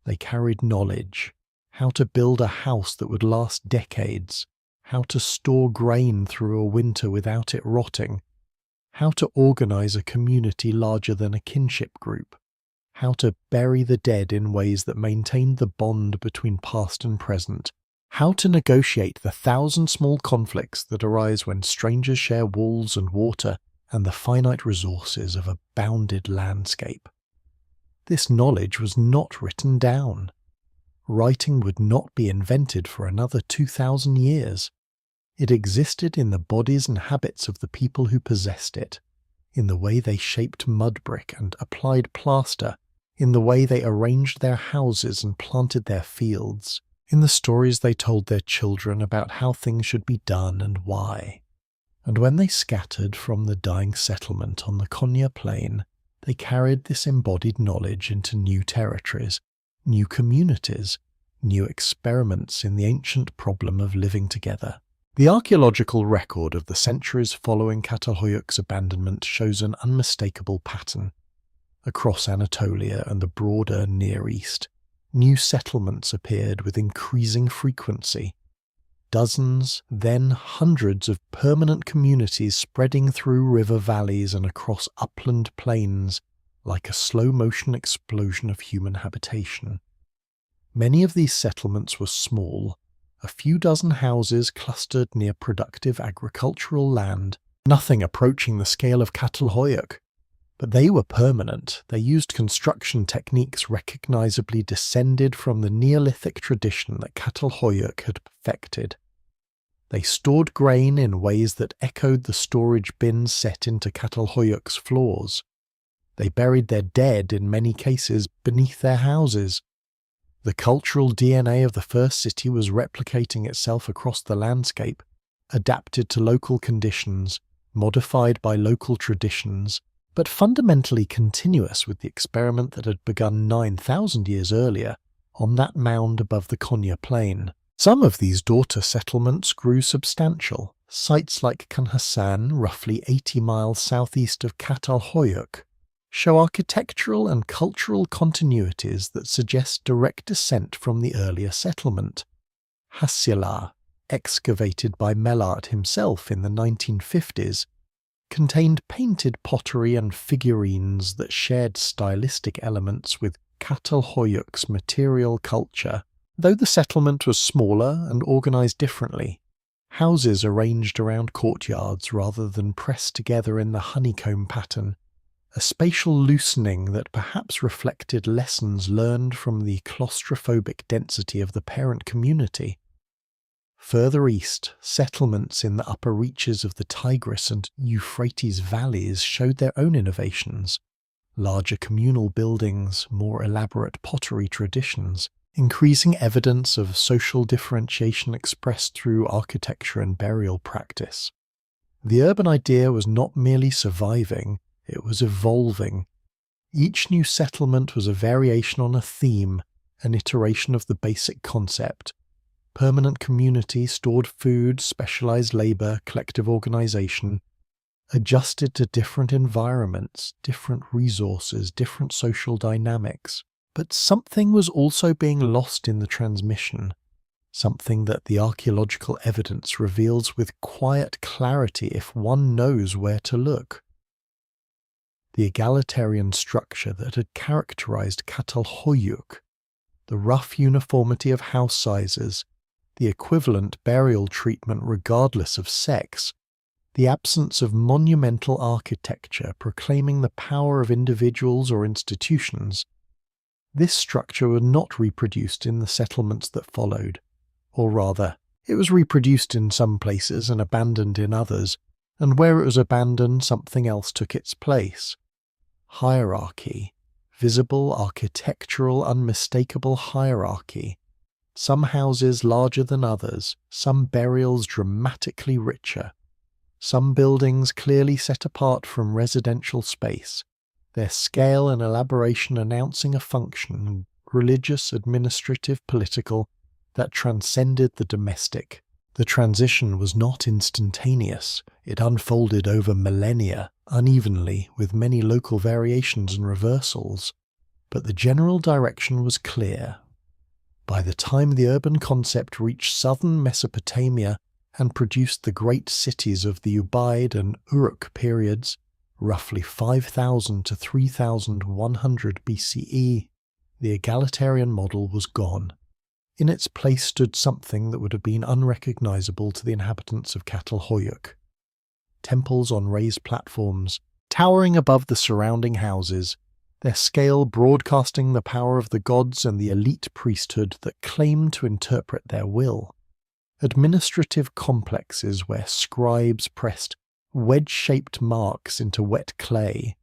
They carried knowledge, how to build a house that would last decades, how to store grain through a winter without it rotting, how to organize a community larger than a kinship group, how to bury the dead in ways that maintained the bond between past and present, how to negotiate the 1,000 small conflicts that arise when strangers share walls and water and the finite resources of a bounded landscape. This knowledge was not written down. Writing would not be invented for another 2,000 years. It existed in the bodies and habits of the people who possessed it, in the way they shaped mudbrick and applied plaster, in the way they arranged their houses and planted their fields, in the stories they told their children about how things should be done and why. And when they scattered from the dying settlement on the Konya plain, they carried this embodied knowledge into new territories, new communities, new experiments in the ancient problem of living together. The archaeological record of the centuries following Catal Hoyuk's abandonment shows an unmistakable pattern. Across Anatolia and the broader Near East, new settlements appeared with increasing frequency. Dozens, then hundreds of permanent communities spreading through river valleys and across upland plains like a slow-motion explosion of human habitation. Many of these settlements were small, a few dozen houses clustered near productive agricultural land, nothing approaching the scale of Catal Hoyuk. But they were permanent. They used construction techniques recognizably descended from the Neolithic tradition that Catal Hoyuk had perfected. They stored grain in ways that echoed the storage bins set into Catal Hoyuk's floors. They buried their dead, in many cases, beneath their houses. The cultural DNA of the first city was replicating itself across the landscape, adapted to local conditions, modified by local traditions, but fundamentally continuous with the experiment that had begun 9,000 years earlier on that mound above the Konya plain. Some of these daughter settlements grew substantial. Sites like Kanhasan, roughly 80 miles southeast of Catal Hoyuk, show architectural and cultural continuities that suggest direct descent from the earlier settlement. Hasila, excavated by Mellart himself in the 1950s, contained painted pottery and figurines that shared stylistic elements with Catal Hoyuk's material culture. Though the settlement was smaller and organized differently, houses arranged around courtyards rather than pressed together in the honeycomb pattern, a spatial loosening that perhaps reflected lessons learned from the claustrophobic density of the parent community. Further east, settlements in the upper reaches of the Tigris and Euphrates valleys showed their own innovations, larger communal buildings, more elaborate pottery traditions, increasing evidence of social differentiation expressed through architecture and burial practice. The urban idea was not merely surviving, it was evolving. Each new settlement was a variation on a theme, an iteration of the basic concept. Permanent community, stored food, specialized labor, collective organization, adjusted to different environments, different resources, different social dynamics. But something was also being lost in the transmission, something that the archaeological evidence reveals with quiet clarity if one knows where to look. The egalitarian structure that had characterized Catal Hoyuk, the rough uniformity of house sizes, the equivalent burial treatment regardless of sex, the absence of monumental architecture proclaiming the power of individuals or institutions, this structure was not reproduced in the settlements that followed, or rather, it was reproduced in some places and abandoned in others, and where it was abandoned something else took its place. Hierarchy, visible, architectural, unmistakable hierarchy. Some houses larger than others, some burials dramatically richer, some buildings clearly set apart from residential space, their scale and elaboration announcing a function, religious, administrative, political, that transcended the domestic. The transition was not instantaneous. It unfolded over millennia, unevenly, with many local variations and reversals. But the general direction was clear. By the time the urban concept reached southern Mesopotamia and produced the great cities of the Ubaid and Uruk periods, roughly 5000 to 3100 BCE, the egalitarian model was gone. In its place stood something that would have been unrecognizable to the inhabitants of Catal Hoyuk. Temples on raised platforms, towering above the surrounding houses, their scale broadcasting the power of the gods and the elite priesthood that claimed to interpret their will. Administrative complexes where scribes pressed wedge-shaped marks into wet clay,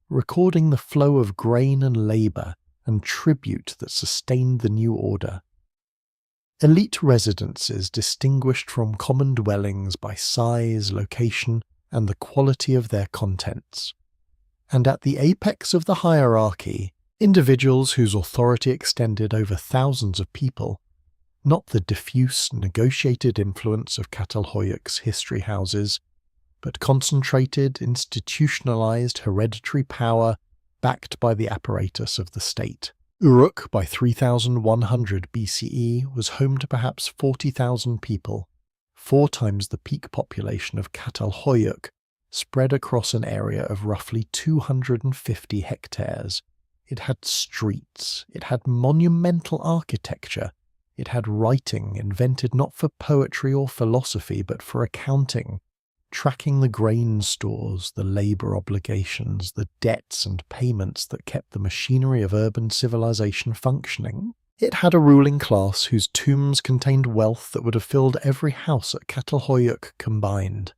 recording the flow of grain and labour and tribute that sustained the new order. Elite residences distinguished from common dwellings by size, location, and the quality of their contents. And at the apex of the hierarchy, individuals whose authority extended over thousands of people, not the diffuse, negotiated influence of Catal Hoyuk's history houses, but concentrated, institutionalized hereditary power backed by the apparatus of the state. Uruk, by 3100 BCE, was home to perhaps 40,000 people, 4 times the peak population of Catal Hoyuk, spread across an area of roughly 250 hectares. It had streets, it had monumental architecture, it had writing invented not for poetry or philosophy but for accounting, tracking the grain stores, the labour obligations, the debts and payments that kept the machinery of urban civilization functioning. It had a ruling class whose tombs contained wealth that would have filled every house at Catal Hoyuk combined.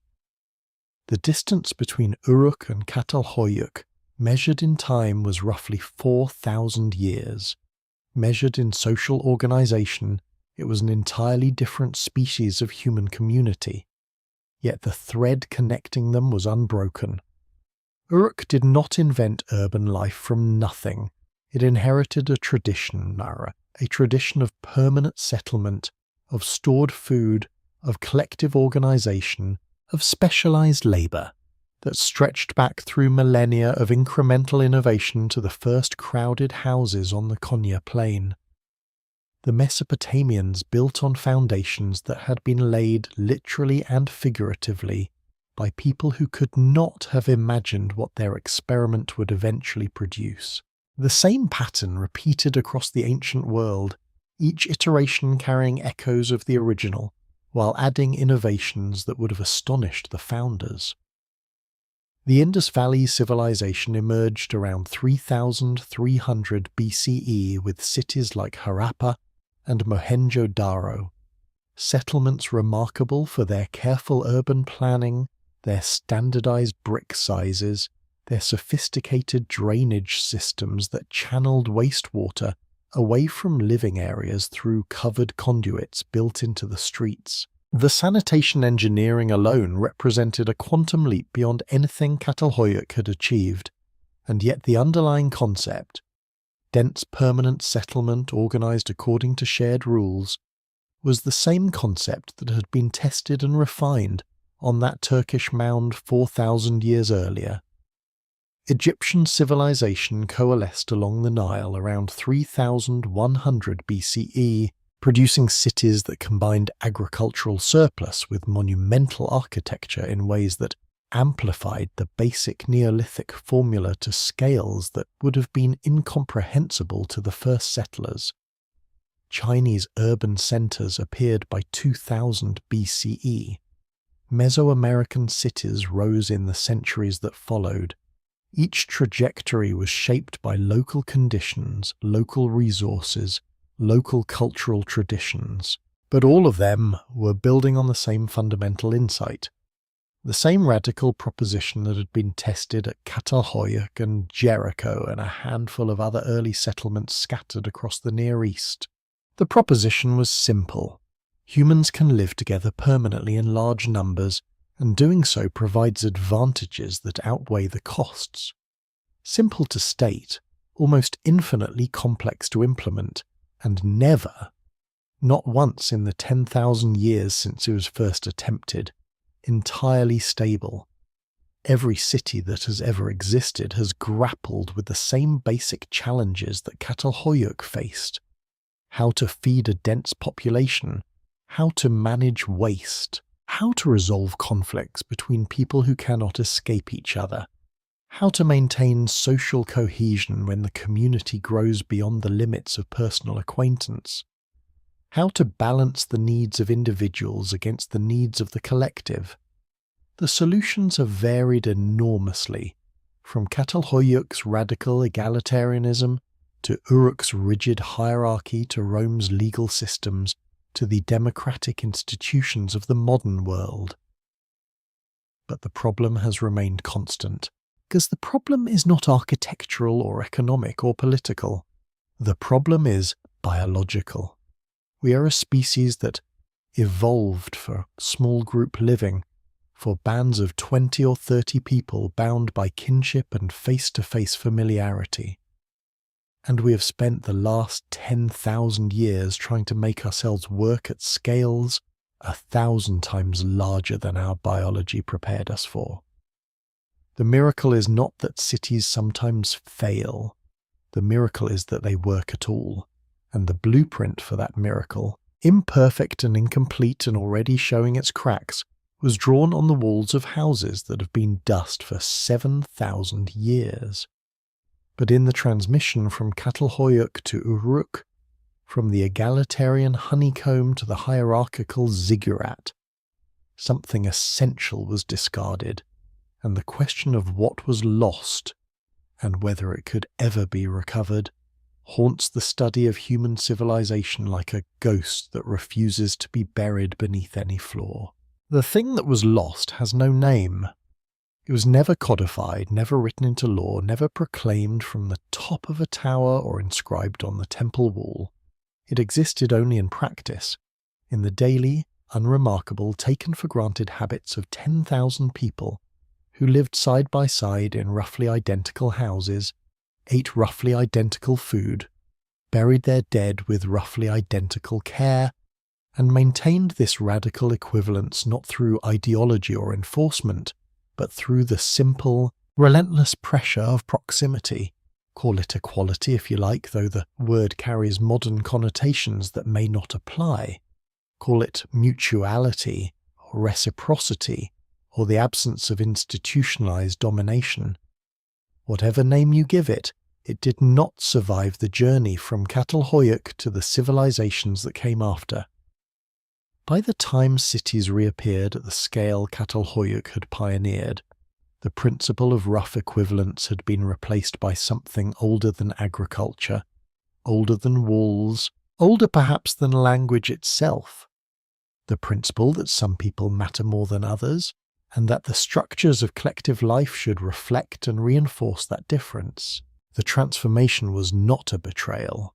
The distance between Uruk and Catal Hoyuk, measured in time, was roughly 4,000 years. Measured in social organisation, it was an entirely different species of human community. Yet the thread connecting them was unbroken. Uruk did not invent urban life from nothing. It inherited a tradition, a tradition of permanent settlement, of stored food, of collective organisation, of specialised labour, that stretched back through millennia of incremental innovation to the first crowded houses on the Konya plain. The Mesopotamians built on foundations that had been laid literally and figuratively by people who could not have imagined what their experiment would eventually produce. The same pattern repeated across the ancient world, each iteration carrying echoes of the original, while adding innovations that would have astonished the founders. The Indus Valley civilization emerged around 3300 BCE with cities like Harappa and Mohenjo-Daro, settlements remarkable for their careful urban planning, their standardized brick sizes, their sophisticated drainage systems that channeled wastewater away from living areas through covered conduits built into the streets. The sanitation engineering alone represented a quantum leap beyond anything Catal Hoyuk had achieved, and yet the underlying concept, dense permanent settlement organized according to shared rules, was the same concept that had been tested and refined on that Turkish mound 4,000 years earlier. Egyptian civilization coalesced along the Nile around 3100 BCE, producing cities that combined agricultural surplus with monumental architecture in ways that amplified the basic Neolithic formula to scales that would have been incomprehensible to the first settlers. Chinese urban centers appeared by 2000 BCE. Mesoamerican cities rose in the centuries that followed. Each trajectory was shaped by local conditions, local resources, local cultural traditions, but all of them were building on the same fundamental insight, the same radical proposition that had been tested at Catal Hoyuk and Jericho and a handful of other early settlements scattered across the Near East. The proposition was simple. Humans can live together permanently in large numbers, and doing so provides advantages that outweigh the costs. Simple to state, almost infinitely complex to implement, and never, not once in the 10,000 years since it was first attempted, entirely stable. Every city that has ever existed has grappled with the same basic challenges that Catal Hoyuk faced. how to feed a dense population, how to manage waste, how to resolve conflicts between people who cannot escape each other, how to maintain social cohesion when the community grows beyond the limits of personal acquaintance, how to balance the needs of individuals against the needs of the collective. The solutions have varied enormously, from Catal Hoyuk's radical egalitarianism to Uruk's rigid hierarchy to Rome's legal systems to the democratic institutions of the modern world. But the problem has remained constant, because the problem is not architectural or economic or political. The problem is biological. We are a species that evolved for small group living, for bands of 20 or 30 people bound by kinship and face-to-face familiarity. And we have spent the last 10,000 years trying to make ourselves work at scales 1,000 times larger than our biology prepared us for. The miracle is not that cities sometimes fail. The miracle is that they work at all. And the blueprint for that miracle, imperfect and incomplete and already showing its cracks, was drawn on the walls of houses that have been dust for 7,000 years. But in the transmission from Catal Hoyuk to Uruk, from the egalitarian honeycomb to the hierarchical ziggurat, something essential was discarded, and the question of what was lost, and whether it could ever be recovered, haunts the study of human civilization like a ghost that refuses to be buried beneath any floor. The thing that was lost has no name. It was never codified, never written into law, never proclaimed from the top of a tower or inscribed on the temple wall. It existed only in practice, in the daily, unremarkable, taken-for-granted habits of 10,000 people who lived side by side in roughly identical houses, ate roughly identical food, buried their dead with roughly identical care, and maintained this radical equivalence not through ideology or enforcement, but through the simple, relentless pressure of proximity. Call it equality if you like, though the word carries modern connotations that may not apply. Call it mutuality, or reciprocity, or the absence of institutionalized domination. Whatever name you give it, it did not survive the journey from Catal Hoyuk to the civilizations that came after. By the time cities reappeared at the scale Catal Hoyuk had pioneered, the principle of rough equivalence had been replaced by something older than agriculture, older than walls, older perhaps than language itself. The principle that some people matter more than others, and that the structures of collective life should reflect and reinforce that difference. The transformation was not a betrayal.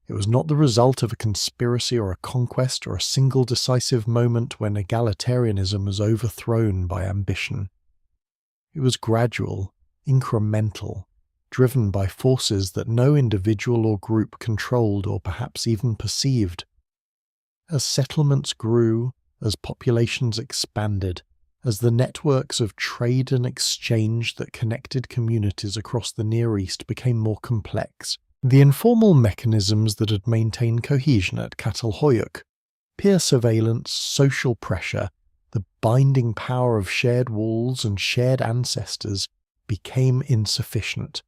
It was not the result of a conspiracy or a conquest or a single decisive moment when egalitarianism was overthrown by ambition. It was gradual, incremental, driven by forces that no individual or group controlled or perhaps even perceived. As settlements grew, as populations expanded, as the networks of trade and exchange that connected communities across the Near East became more complex, the informal mechanisms that had maintained cohesion at Catal Hoyuk, peer surveillance, social pressure, the binding power of shared walls and shared ancestors became insufficient.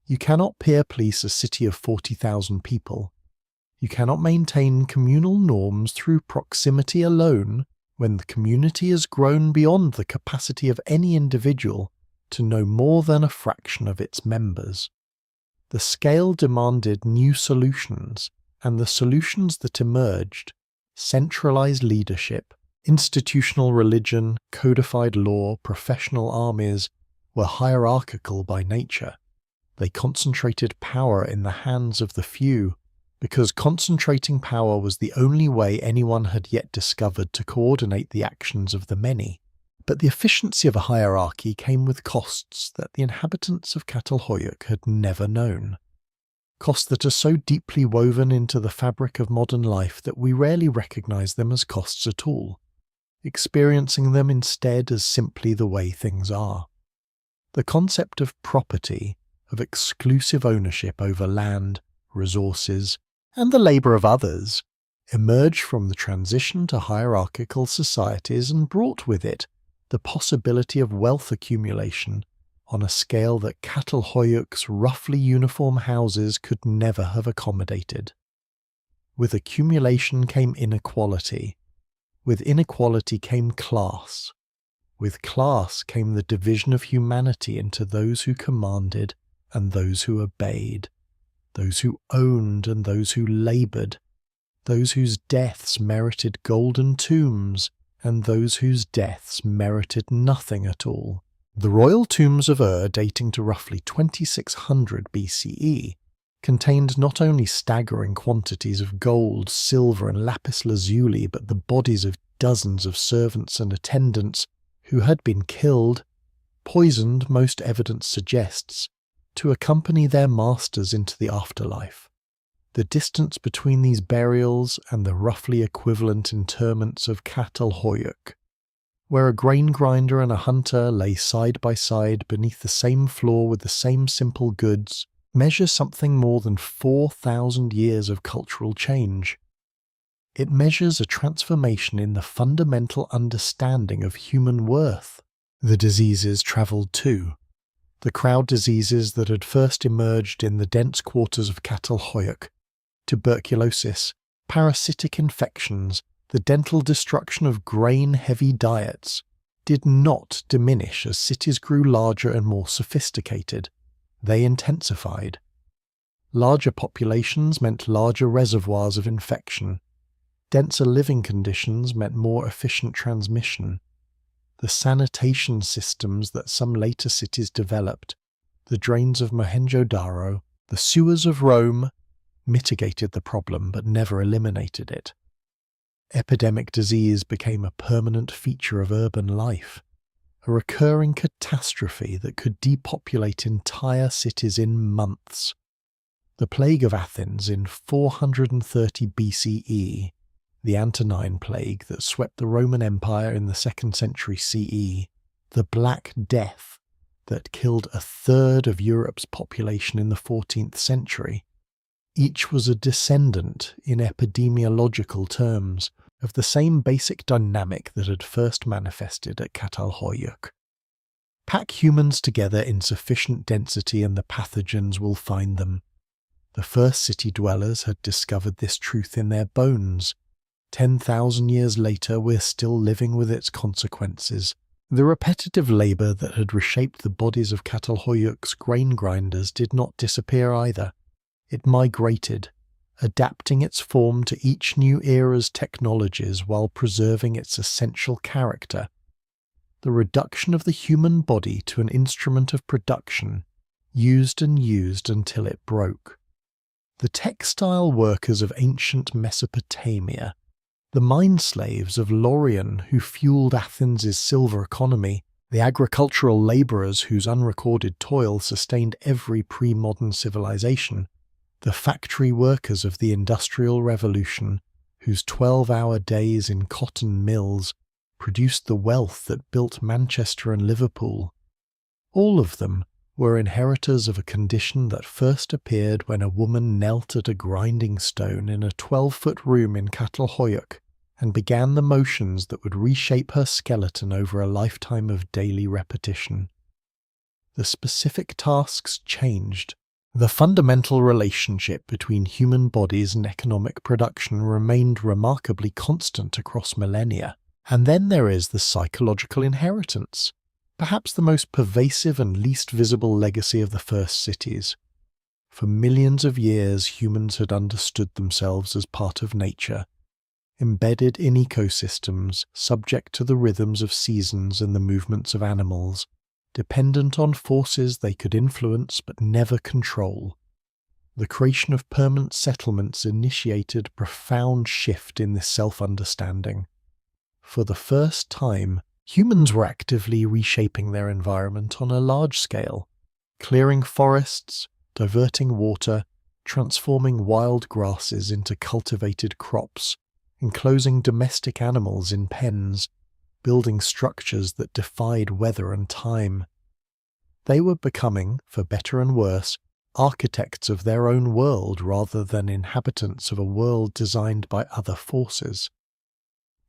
You cannot peer police a city of 40,000 people. You cannot maintain communal norms through proximity alone when the community has grown beyond the capacity of any individual to know more than a fraction of its members. The scale demanded new solutions, and the solutions that emerged, centralized leadership, institutional religion, codified law, professional armies, were hierarchical by nature. They concentrated power in the hands of the few, because concentrating power was the only way anyone had yet discovered to coordinate the actions of the many. But the efficiency of a hierarchy came with costs that the inhabitants of Catal Hoyuk had never known. Costs that are so deeply woven into the fabric of modern life that we rarely recognize them as costs at all, experiencing them instead as simply the way things are. The concept of property, of exclusive ownership over land, resources, and the labour of others, emerged from the transition to hierarchical societies and brought with it the possibility of wealth accumulation on a scale that Catal Hoyuk's roughly uniform houses could never have accommodated. With accumulation came inequality. With inequality came class. With class came the division of humanity into those who commanded and those who obeyed, those who owned and those who laboured, those whose deaths merited golden tombs and those whose deaths merited nothing at all. The royal tombs of dating to roughly 2600 BCE, contained not only staggering quantities of gold, silver and lapis lazuli, but the bodies of dozens of servants and attendants who had been killed, poisoned, most evidence suggests, to accompany their masters into the afterlife. The distance between these burials and the roughly equivalent interments of Catal Hoyuk, where a grain grinder and a hunter lay side by side beneath the same floor with the same simple goods, measures something more than 4,000 years of cultural change. It measures a transformation in the fundamental understanding of human worth. The diseases travelled too. The crowd diseases that had first emerged in the dense quarters of Catal Hoyuk, tuberculosis, parasitic infections, the dental destruction of grain-heavy diets, did not diminish as cities grew larger and more sophisticated. They intensified. Larger populations meant larger reservoirs of infection. Denser living conditions meant more efficient transmission. The sanitation systems that some later cities developed, the drains of Mohenjo-Daro, the sewers of Rome, mitigated the problem but never eliminated it. Epidemic disease became a permanent feature of urban life, a recurring catastrophe that could depopulate entire cities in months. The plague of Athens in 430 BCE, the Antonine Plague that swept the Roman Empire in the 2nd century CE, the Black Death that killed a third of Europe's population in the 14th century, each was a descendant, in epidemiological terms, of the same basic dynamic that had first manifested at Catal Hoyuk. Pack humans together in sufficient density and the pathogens will find them. The first city dwellers had discovered this truth in their bones. 10,000 years later, we're still living with its consequences. The repetitive labour that had reshaped the bodies of Catal Hoyuk's grain grinders did not disappear either. It migrated, adapting its form to each new era's technologies while preserving its essential character. The reduction of the human body to an instrument of production, used and used until it broke. The textile workers of ancient Mesopotamia, the mine slaves of Laurion who fueled Athens' silver economy, the agricultural labourers whose unrecorded toil sustained every pre-modern civilization, the factory workers of the Industrial Revolution, whose 12-hour days in cotton mills produced the wealth that built Manchester and Liverpool. All of them were inheritors of a condition that first appeared when a woman knelt at a grinding stone in a 12-foot room in Catal Hoyuk and began the motions that would reshape her skeleton over a lifetime of daily repetition. The specific tasks changed. The fundamental relationship between human bodies and economic production remained remarkably constant across millennia. And then there is the psychological inheritance, perhaps the most pervasive and least visible legacy of the first cities. For millions of years, humans had understood themselves as part of nature, embedded in ecosystems, subject to the rhythms of seasons and the movements of animals, dependent on forces they could influence but never control. The creation of permanent settlements initiated a profound shift in this self-understanding. For the first time, humans were actively reshaping their environment on a large scale, clearing forests, diverting water, transforming wild grasses into cultivated crops, enclosing domestic animals in pens, building structures that defied weather and time. They were becoming, for better and worse, architects of their own world rather than inhabitants of a world designed by other forces.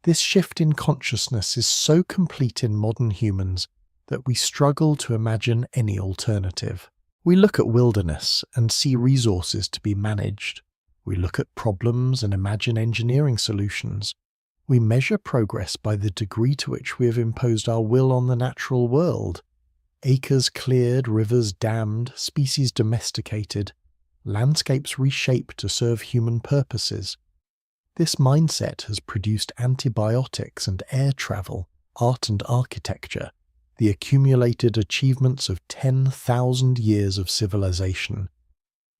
This shift in consciousness is so complete in modern humans that we struggle to imagine any alternative. We look at wilderness and see resources to be managed. We look at problems and imagine engineering solutions. We measure progress by the degree to which we have imposed our will on the natural world. Acres cleared, rivers dammed, species domesticated, landscapes reshaped to serve human purposes. This mindset has produced antibiotics and air travel, art and architecture, the accumulated achievements of 10,000 years of civilization.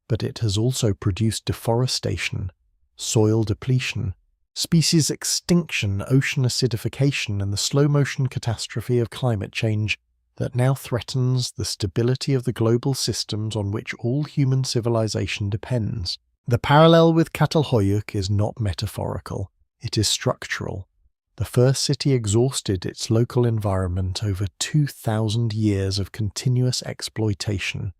But it has also produced deforestation, soil depletion, species extinction, ocean acidification, and the slow-motion catastrophe of climate change that now threatens the stability of the global systems on which all human civilization depends. The parallel with Catal Hoyuk is not metaphorical, it is structural. The first city exhausted its local environment over 2,000 years of continuous exploitation,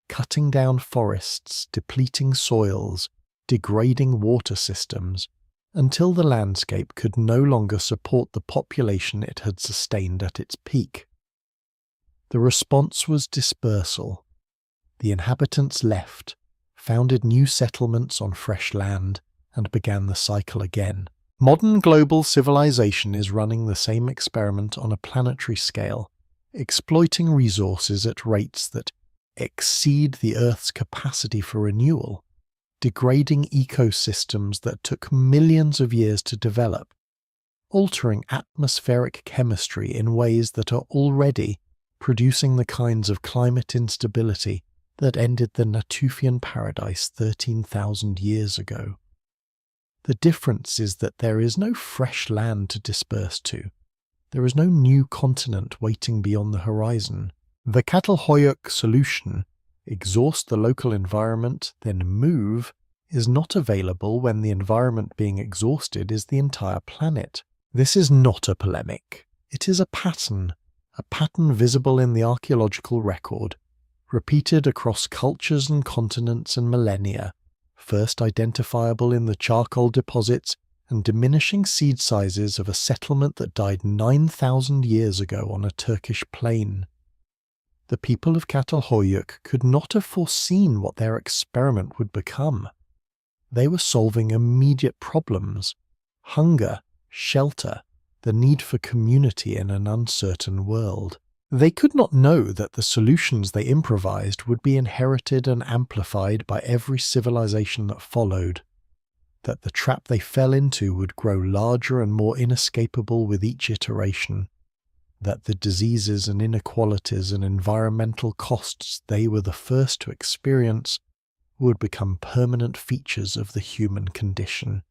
cutting down forests, depleting soils, degrading water systems, until the landscape could no longer support the population it had sustained at its peak. The response was dispersal. The inhabitants left, founded new settlements on fresh land, and began the cycle again. Modern global civilization is running the same experiment on a planetary scale, exploiting resources at rates that exceed the Earth's capacity for renewal, degrading ecosystems that took millions of years to develop, altering atmospheric chemistry in ways that are already producing the kinds of climate instability that ended the Natufian paradise 13,000 years ago. The difference is that there is no fresh land to disperse to. There is no new continent waiting beyond the horizon. The Catal Hoyuk solution, exhaust the local environment, then move, is not available when the environment being exhausted is the entire planet. This is not a polemic. It is a pattern visible in the archaeological record, repeated across cultures and continents and millennia, first identifiable in the charcoal deposits and diminishing seed sizes of a settlement that died 9,000 years ago on a Turkish plain. The people of Catal Hoyuk could not have foreseen what their experiment would become. They were solving immediate problems: hunger, shelter, the need for community in an uncertain world. They could not know that the solutions they improvised would be inherited and amplified by every civilization that followed, that the trap they fell into would grow larger and more inescapable with each iteration, that the diseases and inequalities and environmental costs they were the first to experience would become permanent features of the human condition.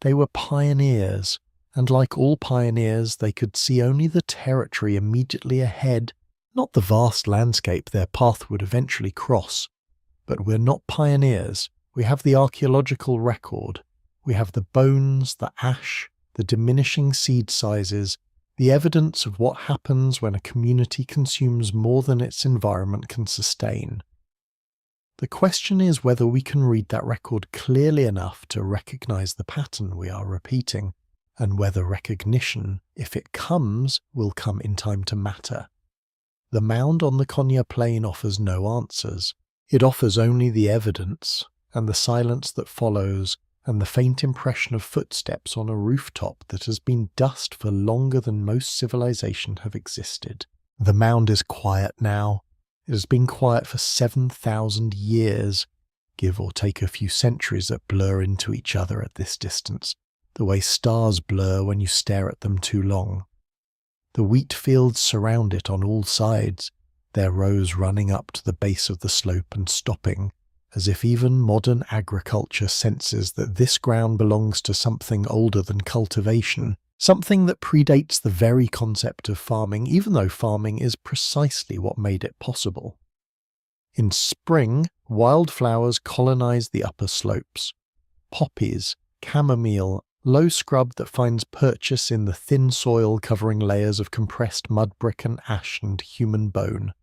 They were pioneers, and like all pioneers, they could see only the territory immediately ahead, not the vast landscape their path would eventually cross. But we're not pioneers. We have the archaeological record. We have the bones, the ash, the diminishing seed sizes, the evidence of what happens when a community consumes more than its environment can sustain. The question is whether we can read that record clearly enough to recognize the pattern we are repeating, and whether recognition, if it comes, will come in time to matter. The mound on the Konya Plain offers no answers. It offers only the evidence, and the silence that follows, and the faint impression of footsteps on a rooftop that has been dust for longer than most civilization have existed. The mound is quiet now. It has been quiet for 7,000 years, give or take a few centuries that blur into each other at this distance, the way stars blur when you stare at them too long. The wheat fields surround it on all sides, their rows running up to the base of the slope and stopping, as if even modern agriculture senses that this ground belongs to something older than cultivation, something that predates the very concept of farming, even though farming is precisely what made it possible. In spring, wildflowers colonize the upper slopes. Poppies, chamomile, low scrub that finds purchase in the thin soil covering layers of compressed mudbrick and ash and human bone.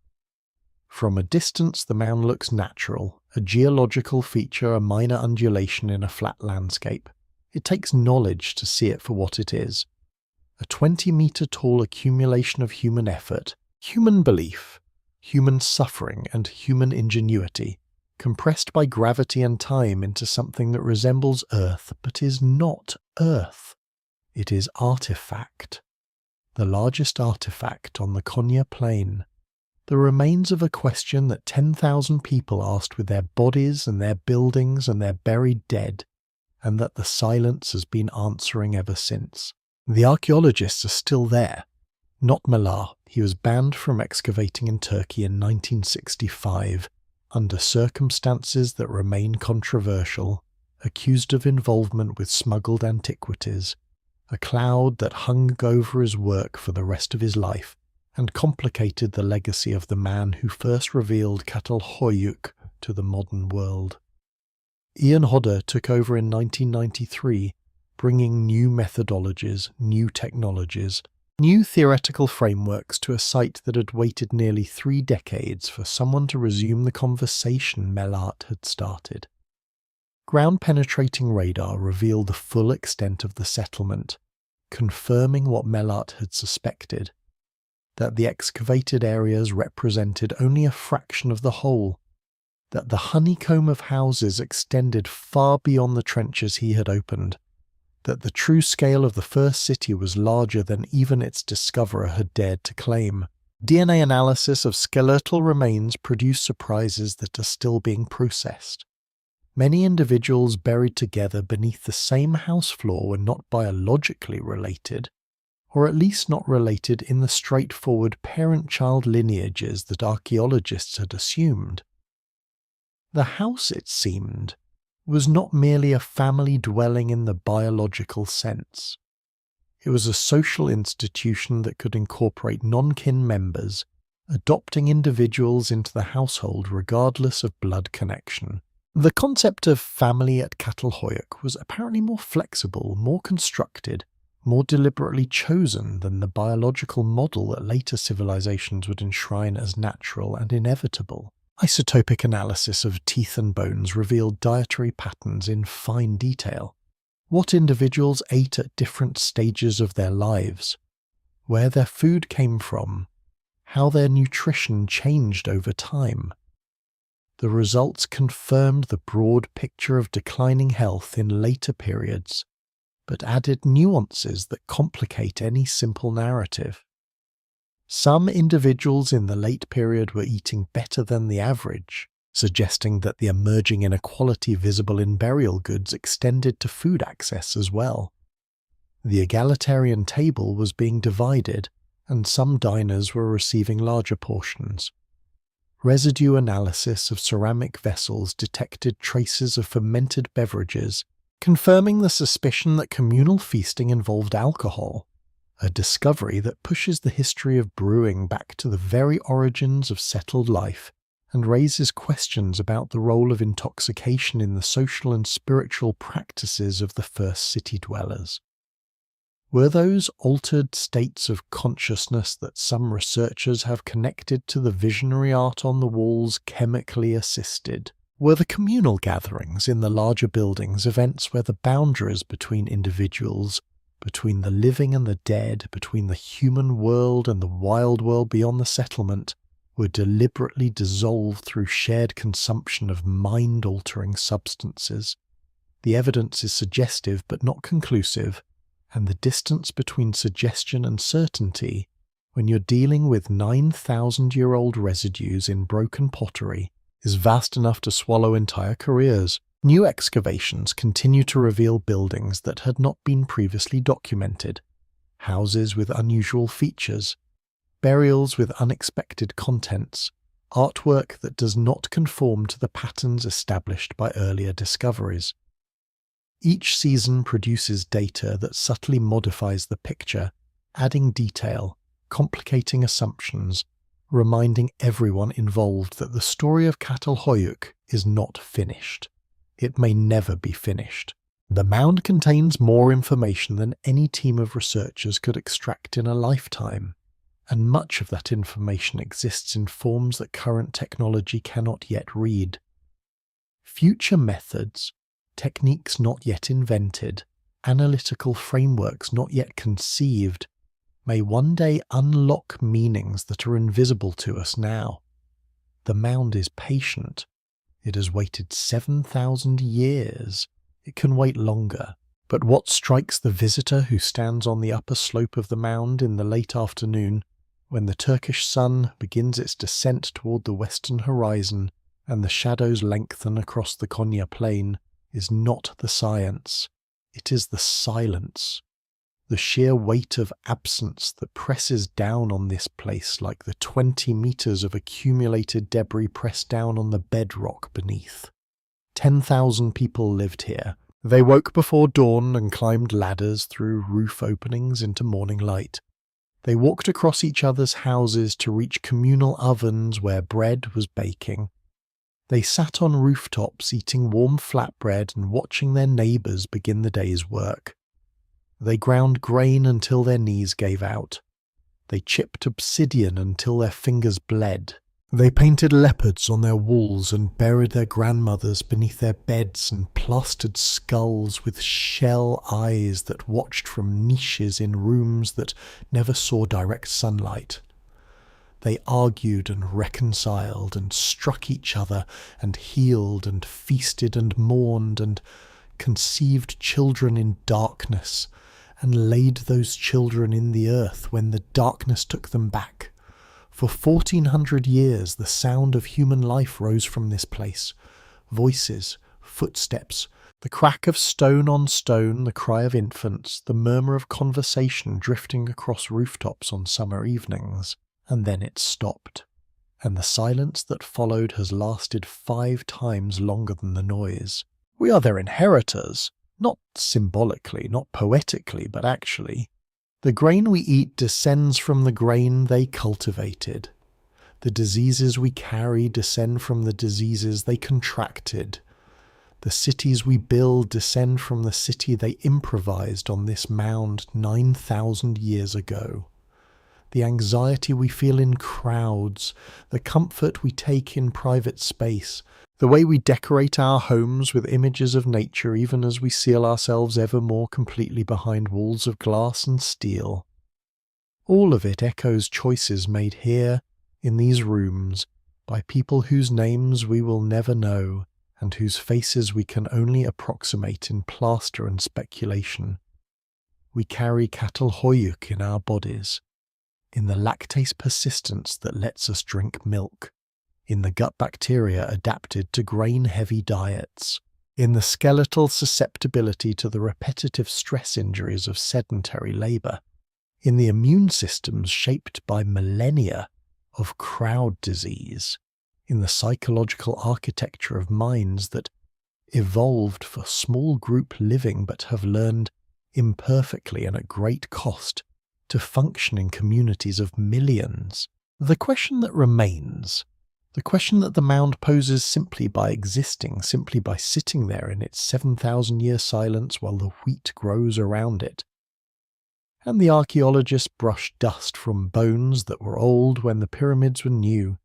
From a distance, the mound looks natural, a geological feature, a minor undulation in a flat landscape. It takes knowledge to see it for what it is. A 20-meter tall accumulation of human effort, human belief, human suffering, and human ingenuity, compressed by gravity and time into something that resembles Earth but is not Earth. It is artifact. The largest artifact on the Konya Plain. The remains of a question that 10,000 people asked with their bodies and their buildings and their buried dead, and that the silence has been answering ever since. The archaeologists are still there. Not Melah. He was banned from excavating in Turkey in 1965, under circumstances that remain controversial, accused of involvement with smuggled antiquities, a cloud that hung over his work for the rest of his life, and complicated the legacy of the man who first revealed Catal Hoyuk to the modern world. Ian Hodder took over in 1993, bringing new methodologies, new technologies, new theoretical frameworks to a site that had waited nearly 3 decades for someone to resume the conversation Melat had started. Ground-penetrating radar revealed the full extent of the settlement, confirming what Melat had suspected, that the excavated areas represented only a fraction of the whole, that the honeycomb of houses extended far beyond the trenches he had opened, that the true scale of the first city was larger than even its discoverer had dared to claim. DNA analysis of skeletal remains produced surprises that are still being processed. Many individuals buried together beneath the same house floor were not biologically related, or at least not related in the straightforward parent-child lineages that archaeologists had assumed. The house, it seemed, was not merely a family dwelling in the biological sense. It was a social institution that could incorporate non-kin members, adopting individuals into the household regardless of blood connection. The concept of family at Catal Hoyuk was apparently more flexible, more constructed, more deliberately chosen than the biological model that later civilizations would enshrine as natural and inevitable. Isotopic analysis of teeth and bones revealed dietary patterns in fine detail. What individuals ate at different stages of their lives, where their food came from, how their nutrition changed over time. The results confirmed the broad picture of declining health in later periods, but added nuances that complicate any simple narrative. Some individuals in the late period were eating better than the average, suggesting that the emerging inequality visible in burial goods extended to food access as well. The egalitarian table was being divided, and some diners were receiving larger portions. Residue analysis of ceramic vessels detected traces of fermented beverages, confirming the suspicion that communal feasting involved alcohol, a discovery that pushes the history of brewing back to the very origins of settled life and raises questions about the role of intoxication in the social and spiritual practices of the first city dwellers. Were those altered states of consciousness that some researchers have connected to the visionary art on the walls chemically assisted? Were the communal gatherings in the larger buildings events where the boundaries between individuals, between the living and the dead, between the human world and the wild world beyond the settlement, were deliberately dissolved through shared consumption of mind-altering substances? The evidence is suggestive but not conclusive, and the distance between suggestion and certainty, when you're dealing with 9,000-year-old residues in broken pottery, is vast enough to swallow entire careers. New excavations continue to reveal buildings that had not been previously documented, houses with unusual features, burials with unexpected contents, artwork that does not conform to the patterns established by earlier discoveries. Each season produces data that subtly modifies the picture, adding detail, complicating assumptions, reminding everyone involved that the story of Catal Hoyuk is not finished. It may never be finished. The mound contains more information than any team of researchers could extract in a lifetime. and much of that information exists in forms that current technology cannot yet read. Future methods, techniques not yet invented, analytical frameworks not yet conceived, may one day unlock meanings that are invisible to us now. The mound is patient. It has waited 7,000 years. It can wait longer. But what strikes the visitor who stands on the upper slope of the mound in the late afternoon, when the Turkish sun begins its descent toward the western horizon and the shadows lengthen across the Konya plain, is not the science. It is the silence. The sheer weight of absence that presses down on this place like the 20 meters of accumulated debris pressed down on the bedrock beneath. 10,000 people lived here. They woke before dawn and climbed ladders through roof openings into morning light. They walked across each other's houses to reach communal ovens where bread was baking. They sat on rooftops eating warm flatbread and watching their neighbours begin the day's work. They ground grain until their knees gave out. They chipped obsidian until their fingers bled. They painted leopards on their walls and buried their grandmothers beneath their beds and plastered skulls with shell eyes that watched from niches in rooms that never saw direct sunlight. They argued and reconciled and struck each other and healed and feasted and mourned and conceived children in darkness and laid those children in the earth when the darkness took them back. For 1,400 years the sound of human life rose from this place. Voices, footsteps, the crack of stone on stone, the cry of infants, the murmur of conversation drifting across rooftops on summer evenings. And then it stopped. And the silence that followed has lasted 5 times longer than the noise. We are their inheritors. Not symbolically, not poetically, but actually. The grain we eat descends from the grain they cultivated. The diseases we carry descend from the diseases they contracted. The cities we build descend from the city they improvised on this mound 9,000 years ago. The anxiety we feel in crowds, the comfort we take in private space, the way we decorate our homes with images of nature even as we seal ourselves ever more completely behind walls of glass and steel. All of it echoes choices made here, in these rooms, by people whose names we will never know and whose faces we can only approximate in plaster and speculation. We carry Catal Hoyuk in our bodies, in the lactase persistence that lets us drink milk, in the gut bacteria adapted to grain-heavy diets, in the skeletal susceptibility to the repetitive stress injuries of sedentary labour, in the immune systems shaped by millennia of crowd disease, in the psychological architecture of minds that evolved for small group living but have learned imperfectly and at great cost to function in communities of millions. The question that remains, the question that the mound poses simply by existing, simply by sitting there in its 7,000-year silence while the wheat grows around it, and the archaeologists brush dust from bones that were old when the pyramids were new,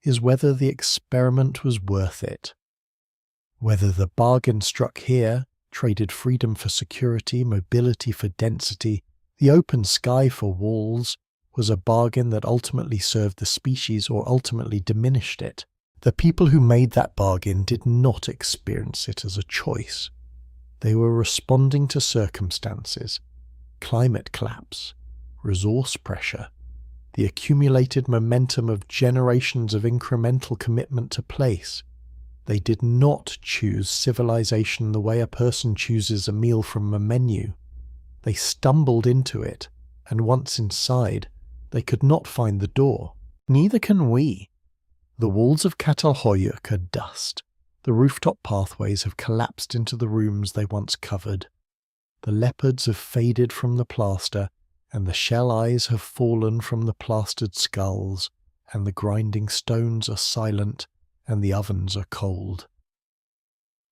is whether the experiment was worth it. Whether the bargain struck here traded freedom for security, mobility for density, the open sky for walls, was a bargain that ultimately served the species or ultimately diminished it. The people who made that bargain did not experience it as a choice. They were responding to circumstances, climate collapse, resource pressure, the accumulated momentum of generations of incremental commitment to place. They did not choose civilization the way a person chooses a meal from a menu. They stumbled into it, and once inside, they could not find the door. Neither can we. The walls of Catal Hoyuk are dust. The rooftop pathways have collapsed into the rooms they once covered. The leopards have faded from the plaster, and the shell eyes have fallen from the plastered skulls, and the grinding stones are silent, and the ovens are cold.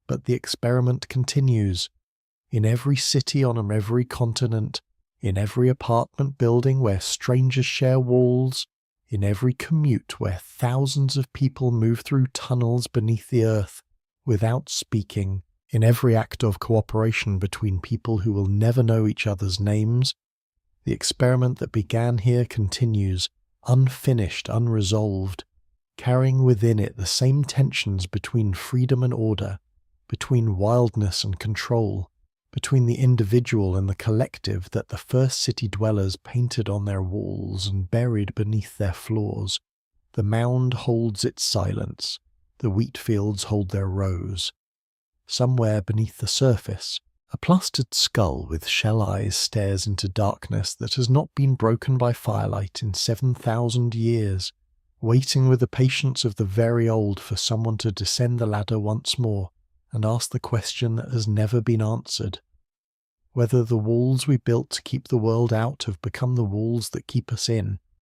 But the experiment continues. In every city on every continent, in every apartment building where strangers share walls, in every commute where thousands of people move through tunnels beneath the earth without speaking, in every act of cooperation between people who will never know each other's names, the experiment that began here continues, unfinished, unresolved, carrying within it the same tensions between freedom and order, between wildness and control, between the individual and the collective that the first city dwellers painted on their walls and buried beneath their floors. The mound holds its silence, the wheat fields hold their rows. Somewhere beneath the surface, a plastered skull with shell eyes stares into darkness that has not been broken by firelight in 7,000 years, waiting with the patience of the very old for someone to descend the ladder once more and ask the question that has never been answered. Whether the walls we built to keep the world out have become the walls that keep us in,